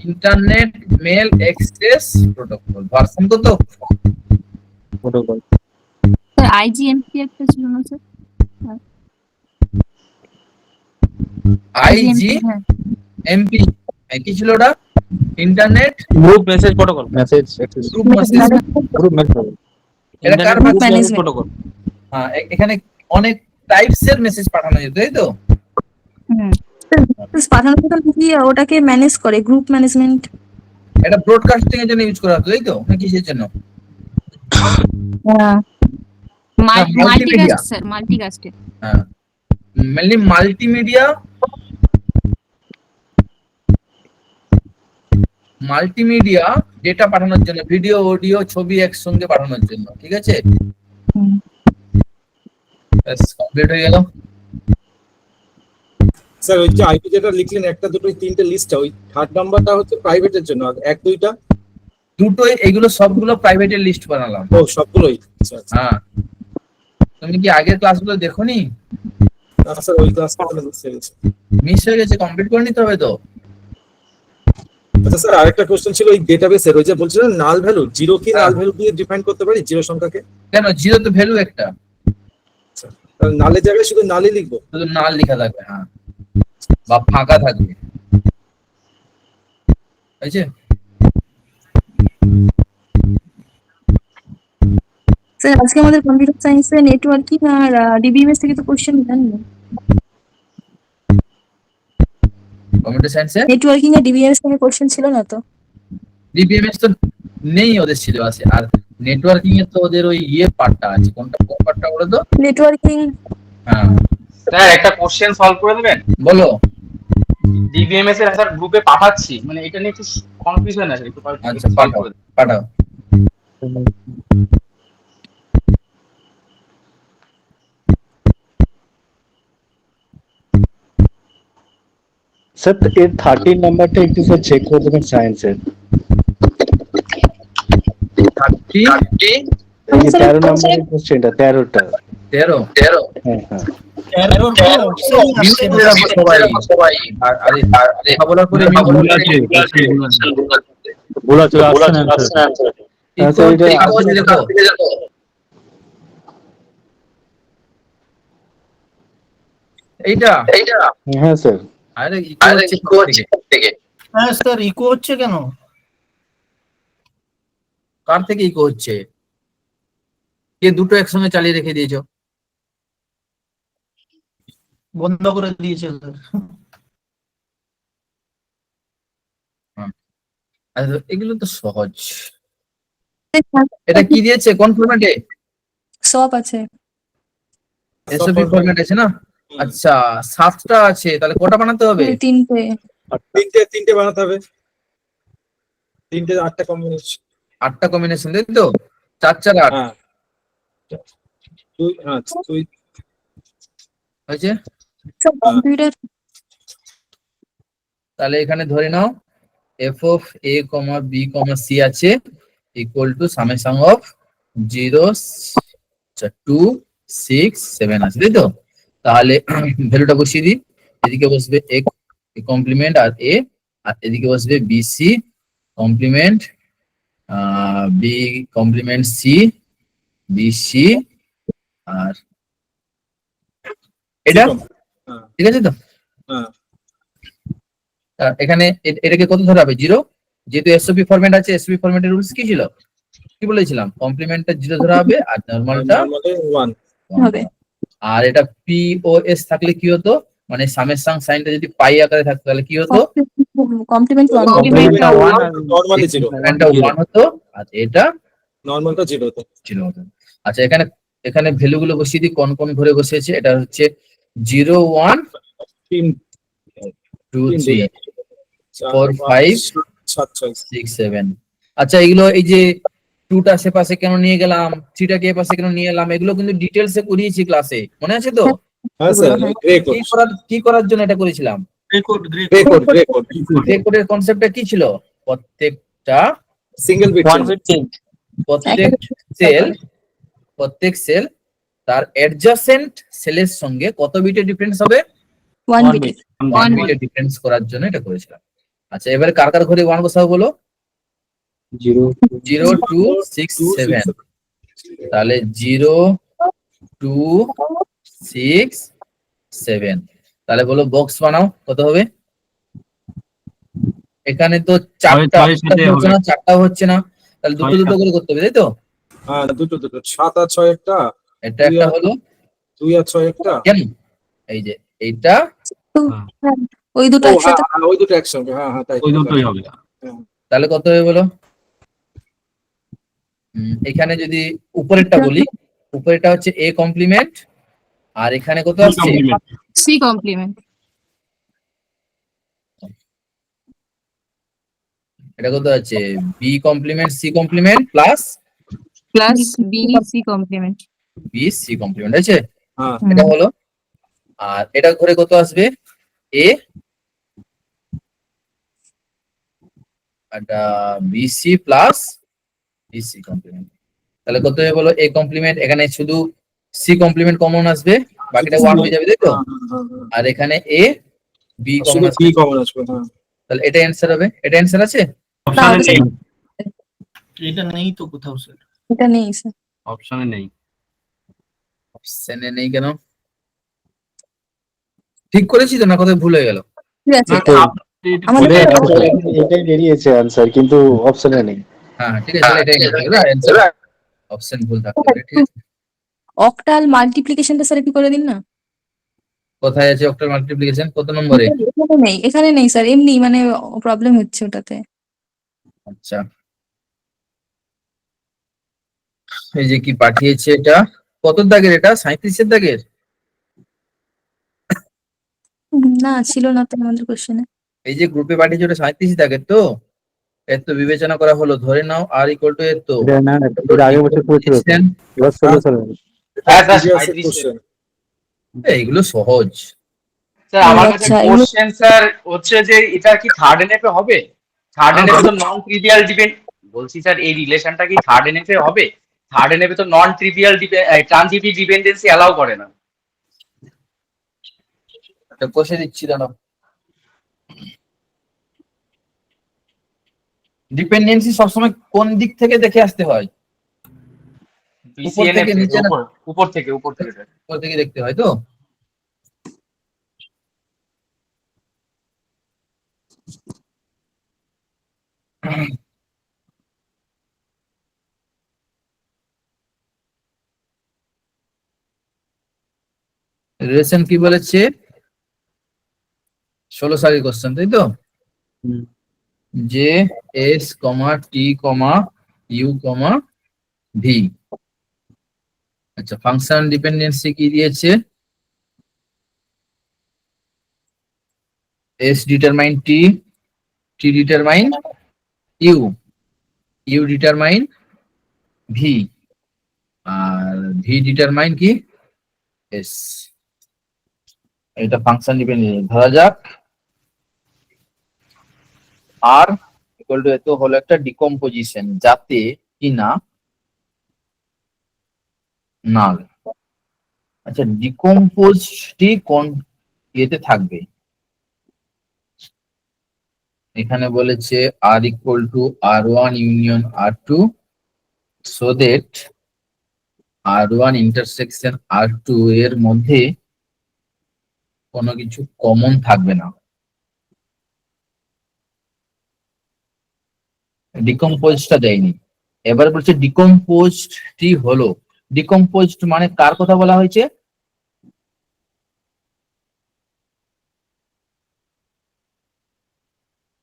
internet mail express protocol. Version কত? প্রোটোকল স্যার IGMP একটা ছিল না স্যার? IGMP কি ছিল ওটা? Internet group message protocol. Group message এটা কার ম্যানেজমেন্ট প্রোটোকল? হ্যাঁ, এখানে অনেক টাইপস এর মেসেজ পাঠানো যেত, তাই তো? পাঠানো কি ওটাকে ম্যানেজ করে গ্রুপ ম্যানেজমেন্ট। এটা ব্রডকাস্টিং এর জন্য ইউজ করা হতো, তাই তো? না কিসের জন্য? মাল্টিকাস্ট স্যার, মাল্টিকাস্টে। হ্যাঁ, মেইনলি মাল্টিমিডিয়া ডেটা পাঠানোর জন্য, ভিডিও অডিও ছবি একসঙ্গে পাঠানোর জন্য, ঠিক আছে? কমপ্লিট হয়ে গেল। স্যার ওই যে আইপি যেটা লিখলেন একটা দুটো তিনটে লিস্টটা, ওই থার্ড নাম্বারটা হচ্ছে প্রাইভেটের জন্য, আর এক দুইটা দুটোই এগুলো সবগুলো প্রাইভেটের লিস্ট বানালাম। ও সবগুলোই? হ্যাঁ, তুমি কি আগের ক্লাসগুলো দেখোনি? না স্যার, ওই ক্লাসটা মিস হয়ে গেছে, কমপ্লিট করে নিতে হবে তো। আচ্ছা স্যার, আরেকটা কোশ্চেন ছিল ওই ডেটাবেসের, ওই যে বলছিলেন নাল ভ্যালু, জিরো কি নাল ভ্যালু দিয়ে ডিফাইন করতে পারি জিরো সংখ্যাকে? কেন? জিরো তো ভ্যালু একটা, নালের জায়গায় শুধু নালই লিখবো? শুধু নাল লেখা থাকবে, হ্যাঁ, বা ফাঁকা থাকবে, বুঝছে? স্যার আজকে আমাদের কম্পিউটার সায়েন্সে নেটওয়ার্কিং আর ডিবিএমএস থেকে তো কোশ্চেন জানি না। কম্পিউটার সায়েন্সে নেটওয়ার্কিং আর ডিবিএমএস থেকে কোশ্চেন ছিল না তো? ডিবিএমএস তো নেই ওদের সিলেবাসে, আর নেটওয়ার্কিং এ তো ওদের ওই পার্টটা আছে। কোন পার্টটা বলো তো? নেটওয়ার্কিং। হ্যাঁ স্যার একটা কোশ্চেন সলভ করে দেবেন? বলো। ডিবিএমএস এর স্যার গ্রুপে পাঠাচ্ছি, মানে এটা নিয়ে একটু কনফিউশন আছে, একটু আচ্ছা পাঠাও। স্যার এর 13 নাম্বারটা একটু স্যার চেক করে দেবেন সায়েন্সের। 30 এই যে 13 নাম্বারের কোশ্চেনটা 13টা। 13 হ্যাঁ হ্যাঁ। সবাই আরে কথা বলার পরে ভুল আছে অপশন অ্যান্সার। এইটা হ্যাঁ স্যার। আরে ইকো হচ্ছে থেকে হ্যাঁ স্যার ইকো হচ্ছে কেন? কার থেকে ইকো হচ্ছে? কে দুটো একসঙ্গে চালিয়ে রেখে দিয়েছো? বন্ধ করে দিয়েছে স্যার। আচ্ছা, এগুলো তো সহজ। এটা কি দিয়েছে কোন ফরম্যাটে? সব আছে। এসওপি ফরম্যাট আছে না? আচ্ছা 7টা আছে, তাহলে কটা বানাতে হবে? 3টে বানাতে হবে। 3টে 8টা কম্বিনেশন। 8টা কম্বিনেশন তাই তো? 4 4 8 হ্যাঁ। তুই হয়েছে? কম্পিউটার তাহলে এখানে ধরে নাও f of a, b, c আছে ইকুয়াল টু সামেশন অফ 0 2 6 7 আছে তাই তো? তাহলে ভ্যালুটা বসিয়ে দিই। এদিকে বসবে a কমপ্লিমেন্ট আর a, আর এদিকে বসবে bc complement b complement c bc আর এটা ঠিক আছে তো? এখানে এটাকে কত ধরা হবে? 0, যেহেতু এসওপি ফরম্যাট আছে। এসওপি ফরম্যাটের রুলস কি ছিল, কি বলেছিলাম? কমপ্লিমেন্টটা 0 ধরা হবে আর নরমালটা 1 হবে। আর এটা পিওএস থাকলে কি হতো, মানে সামেশন সাইনটা যদি পাই আকারে থাকতো তাহলে কি হতো? কমপ্লিমেন্ট কমপ্লিমেন্টটা 1 আর নরমালি 0। এটা 1 হতো আর এটা নরমালটা 0 হতো। 0 হতো। আচ্ছা এখানে ভ্যালু গুলো বসিয়ে দিই কোন কোন ঘরে বসেছে। এটা হচ্ছে 0 1 2 3 4 5 6 7। আচ্ছা এগুলো এই যে 2টা সেপাশে কেন নিয়ে গেলাম, 3টাকে এ পাশে কেন নিয়ে এলাম, এগুলো কিন্তু ডিটেইলস এ করিয়েছি ক্লাসে, মনে আছে তো? হ্যাঁ স্যার। কি করার জন্য এটা করেছিলাম? গ্রে কোডের কনসেপ্টটা কি ছিল? প্রত্যেকটা সিঙ্গেল বিট প্রত্যেক সেল তার অ্যাডজাসেন্ট সেলের সঙ্গে কত বিটের ডিফারেন্স হবে? 1 বিট। 1 বিটের ডিফারেন্স করার জন্য এটা করেছিলাম। আচ্ছা এবারে কার কার ঘরে 1 বসাবো বলো? 0 2 6 7। তাহলে 0 2 6 7। তাহলে বলো বক্স বানাও, কত হবে? এখানে তো 4টা হচ্ছে না, 4টা হচ্ছে না, তাহলে দুটো দুটো করে করতে হবে তাই তো? হ্যাঁ দুটো 7 আর 6 একটা, এটা একটা হলো 2 আর 6 একটা। কেন এই যে এইটা ওই দুটো একসাথে, ওই দুটো একসঙ্গে। হ্যাঁ তাই ওই দুটোই হবে। তাহলে কত হবে বলো? এখানে যদি উপরেরটা বলি, উপরেরটা হচ্ছে a কমপ্লিমেন্ট আর এখানে কত আসছে? c complement. এটা কত আছে? b complement c complement plus b c complement. b c complement আছে। হ্যাঁ এটা হলো। আর এটা ঘরে কত আসবে? a এটা bc প্লাস bc কমপ্লিমেন্ট। তাহলে কত হবে বলো? a কমপ্লিমেন্ট, এখানে শুধু c কমপ্লিমেন্ট কমন আসবে, বাকিটা 1 হয়ে যাবে তাই তো? আর এখানে a b কমন আসবে। তাহলে এটা অ্যানসার হবে। এটা অ্যানসার আছে? এটা নেই তো কোথাও স্যার। এটা নেই স্যার। অপশনে নেই। অপশনে নেই কেন? ঠিক করেছি তো না কোথায় ভুল হয়ে গেল? ঠিক আছে। এটাই বেরিয়েছে অ্যানসার, কিন্তু অপশনে নেই। হ্যাঁ ঠিক আছে, তাহলে এটাই অ্যানসার। অপশন ভুল থাকতে পারে, ঠিক আছে। অক্টাল মাল্টিপ্লিকেশনটা স্যার একটু করে দিন না। কোথায় আছে অক্টাল মাল্টিপ্লিকেশন, কত নম্বরে? এখানে নেই স্যার, এমনি মানে প্রবলেম হচ্ছে ওটাতে। আচ্ছা এই যে কি পাঠিয়েছে, এটা কত দাগের? এটা 37 দাগের। না ছিল না তো আমাদের কোশ্চেনে। এই যে গ্রুপে পাঠিয়েছে ওটা 37 দাগের তো? এর তো বিবেচনা করা হলো, ধরে নাও r ইকুয়াল টু এর তো না এটা আগের বছর পড়ছিল তো। এবার 16 সালে। এইগুলো সহজ। স্যার আমার কাছে আচ্ছা, এগুলো কোশ্চেন স্যার হচ্ছে যে এটা কি থার্ড এনএফ এ হবে? থার্ড এনএফ এ তো নন ট্রিভিয়াল ডিপেন্ড, বলছি স্যার এই রিলেশনটা কি থার্ড এনএফ এ হবে? থার্ড এনএফ এ তো non trivial transitive dependency allow করে না। কষে দিচ্ছি দাঁড়াও। ডিপেন্ডেন্সি সবসময় কোন দিক থেকে দেখে আসতে হয়? উপর বিসিএনএফ থেকে নিচে না উপর থেকে স্যার। উপর থেকে দেখতে হয় তো? রিলেশন কি বলেছে? 16 সালের কোশ্চেন, তাই তো? যে S comma T comma U comma V. আচ্ছা, ফাংশন ডিপেন্ডেন্সি কি দিয়েছে? S determine T, T determine U, U determine V, আর ভি ডিটারমাইন কি? এস। এটা ফাংশন ডিপেন্ডেন্সি। ধরা যাক আর ইকুয়াল টু এত হলো একটা ডিকম্পোজিশন যাতে কি না নাল। আচ্ছা, ডিকম্পোজটি কোন ইয়েতে থাকবে? এখানে বলেছে আর equal to R1 union R2 so that R1 intersection R2 এর মধ্যে কোনো কিছু কমন থাকবে না। ডিকম্পোজটা দেয়নি। এবার বলছে ডিকম্পোজডটি হলো। ডিকম্পোজড মানে কার কথা বলা হয়েছে?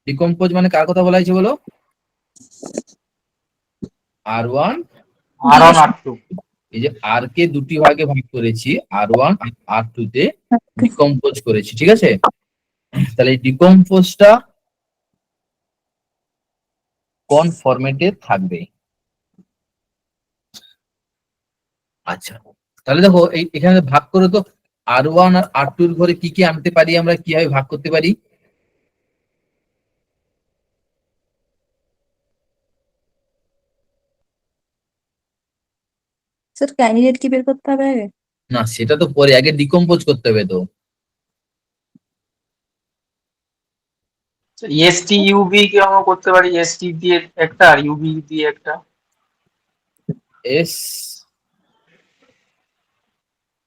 ডিকম্পোজ মানে কার কথা বলা হয়েছে বলো? R1 R1 R2। এই যে আর কে দুটি ভাগে ভাগ করেছি, R1 আর R2 তে ডিকম্পোজ করেছি, ঠিক আছে? তাহলে এই ডিকম্পোজটা কোন ফরম্যাটে থাকবে? আচ্ছা, তাহলে দেখো এখানে ভাগ করে তো R1 আর R2 এর ঘরে কি কি আনতে পারি, আমরা কিভাবে ভাগ করতে পারি? স্যার ক্যান্ডিডেট কি বের করতে হবে আগে? না, সেটা তো পরে, আগে ডিকম্পোজ করতে হবে তো। এসটি ইউবি কি আমরা করতে পারি? এসটি দিয়ে একটা আর ইউবি দিয়ে একটা। এস,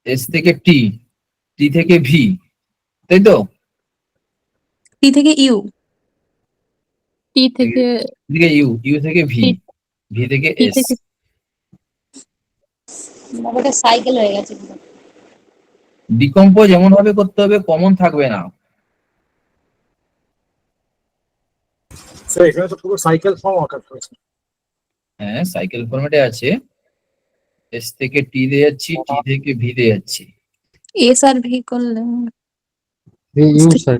এস থেকে টি, টি থেকে ভি, তাই তো? টি থেকে ইউ, টি থেকে থেকে ইউ, ইউ থেকে ভি, ভি থেকে টি এস। থেকে ওটা সাইকেল হয়ে গেছে। ডিকম্পোজ এমন ভাবে করতে হবে কমন থাকবে না। স্যার এখানে তো পুরো সাইকেল ফর্ম আকার করেছে। হ্যাঁ, সাইকেল ফরম্যাটে আছে। এস থেকে টি দিয়ে যাচ্ছি, টি থেকে ভি দিয়ে যাচ্ছি। এস আর ভি করলে ইউ স্যার।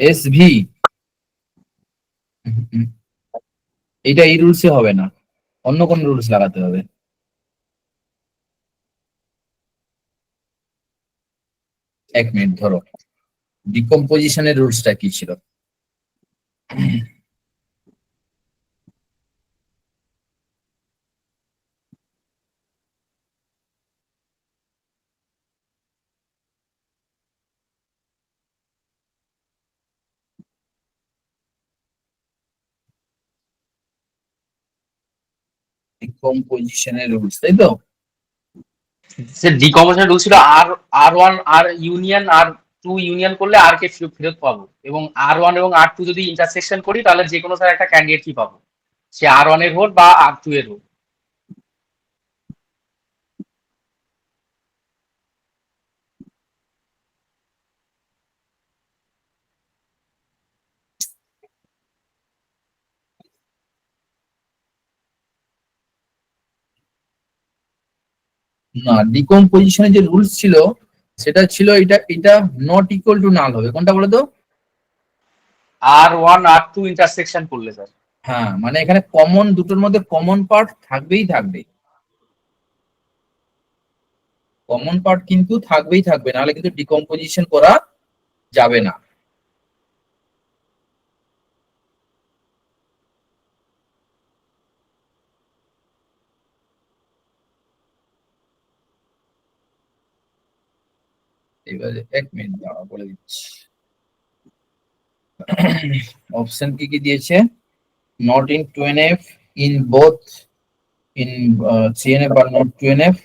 এস ভি, এটা এই রুলসে হবে না, অন্য কোন রুলস লাগাতে হবে। এক মিনিট, ধরো ডিকম্পোজিশনের রুলসটা কি ছিল? ডিকম্পোজিশনের রুলস, তাই তো? সে ডিকম্পোজিশন রুল ছিল R1 আর ইউনিয়ন R2 ইউনিয়ন করলে আর কে ফেরত পাবো, এবং R1 এবং R2 যদি ইন্টারসেকশন করি তাহলে যে কোনো স্যার একটা ক্যান্ডিডেট কি পাবো, সে R1 এর হোক বা R2 এর হোক। না, ডিকম্পোজিশনের যে রুলস ছিল সেটা ছিল এটা নট ইকুয়াল টু নাল হবে। কোনটা বলো তো? R1 R2 ইন্টারসেকশন করলে স্যার। হ্যাঁ, মানে এখানে কমন, দুটোর মধ্যে কমন পার্ট থাকবেই থাকবে। কমন পার্ট কিন্তু থাকবেই থাকবে, নাহলে কিন্তু ডিকম্পোজিশন করা যাবে না। এবারে 1 মিনিট দাঁড়া, বলে দিচ্ছি। অপশন কি কি দিয়েছে? Not in 2NF, in both, in 3NF বা নট 2NF।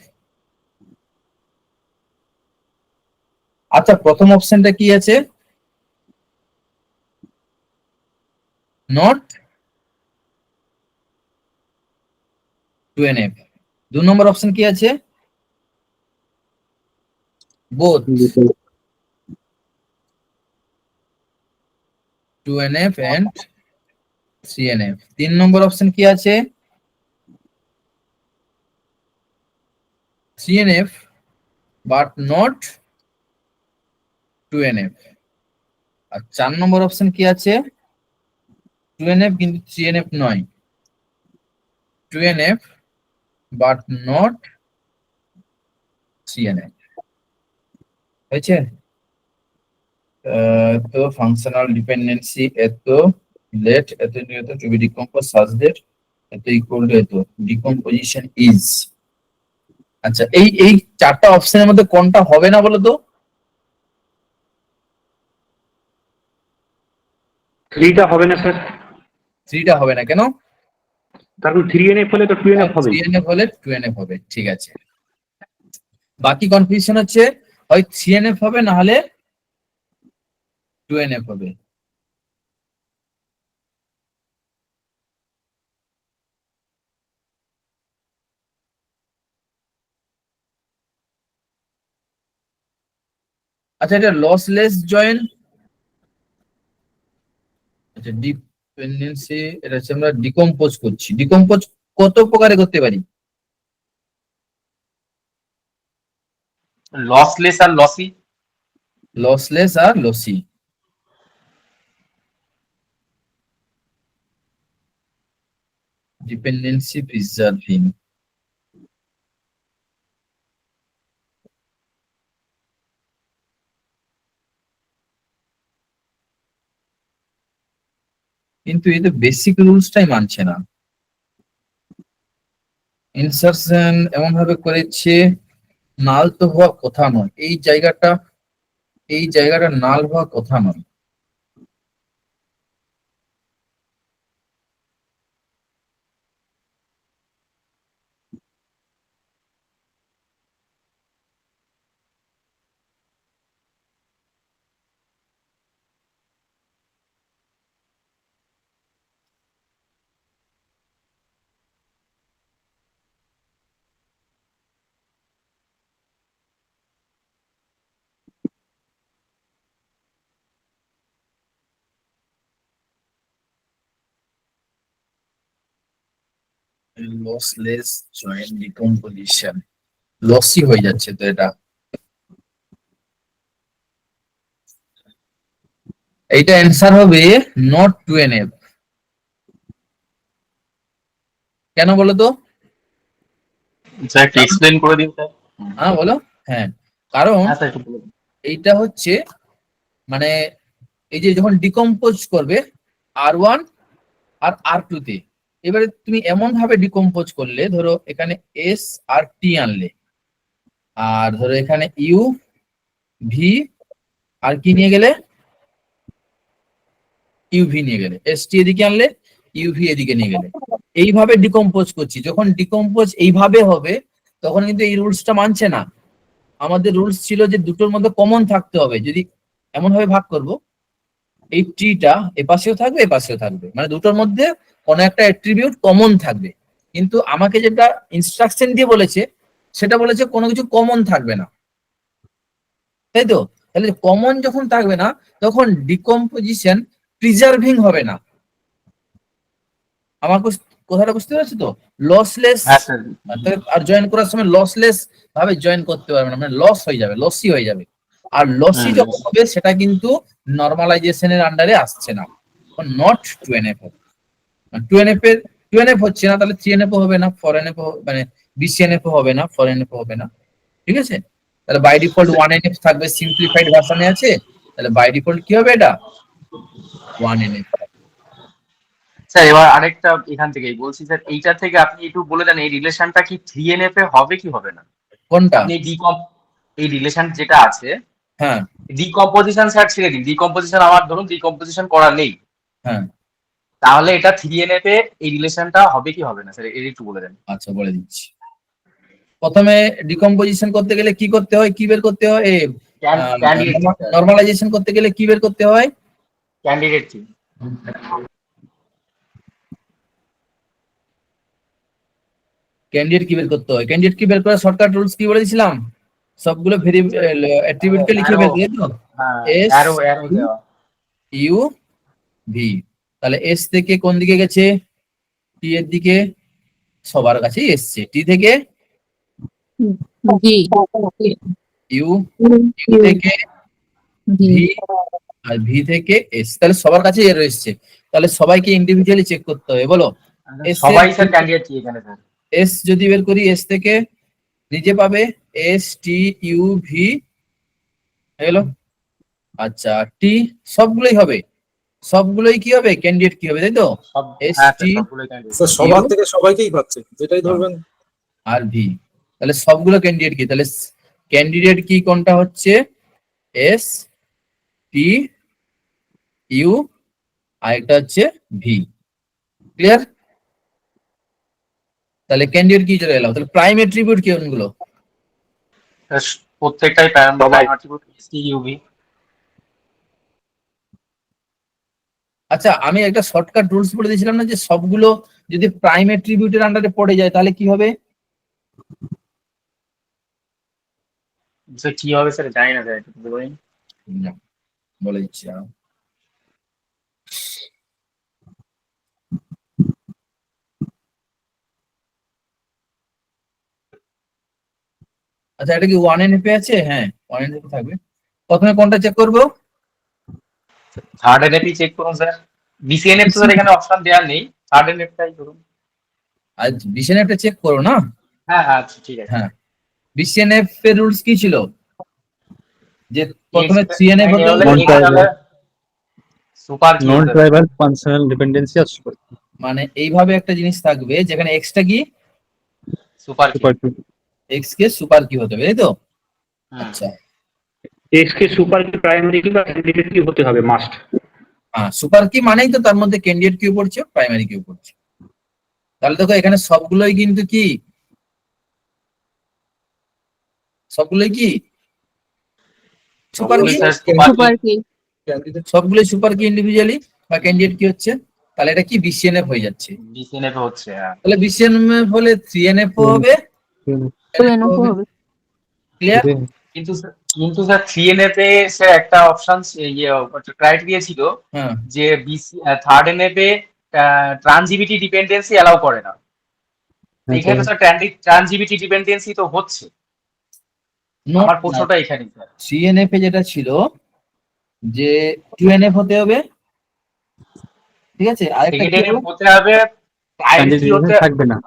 আচ্ছা, প্রথম অপশনটা কি আছে? Not 2NF। 2 নম্বর অপশন কি আছে? Both 2NF and 3NF। 3 number option কি আছে? 3NF but not 2NF। আর 4 নম্বর অপশন কি আছে? 2NF কিন্তু 3NF নয়, 2NF but not 3NF। হয়েছে? তো ফাংশনাল ডিপেন্ডেন্সি এত, লেট এত নিয়ত, to be decompose such that এত ইকুয়াল টু এত, ডিকম্পোজিশন ইজ। আচ্ছা, এই 4টা অপশনের মধ্যে কোনটা হবে না বলো তো? 3টা হবে না স্যার। 3টা হবে না কেন? কারণ 3NF হলে তো 2NF হবে। 3NF হলে 2NF হবে, ঠিক আছে। বাকি কনফিউশন হচ্ছে হয় 3NF হবে না হলে 2NF হবে। আচ্ছা, এটা লসলেস জয়েন, আচ্ছা ডিপেন্ডেন্সি, এটা হচ্ছে আমরা ডিকম্পোজ করছি। ডিকম্পোজ কত প্রকারে করতে পারি? লসলেস আর লসি। লসলেস আর লসি। Dependency preserving. কিন্তু এই তো বেসিক রুলসটাই মানছে না। ইনসারশন এমন ভাবে করেছে, নাল তো হওয়া কথা নয়, এই জায়গাটা নাল হওয়া কথা নয়। লসলেস জয়েন ডিকম্পোজিশন, লসি হয়ে যাচ্ছে তো এটা। এইটা অ্যান্সার হবে নট 2NF। কেন বলো তো? স্যার একটু এক্সপ্লেইন করে দিন স্যার। হ্যাঁ বলো। হ্যাঁ, কারণ হ্যাঁ স্যার একটু বলুন। এইটা হচ্ছে মানে এই যে যখন ডিকম্পোজ করবে R1 আর R2 তে, এবারে তুমি এমন ভাবে ডিকম্পোজ করলে, ধরো এখানে S আর T আনলে, আর ধরো এখানে U V আর কি নিয়ে গেলে, UV নিয়ে গেলে, ST এদিকে আনলে, UV এদিকে নিয়ে গেলে, এইভাবে ডিকম্পোজ করছি। যখন ডিকম্পোজ এইভাবে হবে তখন কিন্তু এই রুলসটা মানছে না। আমাদের রুলস ছিল যে দুটোর মধ্যে কমন থাকতে হবে। যদি এমন ভাবে ভাগ করব, এই টিটা এপাশেও থাকবে এপাশেও থাকবে, মানে দুটোর মধ্যে কোনো একটা অ্যাট্রিবিউট কমন থাকবে। কিন্তু আমাকে যেটা ইনস্ট্রাকশন দিয়ে বলেছে, সেটা বলেছে কোনো কিছু কমন থাকবে না, তাই তো? তাহলে কমন যখন থাকবে না তখন ডিকম্পোজিশন প্রিজার্ভিং হবে না। আমার কথাটা বুঝতে পারছো তো? লসলেস আর জয়েন করার সময় লসলেস ভাবে জয়েন করতে পারবে না, মানে লস হয়ে যাবে, লসি হয়ে যাবে। আর লসি যখন হবে সেটা কিন্তু নরমালাইজেশনের আন্ডারে আসছে না, নট 2NF হবে। 2NF হচ্ছে না, তাহলে 3NF হবে না, 4NF মানে BCNF হবে না, 4NF হবে না, ঠিক আছে, তাহলে বাই ডিফল্ট 1NF থাকবে, সিম্পলিফাইড ভার্সনে আছে, তাহলে বাই ডিফল্ট কি হবে এটা 1NF। স্যার এবার আরেকটা এখান থেকেই বলছি স্যার, এইটা থেকে আপনি একটু বলে দেন এই রিলেশনটা কি 3NF এ হবে কি হবে না? কোনটা? আপনি এই রিলেশন যেটা আছে, হ্যাঁ ডিকম্পোজিশন স্যার ছেড়ে দিন, ডিকম্পোজিশন আমার ধরুন ডিকম্পোজিশন করা নেই, হ্যাঁ তাহলে এটা 3NF এ এই রিলেশনটা হবে কি হবে না স্যার, এটা একটু বলে দেন। আচ্ছা বলে দিচ্ছি। প্রথমে ডিকম্পোজিশন করতে গেলে কি করতে হয়, কি বের করতে হয়? নরমালাইজেশন করতে গেলে কি বের করতে হয়? ক্যান্ডিডেট কি? ক্যান্ডিডেট কি বের করতে হয়? ক্যান্ডিডেট কি বের করার শর্টকাট রুলস কি বলেছিলাম? সবগুলো অ্যাট্রিবিউট কে লিখে বের দিয়ে তো এস ইউ ভি, তাহলে এস থেকে কোন দিকে গেছে? টি এর দিকে, সবার কাছেই এসছে। টি থেকে ইউ, ইউ থেকে ভি, আর ভি থেকে এস, তাহলে সবার কাছে এর এসছে, তাহলে সবাইকে ইন্ডিভিজুয়ালি চেক করতে হবে। বলো সবাই স্যার ক্যান্ডিডেট কি এখানে স্যার? এস যদি বের করি, এস থেকে নিজে পাবে এস টি ইউ ভি এলো। আচ্ছা টি সবগুলোই হবে, সবগুলোই কি হবে? ক্যান্ডিডেট কি হবে, তাই তো? এস টি সবার থেকে সবাইকেই পাচ্ছে, যেটাই ধরবেন। আর ভি, তাহলে সবগুলো ক্যান্ডিডেট কি? তাহলে ক্যান্ডিডেট কি কোনটা হচ্ছে? এস টি ইউ, আর একটা হচ্ছে ভি। ক্লিয়ার? তাহলে ক্যান্ডিডেট কি চলে এলাম, তাহলে প্রাইম অ্যাট্রিবিউট কি কোনগুলো? প্রত্যেকটাই prime attribute S T U V. আচ্ছা আমি একটা শর্টকাট রুলস বলে দিয়েছিলাম না, যে সবগুলো যদি প্রাইম অ্যাট্রিবিউটের আন্ডারে পড়ে যায় তাহলে কি হবে? স্যার কি হবে স্যার জানি না স্যার, একটু বলুন। না, বলে দিচ্ছি। আচ্ছা এটা কি 1NF এ আছে? হ্যাঁ 1NF থাকবে। প্রথমে কোনটা চেক করবো? থার্ড এনএফ চেক করুন স্যার, বিসিএনএফ তো স্যার এখানে অপশন দেওয়া নেই, থার্ড এনএফ টাই করুন। আজ বিসিএনএফ টা চেক করো না? হ্যাঁ হ্যাঁ আচ্ছা ঠিক আছে। হ্যাঁ বিসিএনএফ এর রুলস কি ছিল? যে প্রথমে 3NF হতে হবে, সুপার কি নন ট্রাইবাল ফাংশনাল ডিপেন্ডেন্সি আর সুপার, মানে এইভাবে একটা জিনিস থাকবে যেখানে এক্স টা কি সুপার কি, এক্স কে সুপার কি হতে হবে, তাই তো? আচ্ছা এক্স কে সুপার কি প্রাইমারি কি বা ক্যান্ডিডেট কি হতে হবে মাস্ট। হ্যাঁ সুপার কি মানেই তো তার মধ্যে ক্যান্ডিডেট কিউ পড়ছে, প্রাইমারি কিউ পড়ছে। তাহলে দেখো এখানে সবগুলোই কিন্তু কি, সবগুলোই কি সুপার কি, সবগুলোই সুপার কি ইন্ডিভিজুয়ালি বা ক্যান্ডিডেট কি হচ্ছে, তাহলে এটা কি বিসিএনএফ হয়ে যাচ্ছে। বিসিএনএফ হচ্ছে, হ্যাঁ তাহলে বিসিএনএফ হলে 3NF হবে, ক্লিয়ার? কিন্তু স্যার 3NF এ স্যার একটা অপশন ক্রাইটেরিয়া ছিল যে থার্ড এনএফ এ ট্রানজিভিটি ডিপেন্ডেন্সি অ্যালাউ করে না। এখানে তো স্যার ট্রানজিভিটি ডিপেন্ডেন্সি তো হচ্ছে, আমার প্রশ্নটা এখানে স্যার। 3NF এ যেটা ছিল যে 2NF হতে হবে, ঠিক আছে? আরেকটা হতে হবে থাকবে না।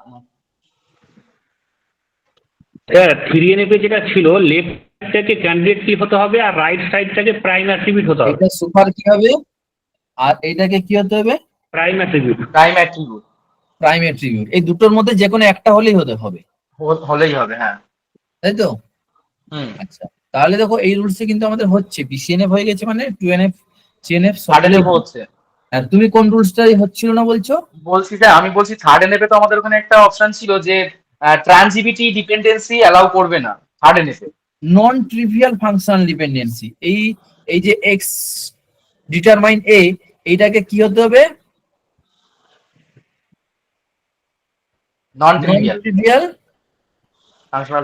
3NF এ যেটা ছিল লেফট থেকে ক্যান্ডিডেট কি হতে হবে আর রাইট সাইডটাকে প্রাইম অ্যাট্রিবিউট হতে হবে। এটা সুপার কি হবে আর এইটাকে কি হতে হবে? Prime attribute. প্রাইম অ্যাট্রিবিউট, এই দুটোর মধ্যে যে কোনো একটা হলেই হবে, হলেই হবে, হ্যাঁ তাই তো? আচ্ছা তাহলে দেখো এই রুলসে কিন্তু আমাদের হচ্ছে বিসিএনএফ হয়ে গেছে, মানে 2NF 3NF থার্ড হচ্ছে। তুমি কোন রুলসটাই হচ্ছিল না বলছো? বলছি স্যার, আমি বলছি থার্ড এনএফ এ তো আমাদের ওখানে একটা অপশন ছিল যে ট্রানজিভিটি ডিপেন্ডেন্সি অ্যালাউ করবে না থার্ড এনএফ এ। নন ট্রিভিয়াল ফাংশনাল ডিপেন্ডেন্সি, এই যে এক্স ডিটারমাইন এ, এইটাকে কি হতে হবে? নন ট্রিভিয়াল ফাংশনাল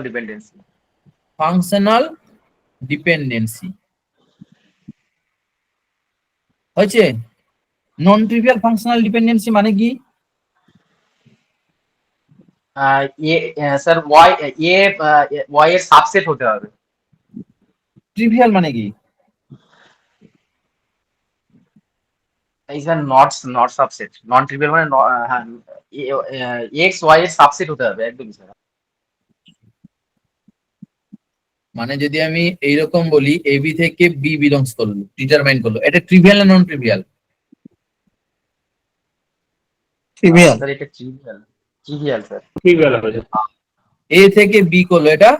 ডিপেন্ডেন্সি হয়েছে। নন ট্রিভিয়াল ফাংশনাল ডিপেন্ডেন্সি মানে কি? স্যার ওয়াই এর সাবসেট হতে হবে। ট্রিভিয়াল মানে কি? এই sir not subset, non trivial মানে হ্যাঁ এক্স ওয়াই এর সাবসেট হতে হবে, একদমই স্যার। মানে যদি আমি এইরকম বলি এবি থেকে বি বিলংস করলো, ডিটারমাইন করলো, এটা ট্রিভিয়াল না নন ট্রিভিয়াল? ট্রিভিয়াল। স্যার এটা ট্রিভিয়াল, ট্রিভিয়াল স্যার। ট্রিভিয়াল হবে। এ থেকে বি করলো, এটা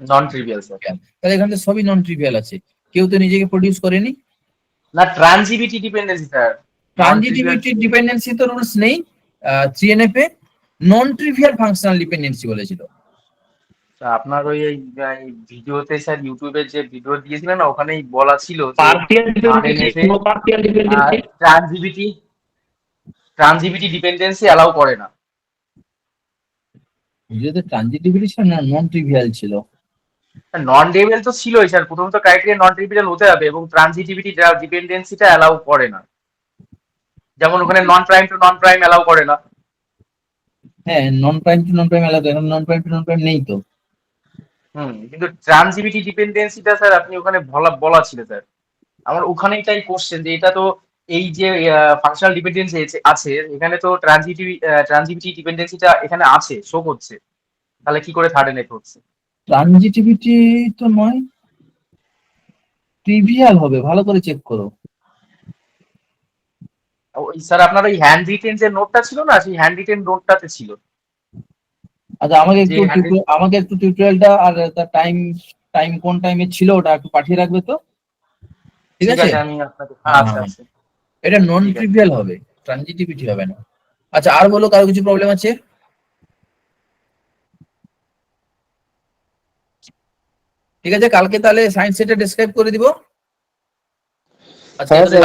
নন ট্রিভিয়াল স্যার। তাহলে এখানে তো সবই নন ট্রিভিয়াল আছে, কেউ তো নিজেকে প্রডিউস করেনি। না ট্রানজিভিটি ডিপেন্ডেন্সি স্যার। ট্রানজিটিভিটি ডিপেন্ডেন্সি তো রুলস নেই 3NF এ, নন ট্রিভিয়াল ফাংশনাল ডিপেন্ডেন্সি বলেছিল। আপনার ওই ভিডিওতে স্যার ইউটিউবে যে ভিডিও দিয়েছিলেন না ওখানেই বলা ছিল partial dependency, no partial dependency, transitivity dependency allow করে না। ভিডিওতে ট্রানজিটিভিটি ছিল না নন ট্রিভিয়াল ছিল? নন ট্রিভিয়াল তো ছিলই স্যার, প্রথমত ক্রাইটেরিয়া নন ট্রিভিয়াল হতে হবে এবং ট্রানজিটিভিটি ডিপেন্ডেন্সিটা অ্যালাউ করে না, যেমন ওখানে নন prime to non prime allow করে না। হ্যাঁ, নন prime to non prime allow করে, নন প্রাইম টু নন প্রাইম নেই তো। কিন্তু ট্রানজিভিটি ডিপেন্ডেন্সিটা স্যার আপনি ওখানে বলা ছিল স্যার, আমার ওখানেই তাই কোশ্চেন যে এটা তো এই যে ফাংশনাল ডিপেন্ডেন্সি আছে এখানে তো ট্রানজিভিটি ডিপেন্ডেন্সিটা এখানে আছে, শো করছে, তাহলে কি করে থার্ড এনএফ হচ্ছে? ট্রানজিটিভিটি তো নয়, ট্রিভিয়াল হবে, ভালো করে চেক করো। ওই স্যার আপনার ওই হ্যান্ড রিটেন যে নোটটা ছিল না, সেই হ্যান্ড রিটেন নোটটাতে ছিল। আচ্ছা, আমাকে একটু টিউটোরিয়ালটা আর তার টাইম কোন টাইমে ছিল ওটা একটু পাঠিয়ে রাখবে তো, ঠিক আছে? আমি আপনাকে আচ্ছা এটা নন ট্রিভিয়াল হবে, ট্রানজিটিভিটি হবে না। আচ্ছা, আর বলো, কারো কিছু প্রবলেম আছে? ঠিক আছে, কালকে তাহলে সায়েন্স সেটটা ডেসক্রাইব করে দিব। আচ্ছা, হ্যাঁ স্যার।